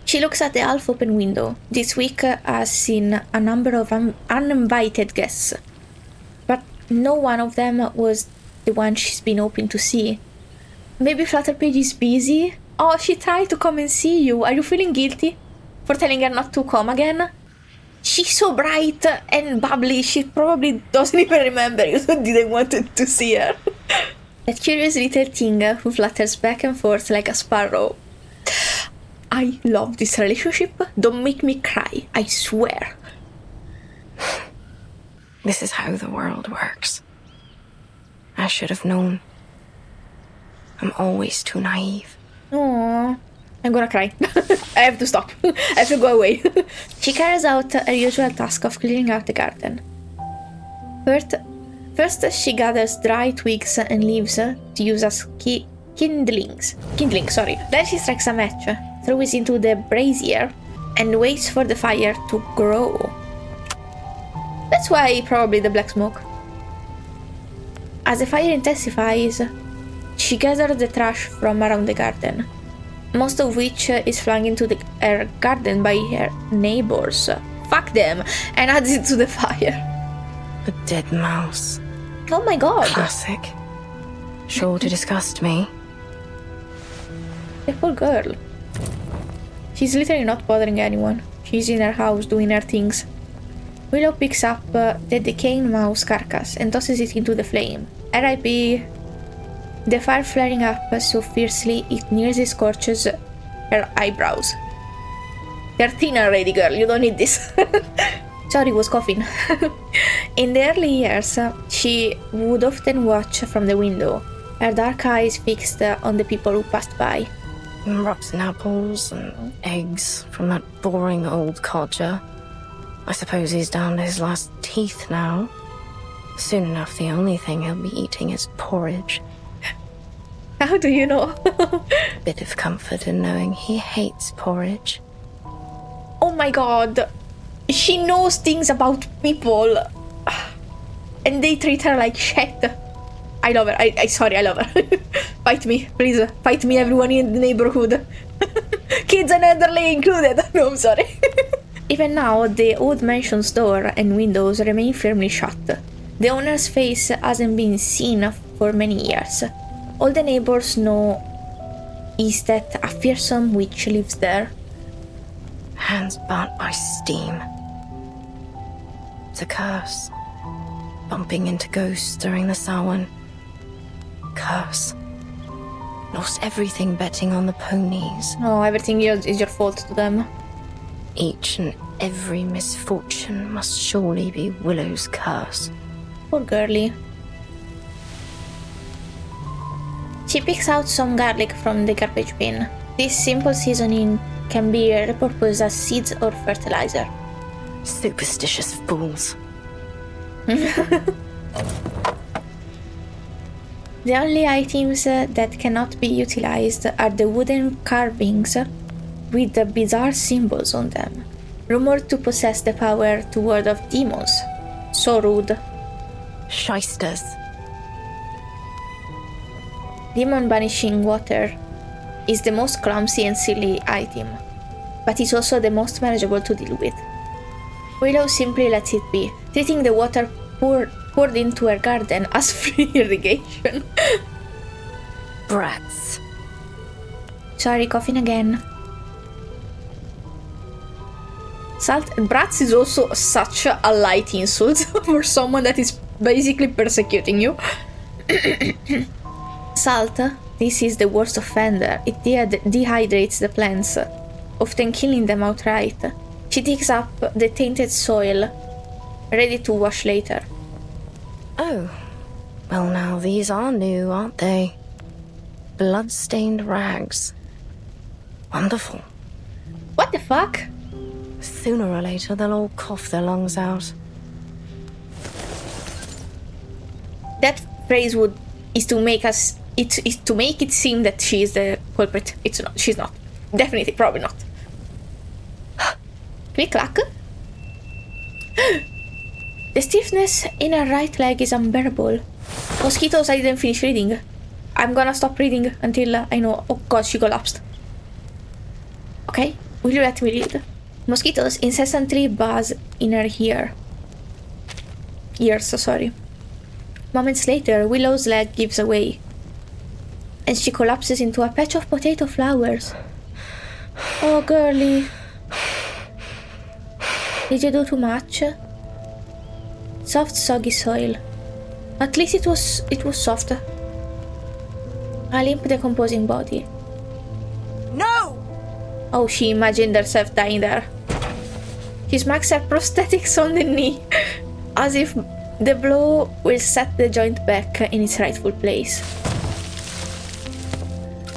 She looks at the half-open window. This week has seen a number of uninvited guests, but no one of them was the one she's been hoping to see. Maybe Flutterpage is busy? Oh, she tried to come and see you. Are you feeling guilty for telling her not to come again? She's so bright and bubbly, she probably doesn't even remember you, so didn't want to see her. That curious little thing who flutters back and forth like a sparrow. I love this relationship. Don't make me cry, I swear. This is how the world works. I should have known. I'm always too naive. Aww. I'm gonna cry. I have to stop. I have to go away. She carries out her usual task of clearing out the garden. First she gathers dry twigs and leaves to use as kindlings. Then she strikes a match, throws it into the brazier, and waits for the fire to grow. That's why probably the black smoke. As the fire intensifies, she gathers the trash from around the garden, most of which is flung into her garden by her neighbors. Fuck them! And adds it to the fire. A dead mouse. Oh my god! Classic. Sure to disgust me. The poor girl. She's literally not bothering anyone. She's in her house doing her things. Willow picks up the decaying mouse carcass and tosses it into the flame. R.I.P. The fire flaring up so fiercely it nearly scorches her eyebrows. They're thin already, girl, you don't need this. Sorry, was coughing. In the early years, she would often watch from the window, her dark eyes fixed on the people who passed by. Rotten apples and eggs from that boring old codger. I suppose he's down to his last teeth now. Soon enough, the only thing he'll be eating is porridge. How do you know? Bit of comfort in knowing he hates porridge. Oh my god. She knows things about people. And they treat her like shit. I love her. I love her. Fight me, please. Fight me, everyone in the neighborhood. Kids and elderly included. No, I'm sorry. Even now, the old mansion's door and windows remain firmly shut. The owner's face hasn't been seen for many years. All the neighbors know is that a fearsome witch lives there. Hands burnt by steam. It's a curse. Bumping into ghosts during the Samhain. Curse. Lost everything betting on the ponies. Oh, everything is your fault to them. Each and every misfortune must surely be Willow's curse. Poor girlie. She picks out some garlic from the garbage bin. This simple seasoning can be repurposed as seeds or fertilizer. Superstitious fools. The only items that cannot be utilized are the wooden carvings with the bizarre symbols on them, rumored to possess the power to ward off demons. So rude. Shysters. Demon banishing water is the most clumsy and silly item, but it's also the most manageable to deal with. Willow simply lets it be, treating the water poured into her garden as free irrigation. Brats. Sorry, coughing again. Brats is also such a light insult for someone that is basically persecuting you. Salt, this is the worst offender. It dehydrates the plants, often killing them outright. She digs up the tainted soil, ready to wash later. Oh, well now these are new, aren't they? Blood-stained rags. Wonderful. What the fuck? Sooner or later they'll all cough their lungs out. That phrase is to make it seem that she is the culprit. It's not. She's not. Definitely, probably not. Click clack. The stiffness in her right leg is unbearable. Mosquitoes, I didn't finish reading. I'm gonna stop reading until I know. Oh god, she collapsed. Okay, will you let me read? Mosquitoes incessantly buzz in her ears. Sorry. Moments later, Willow's leg gives away, and she collapses into a patch of potato flowers. Oh, girlie. Did you do too much? Soft, soggy soil. At least it was soft. A limp, decomposing body. No! Oh, she imagined herself dying there. She smacks her prosthetics on the knee, as if the blow will set the joint back in its rightful place.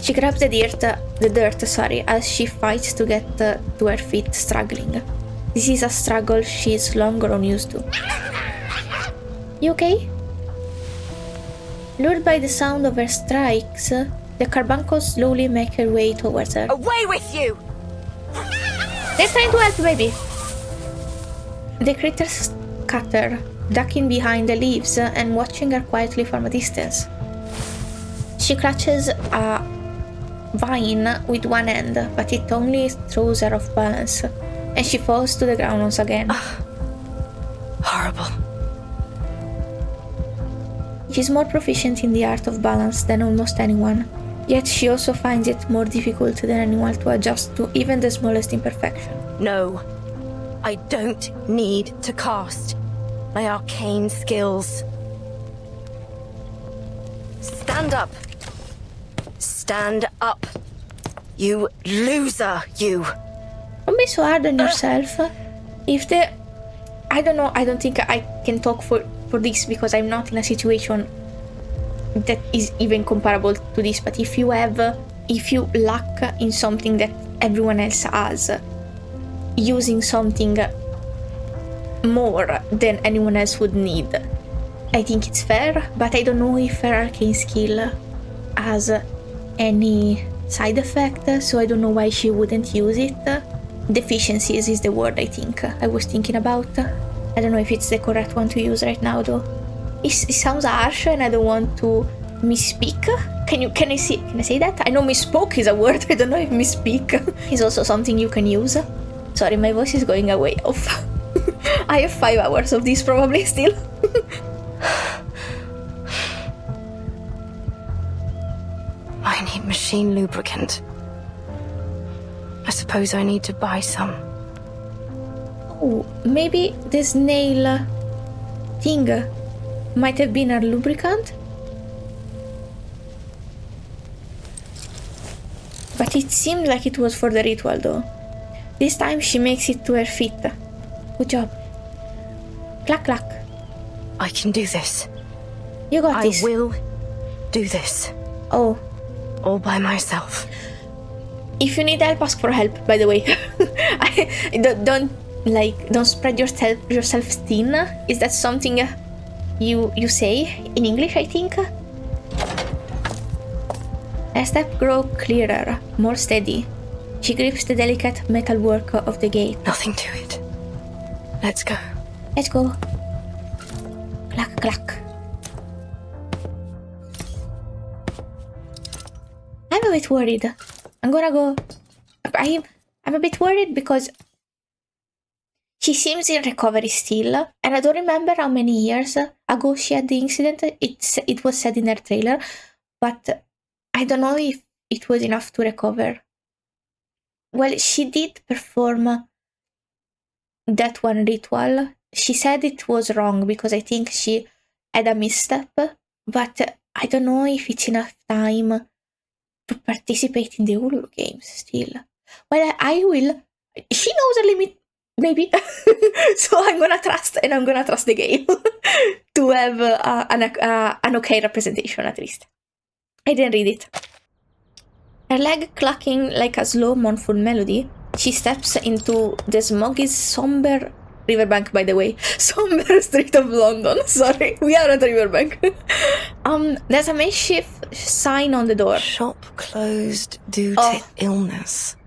She grabs the dirt, as she fights to get to her feet, struggling. This is a struggle she's long grown used to. You okay? Lured by the sound of her strikes, the carbuncles slowly make her way towards her. Away with you! They're trying to help, baby! The critters scatter, ducking behind the leaves and watching her quietly from a distance. She clutches a vine with one end, but it only throws her off balance, and she falls to the ground once again. Horrible. She's more proficient in the art of balance than almost anyone, yet she also finds it more difficult than anyone to adjust to even the smallest imperfection. No, I don't need to cast my arcane skills. Stand up. Stand up. You loser, you. Don't be so hard on yourself. I don't know, I don't think I can talk for this because I'm not in a situation that is even comparable to this, but if you lack in something that everyone else has, using something more than anyone else would need, I think it's fair, but I don't know if her arcane skill has any side effect, so I don't know why she wouldn't use it. Deficiencies is the word I think I was thinking about. I don't know if it's the correct one to use right now though. It sounds harsh and I don't want to misspeak. Can I say that? I know misspoke is a word, I don't know if misspeak is also something you can use. Sorry, my voice is going way off. I have 5 hours of this probably still. I need machine lubricant. I suppose I need to buy some. Oh, maybe the snail thing might have been her lubricant? But it seemed like it was for the ritual though. This time she makes it to her feet. Good job. Clack clack. I can do this. You got this. I will do this. Oh. All by myself. If you need help, ask for help, by the way. Don't spread yourself thin. Is that something you say in English, I think? Her step grows clearer, more steady. She grips the delicate metalwork of the gate. Nothing to it. Let's go. Let's go. Clack, clack. bit worried. I'm gonna go... I'm a bit worried because she seems in recovery still, and I don't remember how many years ago she had the incident. It was said in her trailer, but I don't know if it was enough to recover. Well, she did perform that one ritual. She said it was wrong because I think she had a misstep, but I don't know if it's enough time to participate in the Uluru games still. Well, I will. She knows her limit, maybe. So I'm gonna trust, and I'm gonna trust the game to have an okay representation at least. I didn't read it. Her leg clacking like a slow, mournful melody, she steps into the smoggy, somber riverbank, by the way. Somber street of London. Sorry, we are at Riverbank. There's a makeshift sign on the door. Shop closed due to illness,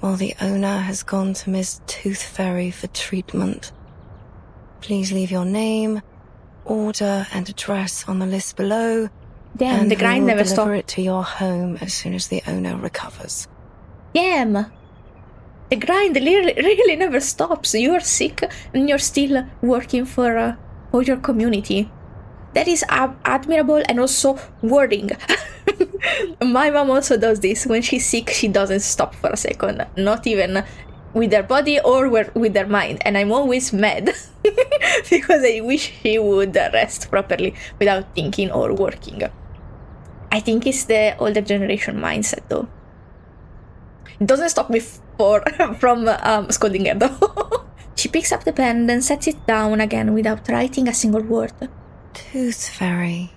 while the owner has gone to Miss Tooth Fairy for treatment. Please leave your name, order, and address on the list below. Damn, and the grind never stopped. Deliver it to your home as soon as the owner recovers. Damn. The grind really never stops. You're sick and you're still working for your community. That is admirable and also worrying. My mom also does this. When she's sick, she doesn't stop for a second. Not even with her body or with her mind. And I'm always mad because I wish she would rest properly without thinking or working. I think it's the older generation mindset, though. It doesn't stop me from scolding her, though. She picks up the pen, then sets it down again without writing a single word. Tooth Fairy.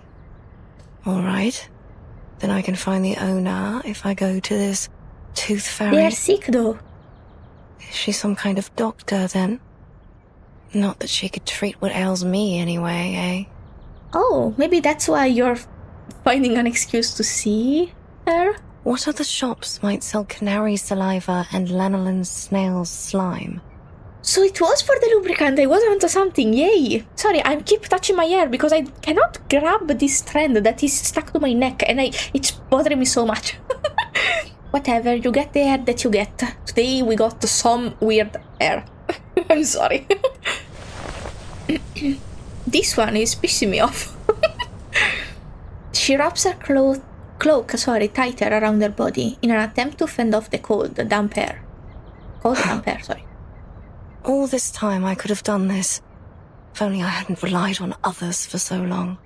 All right. Then I can find the owner if I go to this Tooth Fairy. They are sick, though. Is she some kind of doctor, then? Not that she could treat what ails me, anyway, eh? Oh, maybe that's why you're finding an excuse to see her? What other shops might sell canary saliva and lanolin snail's slime? So it was for the lubricant. I was onto something. Yay! Sorry, I keep touching my hair because I cannot grab this strand that is stuck to my neck, and it's bothering me so much. Whatever, you get the hair that you get. Today we got some weird hair. I'm sorry. This one is pissing me off. She wraps her cloak tighter around her body in an attempt to fend off the cold damp air. Sorry. All this time I could have done this, if only I hadn't relied on others for so long.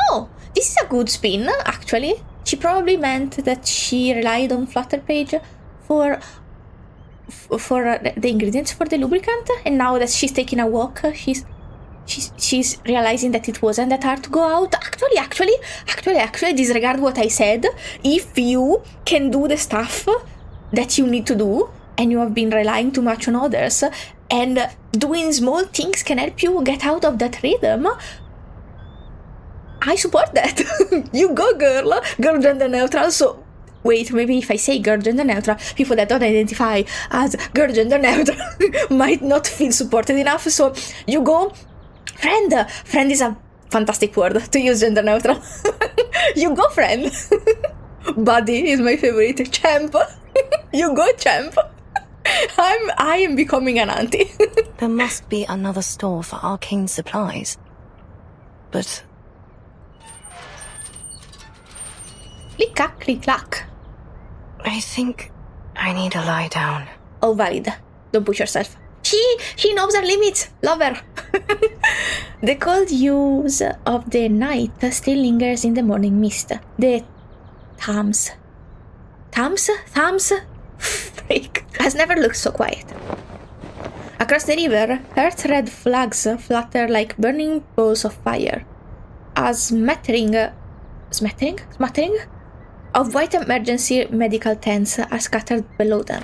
Oh, this is a good spin, actually. She probably meant that she relied on Flutterpage for the ingredients for the lubricant, and now that she's taking a walk, she's realizing that it wasn't that hard to go out. Actually, disregard what I said. If you can do the stuff that you need to do, and you have been relying too much on others, and doing small things can help you get out of that rhythm, I support that. You go, girl gender neutral. So wait, maybe if I say girl gender neutral, people that don't identify as girl gender neutral might not feel supported enough. So you go, friend is a fantastic word to use gender neutral. You go, friend. Buddy is my favorite. Champ. You go, champ. I am becoming an auntie. There must be another store for arcane supplies. But... Click-clack, click-clack. I think I need to lie down. Oh, valid. Don't push yourself. She knows her limits. Love her. The cold hues of the night still lingers in the morning mist. The Thames, freak, has never looked so quiet. Across the river, earth red flags flutter like burning balls of fire. A smattering of white emergency medical tents are scattered below them.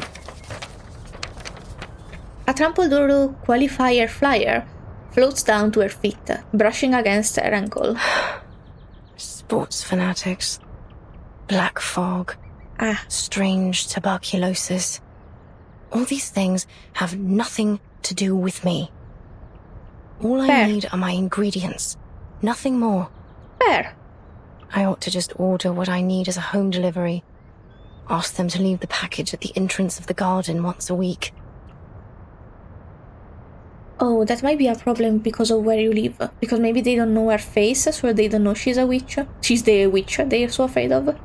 A trampled Uluru qualifier flyer floats down to her feet, brushing against her ankle. Sports fanatics. Black fog. Strange tuberculosis. All these things have nothing to do with me. All I need are my ingredients. Nothing more. Fair. I ought to just order what I need as a home delivery. Ask them to leave the package at the entrance of the garden once a week. Oh, that might be a problem because of where you live. Because maybe they don't know her face, so they don't know she's a witch. She's the witch they are so afraid of.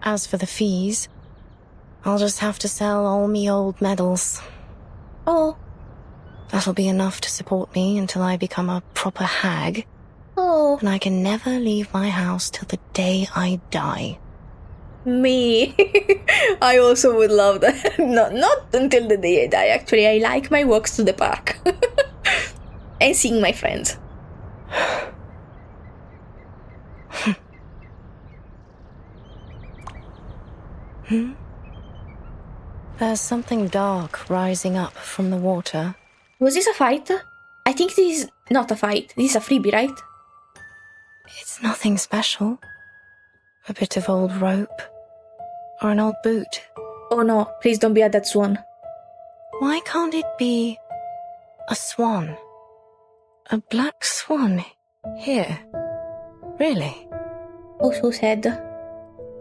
As for the fees, I'll just have to sell all me old medals. Oh. That'll be enough to support me until I become a proper hag. Oh. And I can never leave my house till the day I die. Me. I also would love that. Not until the day I die, actually. I like my walks to the park. And seeing my friends. There's something dark rising up from the water. Was this a fight? I think this is not a fight. This is a freebie, right? It's nothing special. A bit of old rope. Or an old boot. Oh no, please don't be a dead swan. Why can't it be a swan? A black swan here? Really? Oh, so sad.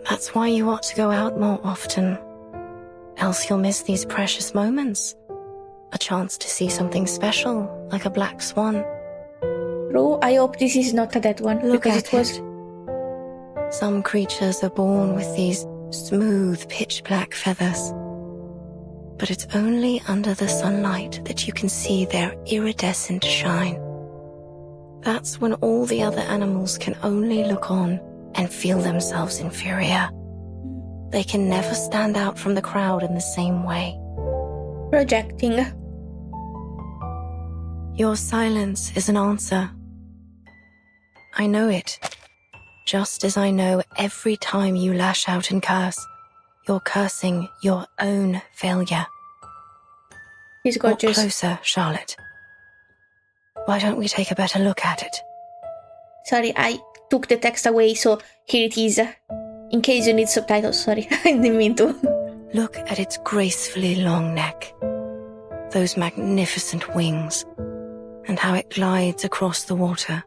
That's why you ought to go out more often. Else you'll miss these precious moments. A chance to see something special, like a black swan. Bro, I hope this is not a dead one. Look because at it was. Some creatures are born with these smooth, pitch-black feathers. But it's only under the sunlight that you can see their iridescent shine. That's when all the other animals can only look on and feel themselves inferior. They can never stand out from the crowd in the same way. Projecting. Your silence is an answer. I know it. Just as I know every time you lash out and curse, you're cursing your own failure. He's gorgeous. Walk closer, Charlotte. Why don't we take a better look at it? Sorry, I took the text away, so here it is. In case you need subtitles, sorry. I didn't mean to. Look at its gracefully long neck. Those magnificent wings. And how it glides across the water.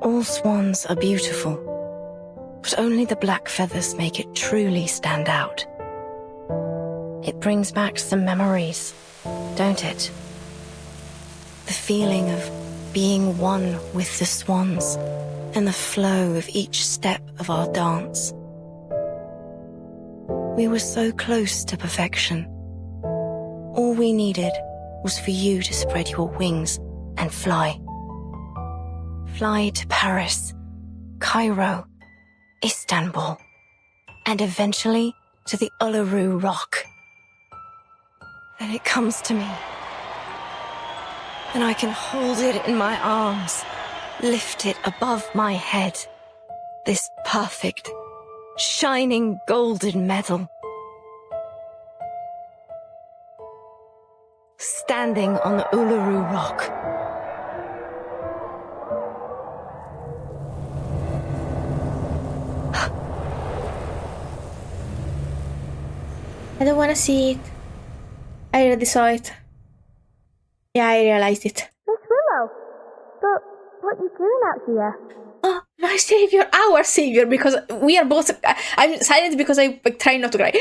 All swans are beautiful, but only the black feathers make it truly stand out. It brings back some memories, don't it? The feeling of being one with the swans and the flow of each step of our dance. We were so close to perfection. All we needed was for you to spread your wings and fly. Fly to Paris, Cairo, Istanbul, and eventually to the Uluru rock. Then it comes to me, and I can hold it in my arms, lift it above my head. This perfect, shining golden medal. Standing on the Uluru rock. I don't want to see it. I already saw it. Yeah, I realized it. Miss Willow, but what are you doing out here? Oh, my savior, our savior, because we are both... I'm silent because I try not to cry.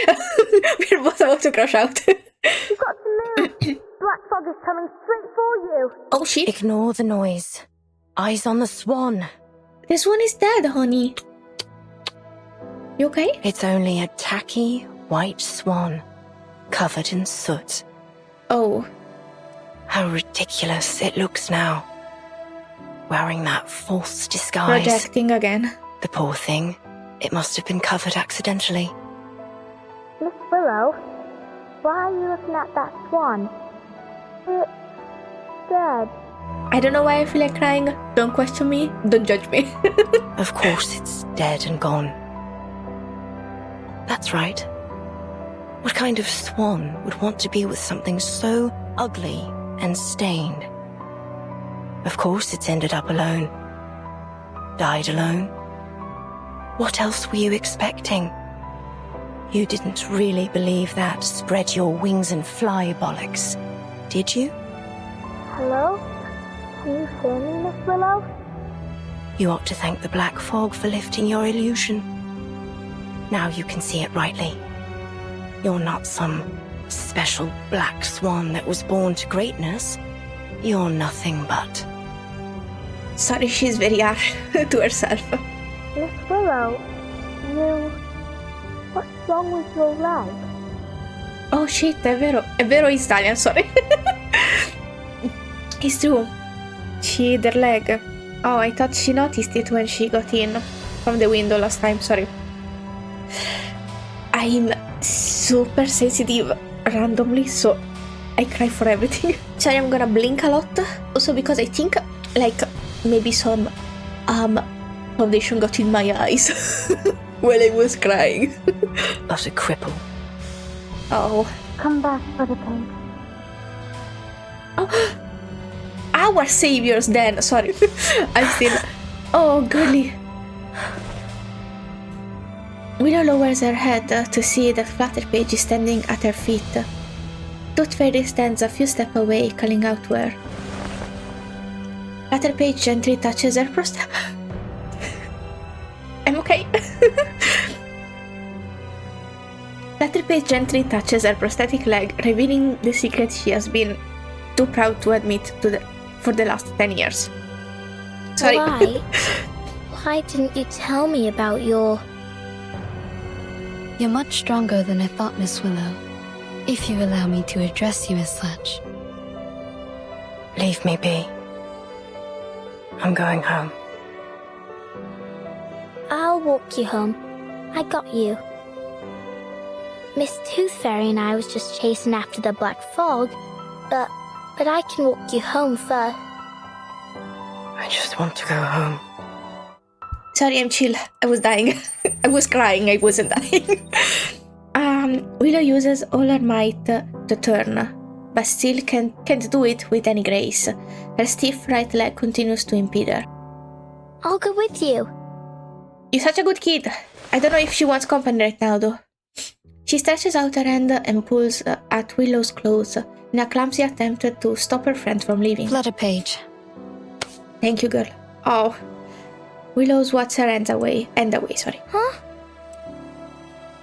We're both about to crash out. You've got to move. Black fog is coming straight for you. Oh, shit. Ignore the noise. Eyes on the swan. The swan is dead, honey. You okay? It's only a tacky white swan, covered in soot. Oh. How ridiculous it looks now. Wearing that false disguise. Projecting again. The poor thing. It must have been covered accidentally. Miss Willow, why are you looking at that swan? It's dead. I don't know why I feel like crying. Don't question me. Don't judge me. Of course it's dead and gone. That's right. What kind of swan would want to be with something so ugly and stained? Of course it's ended up alone. Died alone. What else were you expecting? You didn't really believe that spread your wings and fly bollocks, did you? Hello? Can you hear me, Miss Willow? You ought to thank the black fog for lifting your illusion. Now you can see it rightly. You're not some special black swan that was born to greatness. You're nothing but. Sorry, she's very harsh to herself. Miss Willow, what's wrong with your leg? Oh shit, è vero it's Italian, sorry. It's true. Their leg. Oh, I thought she noticed it when she got in from the window last time, sorry. I'm super sensitive randomly, so I cry for everything. Sorry, I'm gonna blink a lot. Also because I think, like, maybe some foundation got in my eyes while I was crying. Not a cripple. Oh. Come back for the paint. Oh. Our saviors then, sorry. I'm still... Oh, girly. Willow lowers her head to see that Flutterpage is standing at her feet. Tooth Fairy stands a few steps away, calling out to her. Flutterpage gently touches her prosthetic. I'm okay. Flutterpage gently touches her prosthetic leg, revealing the secret she has been too proud to admit for the last 10 years. Sorry. Why didn't you tell me about your... You're much stronger than I thought, Miss Willow. If you allow me to address you as such. Leave me be. I'm going home. I'll walk you home. I got you. Miss Tooth Fairy and I was just chasing after the black fog, but I can walk you home first. I just want to go home. Sorry, I'm chill. I was dying. I was crying, I wasn't dying. Willow uses all her might to turn, but still can't do it with any grace. Her stiff right leg continues to impede her. I'll go with you. You're such a good kid. I don't know if she wants company right now, though. She stretches out her hand and pulls at Willow's clothes in a clumsy attempt to stop her friend from leaving. Flutterpage. Thank you, girl. Oh. Willow swats her hand away, sorry. Huh?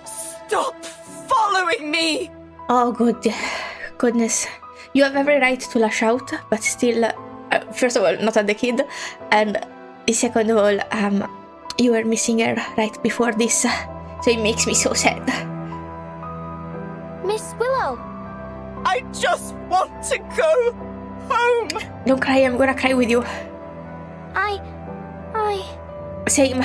Stop following me! Oh, goodness. You have every right to lash out, but still, first of all, not at the kid, and second of all, you were missing her right before this, so it makes me so sad. Miss Willow! I just want to go home! Don't cry, I'm gonna cry with you. Same.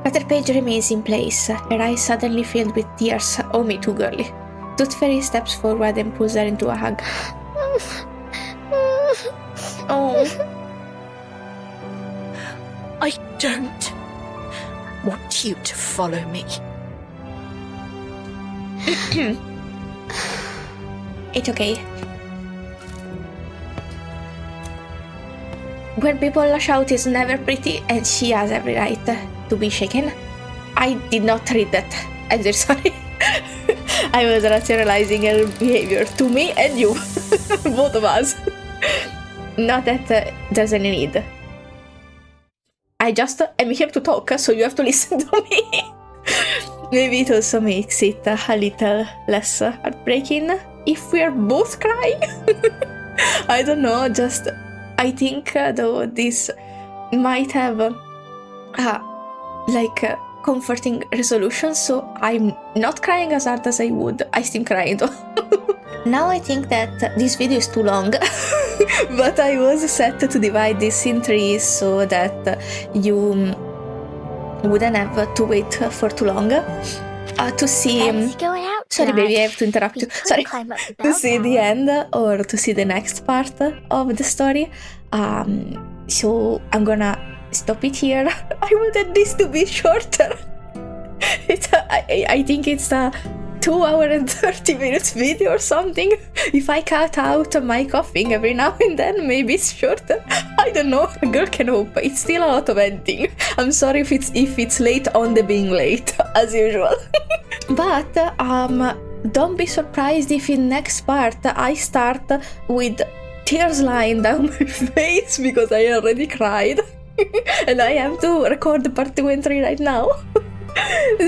Flutterpage remains in place, her eyes suddenly filled with tears. Oh, me too, girly. Tooth Fairy steps forward and pulls her into a hug. Oh. I don't want you to follow me. It's okay. When people lash out is never pretty, and she has every right to be shaken. I did not read that. I'm very sorry. I was rationalizing her behavior to me and you. Both of us. Not that there's any need. I just am here to talk, so you have to listen to me. Maybe it also makes it a little less heartbreaking if we're both crying. I don't know, just... I think, though, this might have, comforting resolution, so I'm not crying as hard as I would. I still crying, though. Now I think that this video is too long, but I was set to divide this in 3 so that you wouldn't have to wait for too long to see... Sorry, baby, I have to interrupt you. Sorry. To see the end or to see the next part of the story. So I'm gonna stop it here. I wanted this to be shorter. I think it's a 2 hour and 30 minutes video or something. If I cut out my coughing every now and then, maybe it's shorter. I don't know. A girl can hope. It's still a lot of editing. I'm sorry if it's late on the being late, as usual. But don't be surprised if in next part I start with tears lying down my face because I already cried. And I have to record the part 2 and 3 right now.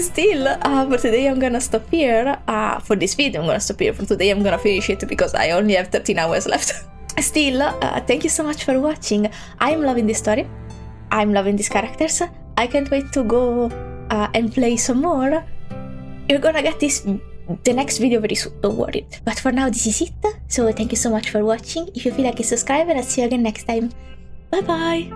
Still, for today I'm gonna stop here. For this video I'm gonna stop here. For today I'm gonna finish it because I only have 13 hours left. Still, thank you so much for watching. I'm loving this story. I'm loving these characters. I can't wait to go and play some more. You're gonna get the next video very soon, don't worry. But for now, this is it. So thank you so much for watching. If you feel like a subscriber, I'll see you again next time. Bye bye!